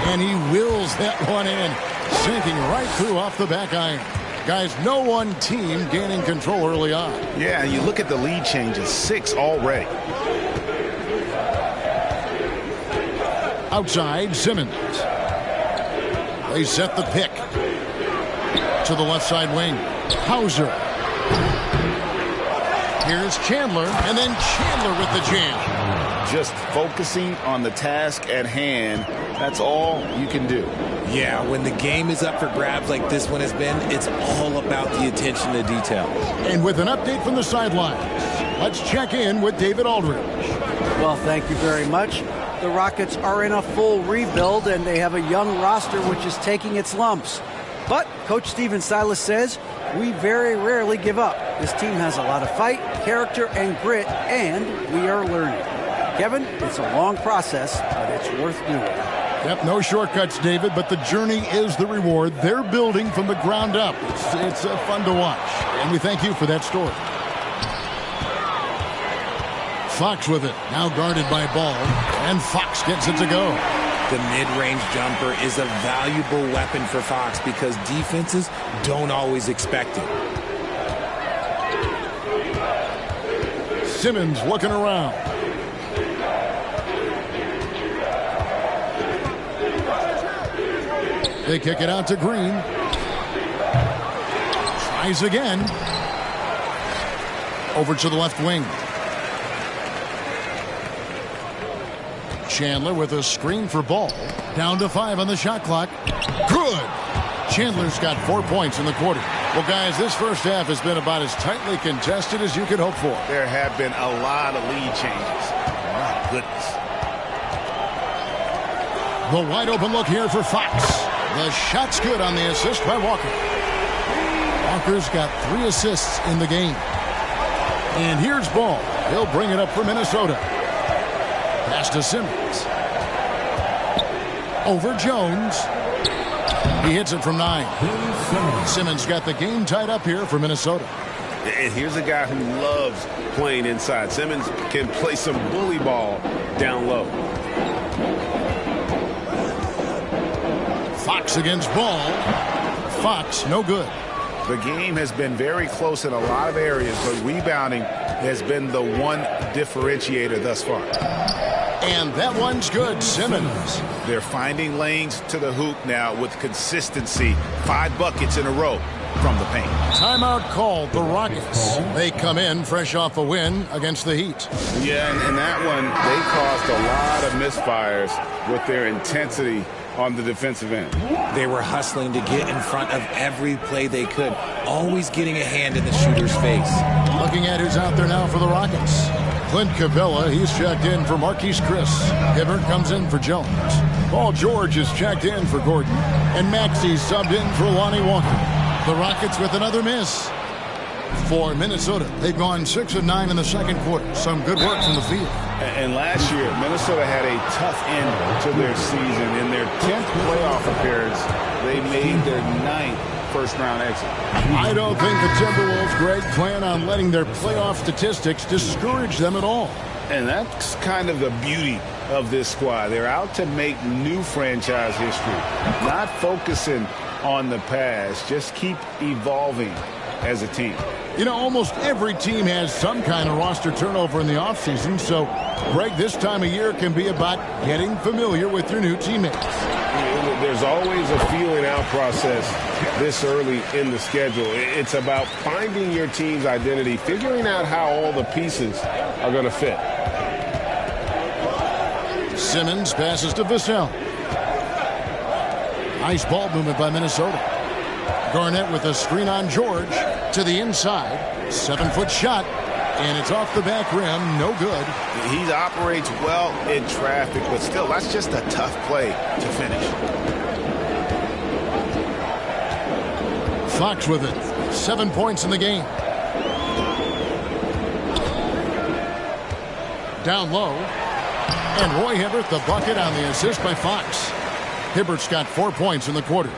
And he wills that one in. Sinking right through off the back iron. Guys, no one team gaining control early on. Yeah, you look at the lead changes. 6 already. Outside, Simmons. They set the pick. To the left side wing. Hauser. Here's Chandler. And then Chandler with the jam. Just focusing on the task at hand. That's all you can do. Yeah, when the game is up for grabs like this one has been, it's all about the attention to detail. And with an update from the sidelines, let's check in with David Aldridge. Well, thank you very much. The Rockets are in a full rebuild, and they have a young roster which is taking its lumps. But Coach Stephen Silas says, we very rarely give up. This team has a lot of fight, character, and grit, and we are learning. Kevin, it's a long process, but it's worth doing. Yep, no shortcuts, David, but the journey is the reward. They're building from the ground up. It's fun to watch, and we thank you for that story. Fox with it, now guarded by Ball, and Fox gets it to go. The mid-range jumper is a valuable weapon for Fox because defenses don't always expect it. Simmons looking around. They kick it out to Green. Tries again. Over to the left wing. Chandler with a screen for Ball. Down to 5 on the shot clock. Good. Chandler's got 4 points in the quarter. Well, guys, this first half has been about as tightly contested as you could hope for. There have been a lot of lead changes. My goodness. The wide open look here for Fox. The shot's good on the assist by Walker. Walker's got 3 assists in the game. And here's Ball. He'll bring it up for Minnesota. Pass to Simmons. Over Jones. He hits it from 9. Simmons got the game tied up here for Minnesota. And here's a guy who loves playing inside. Simmons can play some bully ball down low. Fox against Ball. Fox, no good. The game has been very close in a lot of areas, but rebounding has been the one differentiator thus far. And that one's good, Simmons. They're finding lanes to the hoop now with consistency. 5 buckets in a row from the paint. Timeout called the Rockets. They come in fresh off a win against the Heat. Yeah, and that one, they caused a lot of misfires with their intensity on the defensive end. They were hustling to get in front of every play they could, always getting a hand in the shooter's face. Looking at who's out there now for the Rockets. Clint Capella, he's checked in for Marquise Chris. Hibbert comes in for Jones. Paul George is checked in for Gordon. And Maxey's subbed in for Lonnie Walker. The Rockets with another miss. For Minnesota, they've gone 6 of 9 in the second quarter. Some good work from the field. And last year, Minnesota had a tough end to their season. In their 10th playoff appearance, they made their 9th first-round exit. I don't think the Timberwolves, Greg, plan on letting their playoff statistics discourage them at all. And that's kind of the beauty of this squad. They're out to make new franchise history, not focusing on the pass. Just keep evolving as a team. You know, almost every team has some kind of roster turnover in the offseason, so, Greg, this time of year can be about getting familiar with your new teammates. There's always a feeling out process this early in the schedule. It's about finding your team's identity, figuring out how all the pieces are going to fit. Simmons passes to Vassell. Nice ball movement by Minnesota. Garnett with a screen on George to the inside. 7-foot shot, and it's off the back rim. No good. He operates well in traffic, but still, that's just a tough play to finish. Fox with it. 7 points in the game. Down low. And Roy Hibbert the bucket on the assist by Fox. Hibbert's got 4 points in the quarter.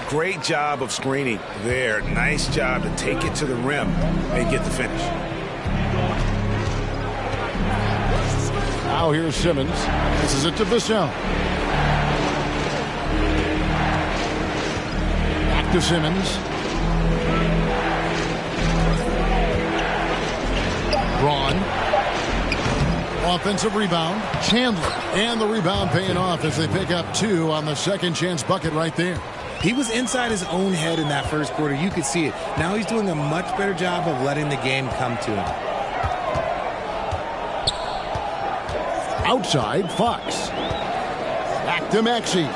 Great job of screening there. Nice job to take it to the rim and get the finish. Now here's Simmons. This is it to Vassell. Back to Simmons. Braun. Offensive rebound. Chandler. And the rebound paying off as they pick up 2 on the second chance bucket right there. He was inside his own head in that first quarter. You could see it. Now he's doing a much better job of letting the game come to him. Outside, Fox. Back to Maxey.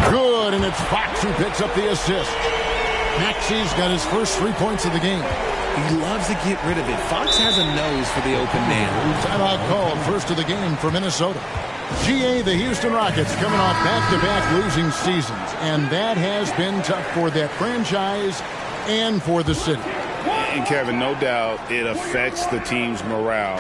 Good, and it's Fox who picks up the assist. Maxey's got his first 3 points of the game. He loves to get rid of it. Fox has a nose for the open man. Timeout called, first of the game for Minnesota. GA, the Houston Rockets coming off back-to-back losing seasons, and that has been tough for that franchise and for the city. And Kevin, no doubt it affects the team's morale.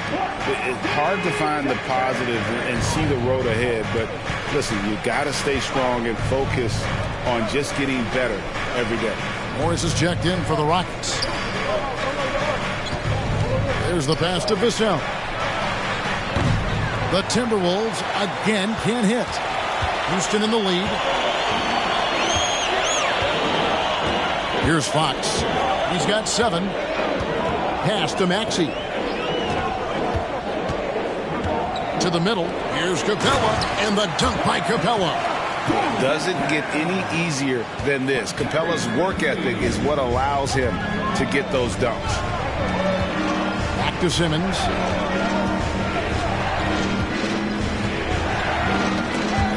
It's hard to find the positive and see the road ahead, but listen, you got to stay strong and focus on just getting better every day. Morris is checked in for the Rockets. There's the pass to Vassell. The Timberwolves again can't hit. Houston in the lead. Here's Fox. He's got 7. Pass to Maxey. To the middle. Here's Capella. And the dunk by Capella. Doesn't get any easier than this. Capella's work ethic is what allows him to get those dunks. Back to Simmons.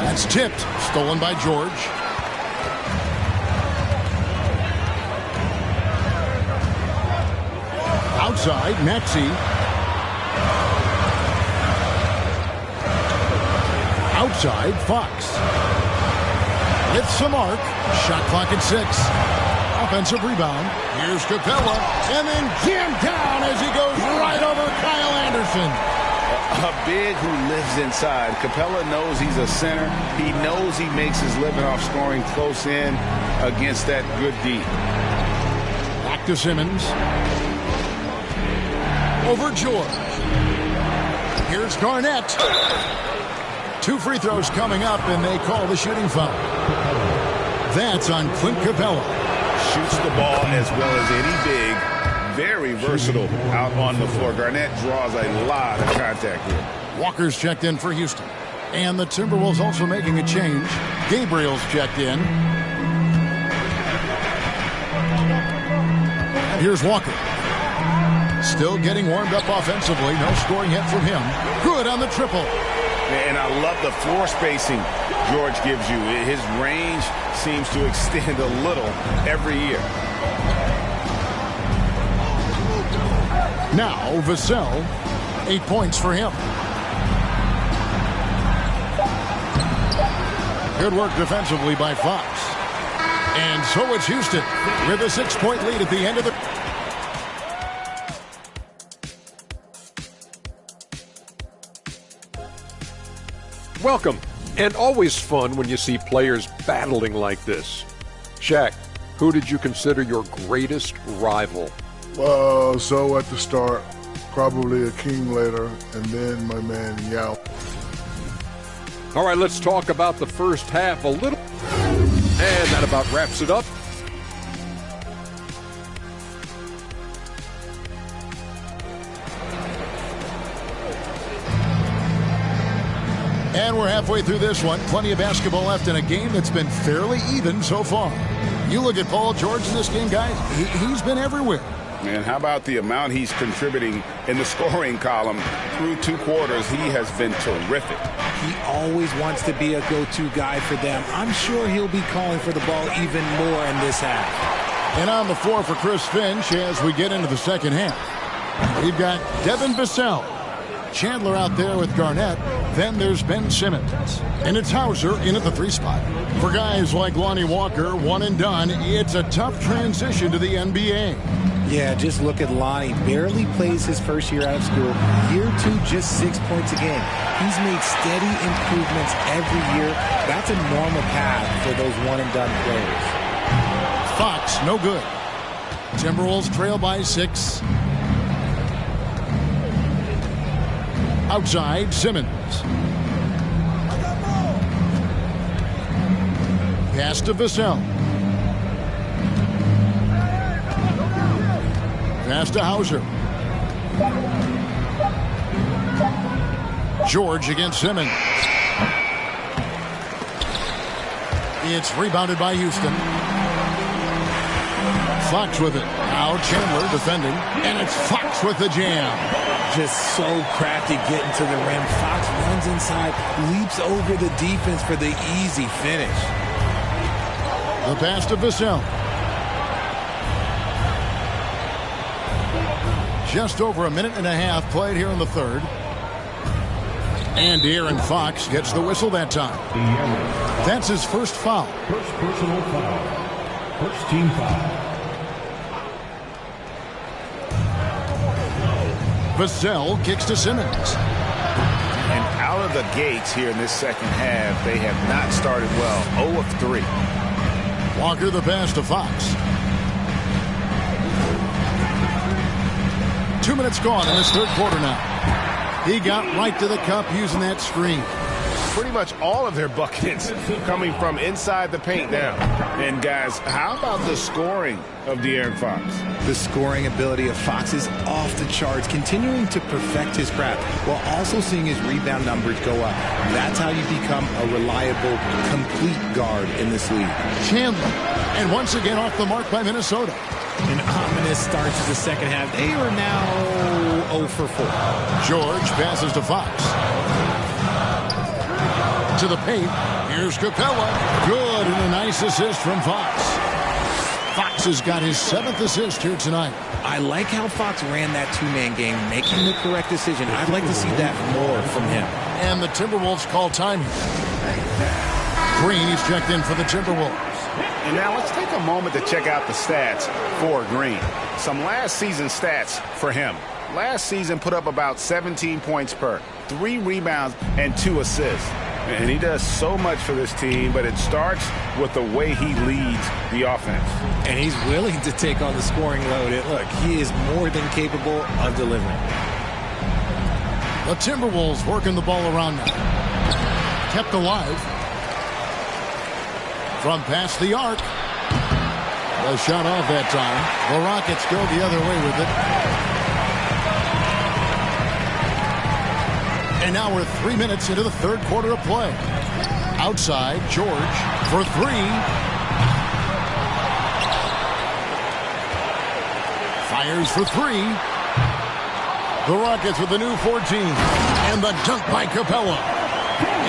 That's tipped. Stolen by George. Outside, Maxey. Outside, Fox. With some arc. Shot clock at 6. Offensive rebound. Here's Capella. And then jammed down as he goes right over Kyle Anderson. A big who lives inside. Capella knows he's a center. He knows he makes his living off scoring close in against that good D. Back to Simmons. Over George. Here's Garnett. 2 free throws coming up, and they call the shooting foul. That's on Clint Capella. Shoots the ball as well as any big. Very versatile out on the floor. Garnett draws a lot of contact here. Walker's checked in for Houston. And the Timberwolves also making a change. Gabriel's checked in. And here's Walker. Still getting warmed up offensively. No scoring yet from him. Good on the triple. And I love the floor spacing George gives you. His range seems to extend a little every year. Now, Vassell, 8 points for him. Good work defensively by Fox. And so it's Houston with a 6-point lead at the end of the... Welcome, and always fun when you see players battling like this. Shaq, who did you consider your greatest rival? So at the start, probably Akeem later, and then my man Yao. All right, let's talk about the first half a little. And that about wraps it up. And we're halfway through this one. Plenty of basketball left in a game that's been fairly even so far. You look at Paul George in this game, guys. He's been everywhere. And how about the amount he's contributing in the scoring column through 2 quarters? He has been terrific. He always wants to be a go-to guy for them. I'm sure he'll be calling for the ball even more in this half. And on the floor for Chris Finch as we get into the second half. We've got Devin Vassell. Chandler out there with Garnett. Then there's Ben Simmons. And it's Hauser in at the 3 spot. For guys like Lonnie Walker, one and done, it's a tough transition to the NBA. Yeah, just look at Lonnie. Barely plays his first year out of school. Year 2, just 6 points a game. He's made steady improvements every year. That's a normal path for those one-and-done players. Fox, no good. Timberwolves trail by 6. Outside, Simmons. Pass to Vassell. Pass to Hauser. George against Simmons. It's rebounded by Houston. Fox with it. Now Chandler defending. And it's Fox with the jam. Just so crafty getting to the rim. Fox runs inside, leaps over the defense for the easy finish. The pass to Vassell. Just over a minute and a half played here in the third. And De'Aaron Fox gets the whistle that time. That's his first foul. First personal foul. First team foul. Vassell kicks to Simmons. And out of the gates here in this second half, they have not started well. 0 of 3. Walker the pass to Fox. 2 minutes gone in this third quarter now. He got right to the cup using that screen. Pretty much all of their buckets coming from inside the paint now. And guys, how about the scoring of De'Aaron Fox? The scoring ability of Fox is off the charts, continuing to perfect his craft while also seeing his rebound numbers go up. That's how you become a reliable, complete guard in this league. Chandler, and once again off the mark by Minnesota. An ominous start to the second half. They are now 0 for 4. George passes to Fox. To the paint. Here's Capella. Good, and a nice assist from Fox. Fox has got his 7th assist here tonight. I like how Fox ran that 2-man game, making the correct decision. I'd like to see that more from him. And the Timberwolves call time. Green, he's checked in for the Timberwolves. And now let's take a moment to check out the stats for Green. Some last season stats for him. Last season put up about 17 points per, 3 rebounds, and 2 assists. And he does so much for this team, but it starts with the way he leads the offense. And he's willing to take on the scoring load. Look, he is more than capable of delivering. The Timberwolves working the ball around now. Kept alive. From past the arc. A shot off that time. The Rockets go the other way with it. And now we're 3 minutes into the third quarter of play. Outside, George for 3. Fires for 3. The Rockets with the new 14. And the dunk by Capella.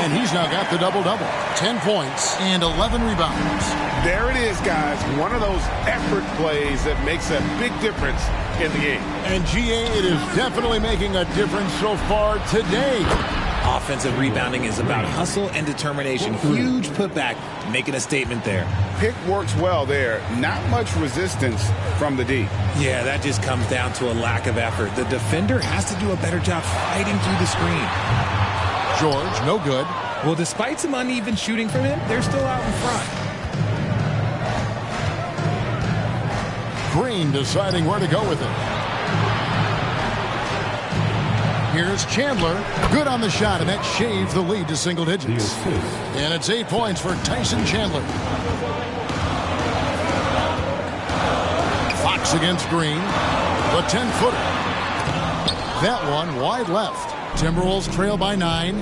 And he's now got the double-double. 10 points and 11 rebounds. There it is, guys. One of those effort plays that makes a big difference in the game. And GA, it is definitely making a difference so far today. Offensive rebounding is about hustle and determination. Huge putback, making a statement there. Pick works well there. Not much resistance from the D. Yeah, that just comes down to a lack of effort. The defender has to do a better job fighting through the screen. George, no good. Well, despite some uneven shooting from him, they're still out in front. Green deciding where to go with it. Here's Chandler. Good on the shot, and that shaved the lead to single digits. And it's 8 points for Tyson Chandler. Fox against Green. The 10-footer. That one wide left. Timberwolves trail by 9.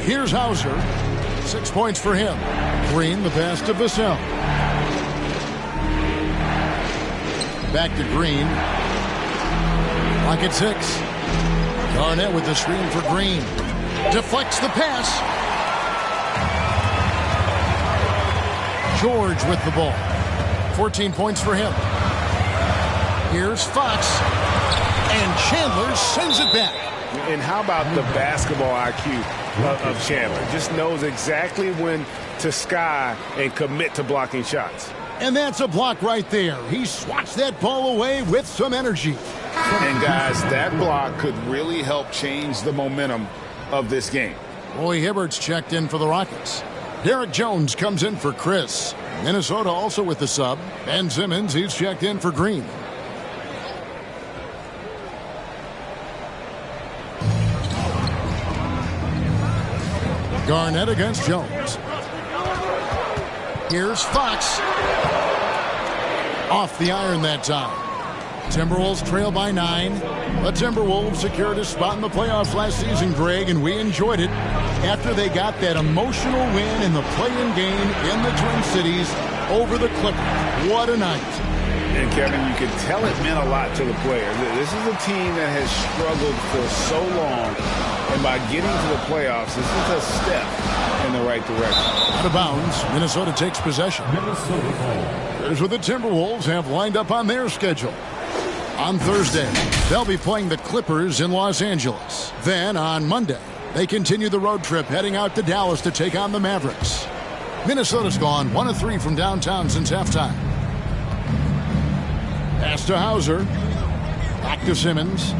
Here's Hauser. 6 points for him. Green, the pass to Vassell. Back to Green. Clock at 6. Garnett with the screen for Green. Deflects the pass. George with the ball. 14 points for him. Here's Fox. And Chandler sends it back. And how about the basketball IQ of Chandler? Just knows exactly when to sky and commit to blocking shots. And that's a block right there. He swats that ball away with some energy. And guys, that block could really help change the momentum of this game. Roy Hibbert's checked in for the Rockets. Derek Jones comes in for Chris. Minnesota also with the sub. Ben Simmons, he's checked in for Green. Garnett against Jones. Here's Fox. Off the iron that time. Timberwolves trail by 9. The Timberwolves secured a spot in the playoffs last season, Greg, and we enjoyed it after they got that emotional win in the play-in game in the Twin Cities over the Clippers. What a night. And Kevin, you can tell it meant a lot to the players. This is a team that has struggled for so long, and by getting to the playoffs, this is a step in the right direction. Out of bounds, Minnesota takes possession. Here's what the Timberwolves have lined up on their schedule. On Thursday, they'll be playing the Clippers in Los Angeles. Then on Monday, they continue the road trip heading out to Dallas to take on the Mavericks. Minnesota's gone 1 of 3 from downtown since halftime. Pass to Hauser. Back to Simmons.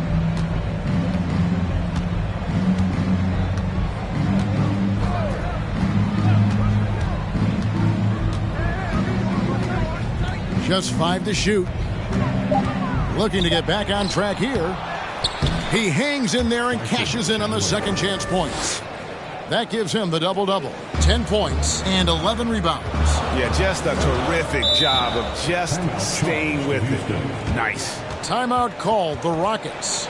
Just 5 to shoot. Looking to get back on track here. He hangs in there and cashes in on the second chance points. That gives him the double-double. 10 points and 11 rebounds. Yeah, just a terrific job of just staying with it. Nice. Timeout called the Rockets.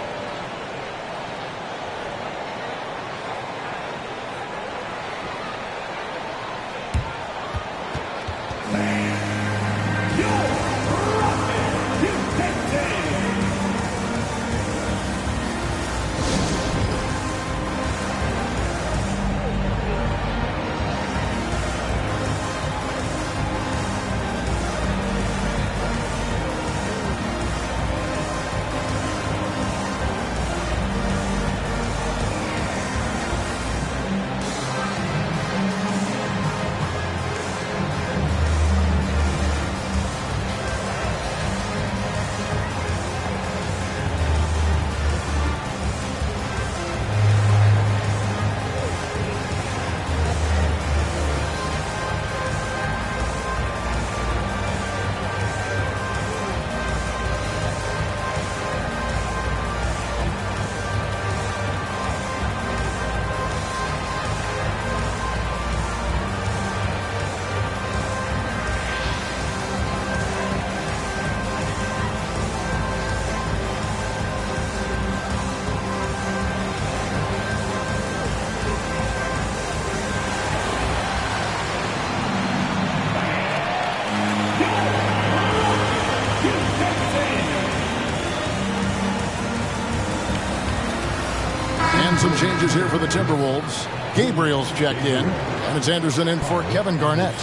Some changes here for the Timberwolves. Gabriel's checked in, and it's Anderson in for Kevin Garnett.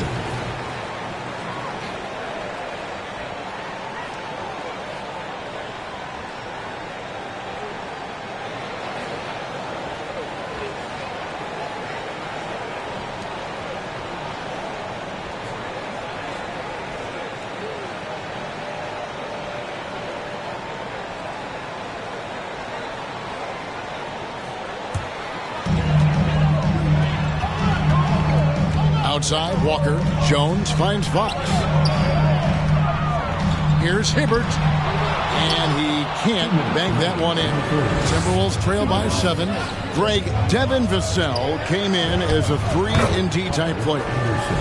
Outside, Walker. Jones finds Fox. Here's Hibbert. And he can't bank that one in. Timberwolves trail by 7. Greg Devin Vassell came in as a 3-and-D type player,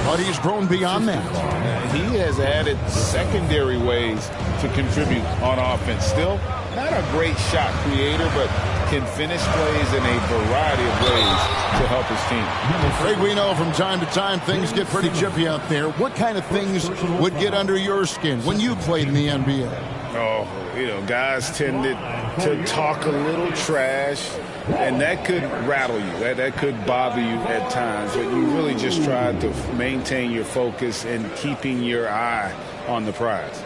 but he's grown beyond that. He has added secondary ways to contribute on offense. Still not a great shot creator, but can finish plays in a variety of ways to help his team. Greg, we know from time to time things get pretty chippy out there. What kind of things would get under your skin when you played in the NBA? Oh, guys tended to talk a little trash, and that could rattle you. That could bother you at times, but you really just try to maintain your focus and keeping your eye on the prize.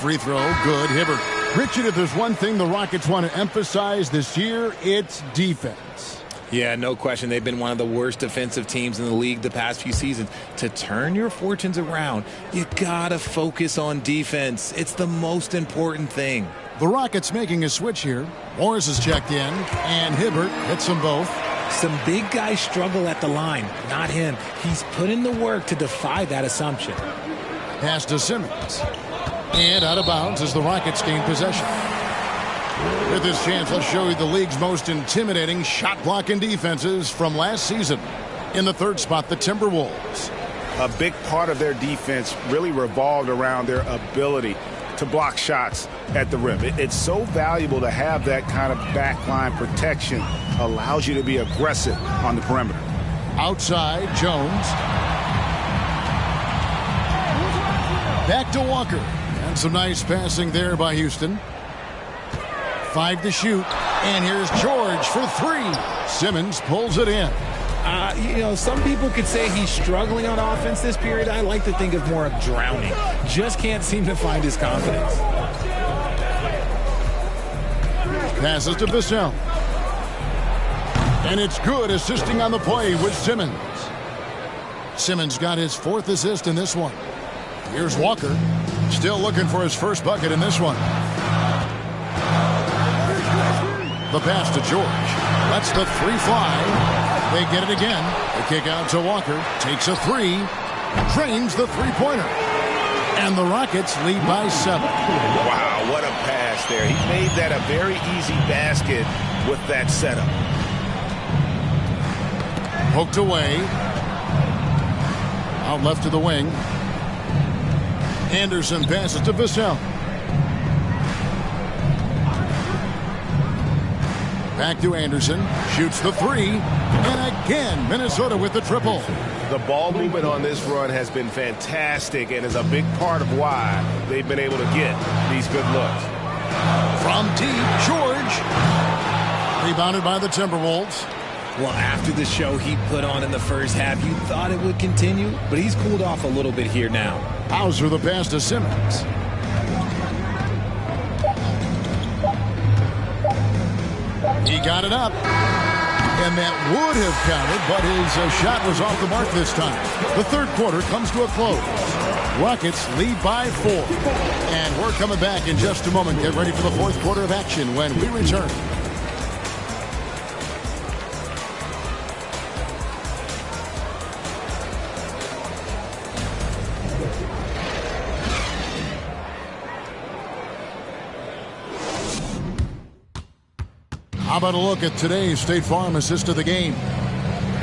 Free throw, good. Hibbert. Richard, if there's one thing the Rockets want to emphasize this year, it's defense. Yeah, no question. They've been one of the worst defensive teams in the league the past few seasons. To turn your fortunes around, you gotta focus on defense. It's the most important thing. The Rockets making a switch here. Morris is checked in, and Hibbert hits them both. Some big guys struggle at the line. Not him. He's put in the work to defy that assumption. Pass to Simmons. And out of bounds as the Rockets gain possession. With this chance, let's show you the league's most intimidating shot blocking defenses from last season. In the third spot, the Timberwolves. A big part of their defense really revolved around their ability to block shots at the rim. It's so valuable to have that kind of backline protection. Allows you to be aggressive on the perimeter. Outside, Jones. Back to Walker. And some nice passing there by Houston. 5 to shoot. And here's George for 3. Simmons pulls it in. Some people could say he's struggling on offense this period. I like to think of more of drowning. Just can't seem to find his confidence. Passes to Vassell. And it's good, assisting on the play with Simmons. Simmons got his 4th assist in this one. Here's Walker. Still looking for his first bucket in this one. The pass to George. Lets the 3 fly. They get it again. The kick out to Walker. Takes a 3. Drains the 3-pointer. And the Rockets lead by 7. Wow, what a pass there. He made that a very easy basket with that setup. Poked away. Out left to the wing. Anderson passes to Vassell. Back to Anderson. Shoots the 3. And again, Minnesota with the triple. The ball movement on this run has been fantastic and is a big part of why they've been able to get these good looks. From deep, George. Rebounded by the Timberwolves. Well, after the show he put on in the first half, you thought it would continue, but he's cooled off a little bit here now. Hauser the pass to Simmons. He got it up. And that would have counted, but his shot was off the mark this time. The third quarter comes to a close. Rockets lead by 4. And we're coming back in just a moment. Get ready for the fourth quarter of action when we return. How about a look at today's State Farm assist of the game?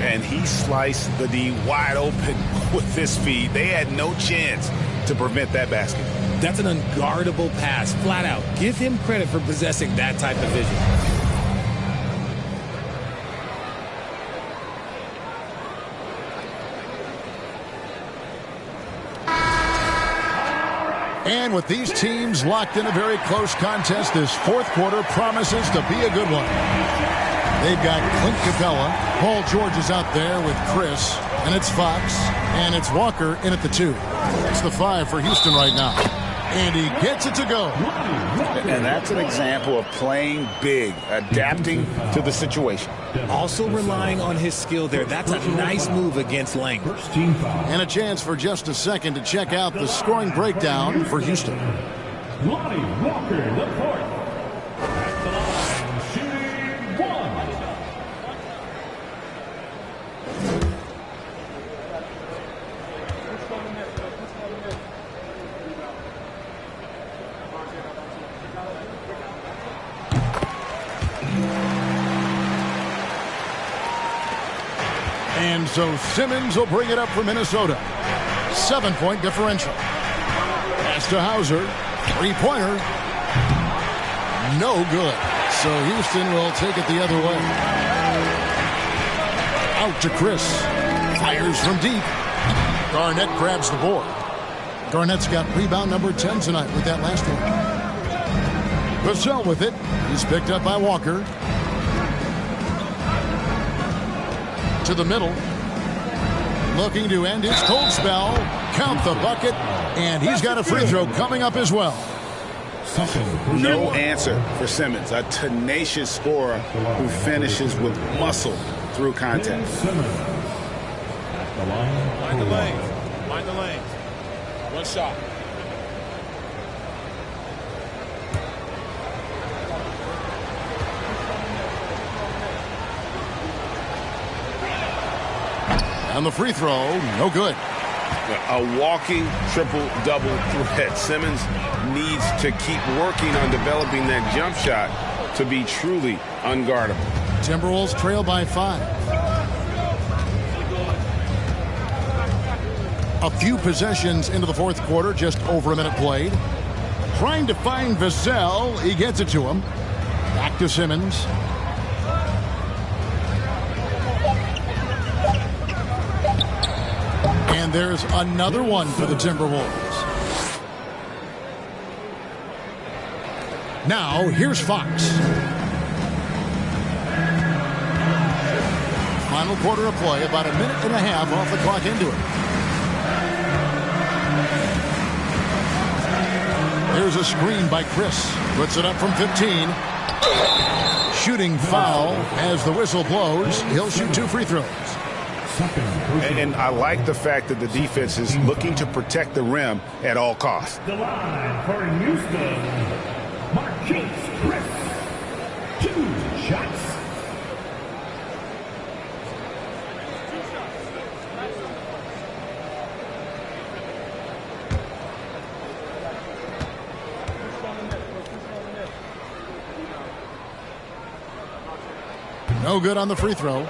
And he sliced the D wide open with this feed. They had no chance to prevent that basket. That's an unguardable pass, flat out. Give him credit for possessing that type of vision. And with these teams locked in a very close contest, this fourth quarter promises to be a good one. They've got Clint Capella. Paul George is out there with Chris. And it's Fox. And it's Walker in at the 2. It's the 5 for Houston right now. And he gets it to go. And that's an example of playing big, adapting to the situation. Also relying on his skill there. That's a nice move against length. And a chance for just a second to check out the scoring breakdown for Houston. Lonnie Walker, the 4th. At the line, shooting 1. And so Simmons will bring it up for Minnesota. 7-point differential. Pass to Hauser. Three-pointer. No good. So Houston will take it the other way. Out to Chris. Fires from deep. Garnett grabs the board. Garnett's got rebound number 10 tonight with that last one. Vassell with it. He's picked up by Walker. To the middle. Looking to end his cold spell. Count the bucket. And he's got a free throw coming up as well. No answer for Simmons, a tenacious scorer who finishes with muscle through contact. Mind the lanes. Mind the lanes. One shot. And the free throw, no good. A walking triple-double threat. Simmons needs to keep working on developing that jump shot to be truly unguardable. Timberwolves trail by 5. A few possessions into the fourth quarter, just over a minute played. Trying to find Vassell. He gets it to him. Back to Simmons. And there's another one for the Timberwolves. Now, here's Fox. Final quarter of play, about a minute and a half off the clock into it. Here's a screen by Chris. Puts it up from 15. Shooting foul as the whistle blows. He'll shoot 2 free throws. And I like the fact that the defense is looking to protect the rim at all costs. The line for Houston, Marquise Chris. 2 shots. No good on the free throw.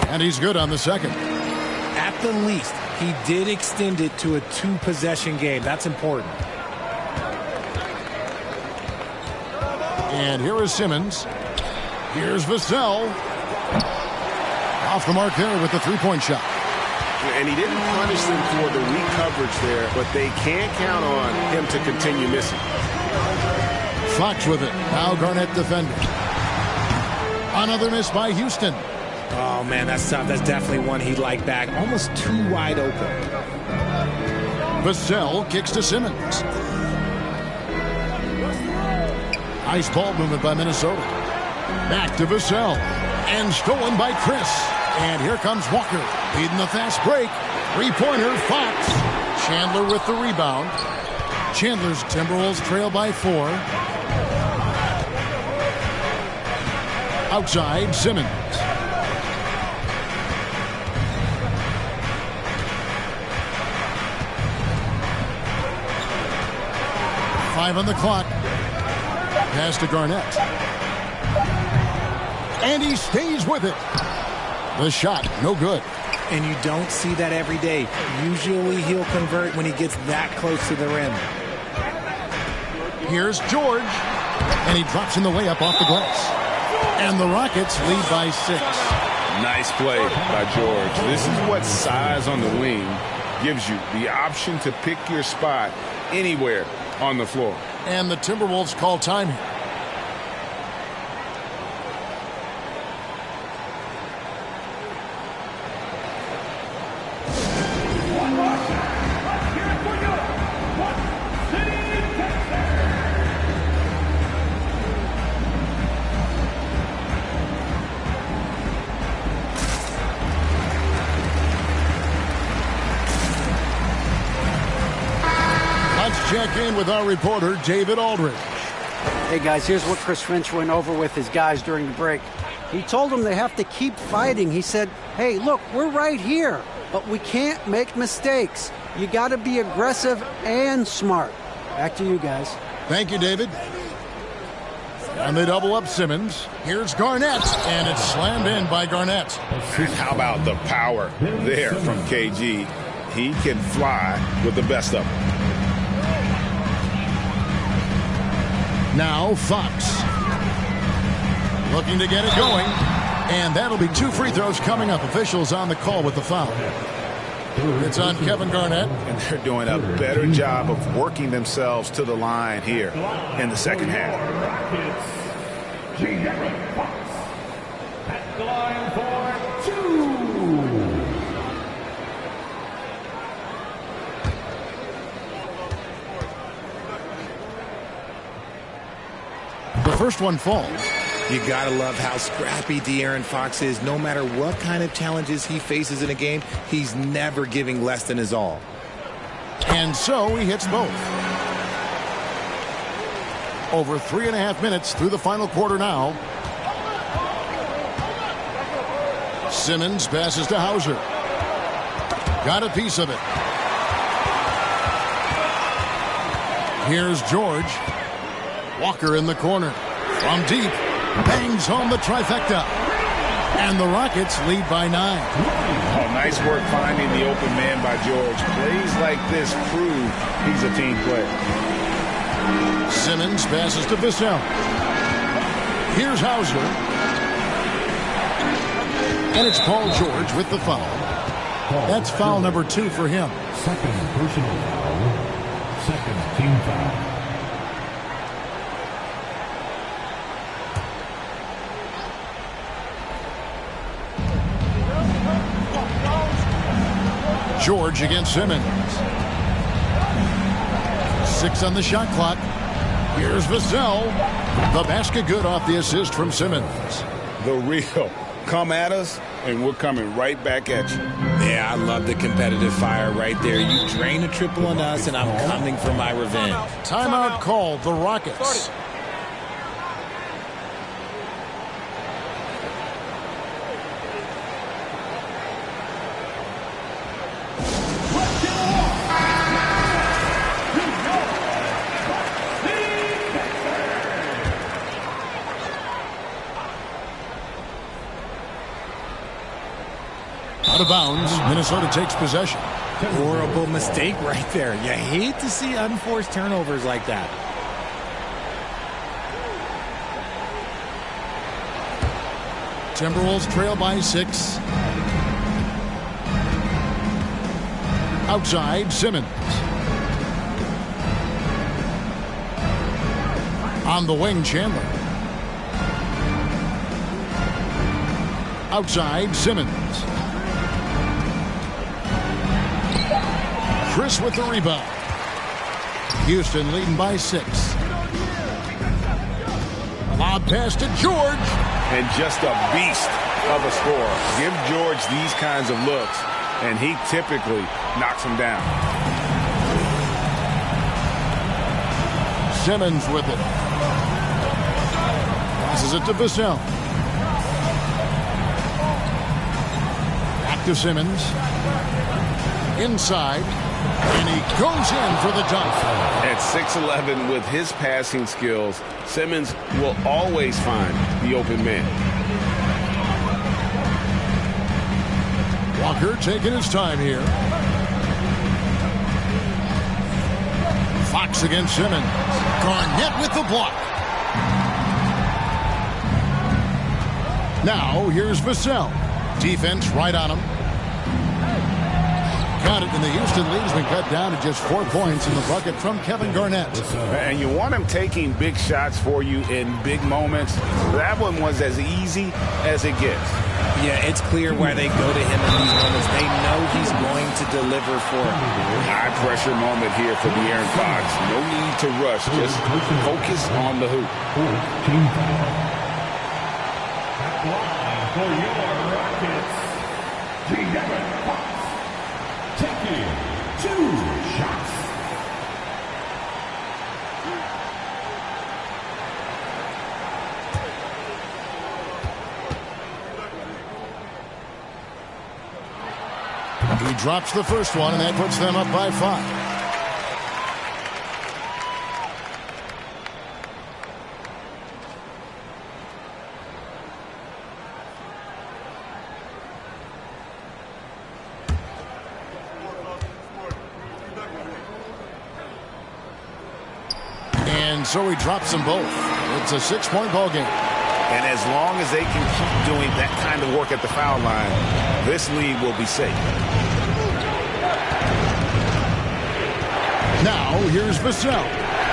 And he's good on the second. At the least, he did extend it to a 2-possession game. That's important. And here is Simmons. Here's Vassell. Off the mark there with the 3-point shot. And he didn't punish them for the weak coverage there, but they can't count on him to continue missing. Fox with it. Now Garnett defending. Another miss by Houston. Oh, man, that's tough. That's definitely one he'd like back. Almost too wide open. Vassell kicks to Simmons. Nice ball movement by Minnesota. Back to Vassell. And stolen by Chris. And here comes Walker. Leading the fast break. 3-pointer, Fox. Chandler with the rebound. Chandler's Timberwolves trail by 4. Outside, Simmons. Five on the clock. Pass to Garnett. And he stays with it. The shot, no good. And you don't see that every day. Usually he'll convert when he gets that close to the rim. Here's George. And he drops in the way up off the glass. And the Rockets lead by 6. Nice play by George. This is what size on the wing gives you. The option to pick your spot anywhere on the floor. And the Timberwolves call time here. Check in with our reporter, David Aldridge. Hey, guys, here's what Chris Finch went over with his guys during the break. He told them they have to keep fighting. He said, hey, look, we're right here, but we can't make mistakes. You got to be aggressive and smart. Back to you guys. Thank you, David. And they double up Simmons. Here's Garnett, and it's slammed in by Garnett. And how about the power there from KG? He can fly with the best of them. Now Fox. Looking to get it going. And that'll be 2 free throws coming up. Officials on the call with the foul. It's on Kevin Garnett. And they're doing a better job of working themselves to the line here in the second half. At the line for 2. The first one falls. You gotta love how scrappy De'Aaron Fox is. No matter what kind of challenges he faces in a game, he's never giving less than his all. And so he hits both. Over 3.5 minutes through the final quarter now. Simmons passes to Hauser. Got a piece of it. Here's George. Walker in the corner. From deep. Bangs home the trifecta. And the Rockets lead by 9. Oh, nice work finding the open man by George. Plays like this prove he's a team player. Simmons passes to Vassell. Here's Hauser. And it's Paul George with the foul. That's foul number 2 for him. Second personal foul. Second team foul. George against Simmons. 6 on the shot clock. Here's Vassell. The basket good off the assist from Simmons. The real. Come at us, and we're coming right back at you. Yeah, I love the competitive fire right there. You drain a triple on us, and I'm coming for my revenge. Timeout called the Rockets. Out of bounds, Minnesota takes possession. Horrible mistake right there. You hate to see unforced turnovers like that. Timberwolves trail by 6. Outside, Simmons. On the wing, Chandler. Outside, Simmons. Chris with the rebound. Houston leading by 6. Lob pass to George. And just a beast of a scorer. Give George these kinds of looks, and he typically knocks them down. Simmons with it. Passes it to Vassell. Back to Simmons. Inside. And he goes in for the dunk. At 6'11", with his passing skills, Simmons will always find the open man. Walker taking his time here. Fox against Simmons. Garnett with the block. Now here's Vassell. Defense right on him. Got it, and the Houston lead has been cut down to just 4 points in the bucket from Kevin Garnett. And you want him taking big shots for you in big moments. That one was as easy as it gets. Yeah, it's clear why they go to him in these moments. They know he's going to deliver for them. High pressure moment here for De'Aaron Fox. No need to rush. Just focus on the hoop. For your Rockets, De'Aaron Fox taking 2 shots. He drops the first one, and that puts them up by 5. And so he drops them both. It's a 6-point ball game. And as long as they can keep doing that kind of work at the foul line, this lead will be safe. Now here's Vassell,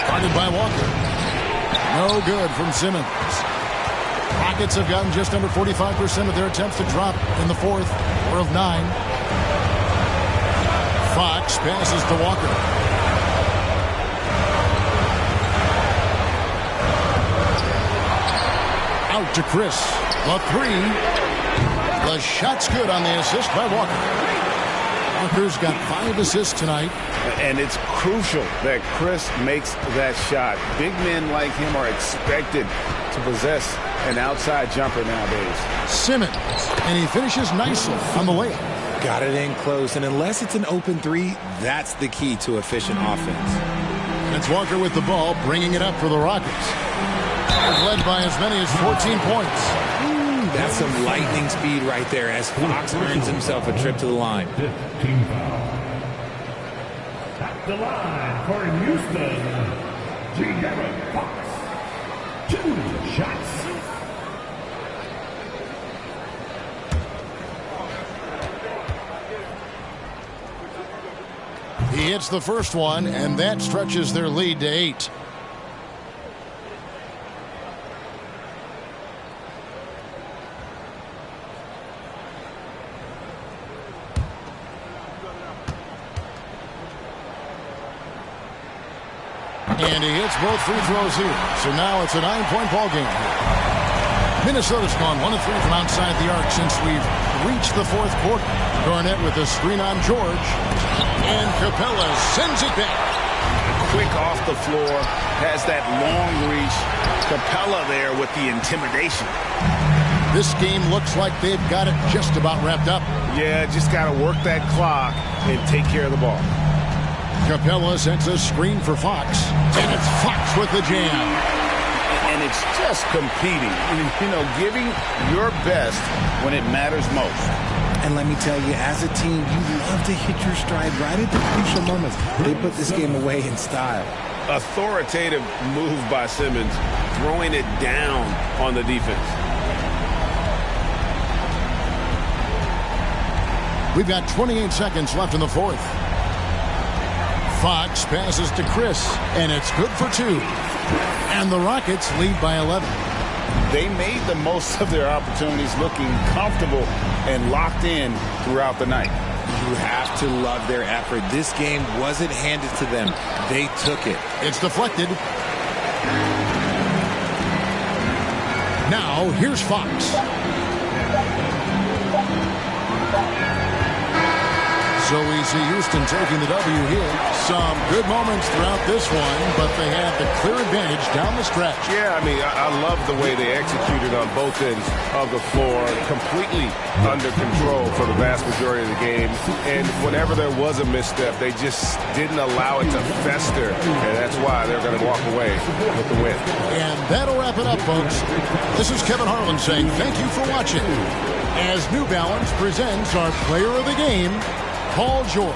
guarded by Walker. No good from Simmons. Rockets have gotten just under 45% of their attempts to drop in the fourth, 4 of 9. Fox passes to Walker. Out to Chris. The 3. The shot's good on the assist by Walker. Walker's got 5 assists tonight. And it's crucial that Chris makes that shot. Big men like him are expected to possess an outside jumper nowadays. Simmons. And he finishes nicely on the layup. Got it in close. And unless it's an open 3, that's the key to efficient offense. It's Walker with the ball, bringing it up for the Rockets. Led by as many as 14 points. That's some lightning speed right there as Fox earns himself a trip to the line. 15 foul. At the line for Houston, De'Aaron Fox. 2 shots. He hits the first one, and that stretches their lead to 8. And he hits both free throws here. So now it's a 9-point ball game. Minnesota's gone 1 of 3 from outside the arc since we've reached the fourth quarter. Garnett with a screen on George. And Capella sends it back. Quick off the floor. Has that long reach. Capella there with the intimidation. This game looks like they've got it just about wrapped up. Yeah, just got to work that clock and take care of the ball. Capella sets a screen for Fox. And it's Fox with the jam. And it's just competing. You know, giving your best when it matters most. And let me tell you, as a team, you love to hit your stride right at the crucial moments. They put this game away in style. Authoritative move by Simmons, throwing it down on the defense. We've got 28 seconds left in the fourth. Fox passes to Chris, and it's good for 2. And the Rockets lead by 11. They made the most of their opportunities, looking comfortable and locked in throughout the night. You have to love their effort. This game wasn't handed to them. They took it. It's deflected. Now, here's Fox. So we see Houston taking the W here. Some good moments throughout this one, but they had the clear advantage down the stretch. Yeah, I mean, I love the way they executed on both ends of the floor. Completely under control for the vast majority of the game. And whenever there was a misstep, they just didn't allow it to fester. And that's why they're going to walk away with the win. And that'll wrap it up, folks. This is Kevin Harlan saying thank you for watching. As New Balance presents our player of the game, Paul George.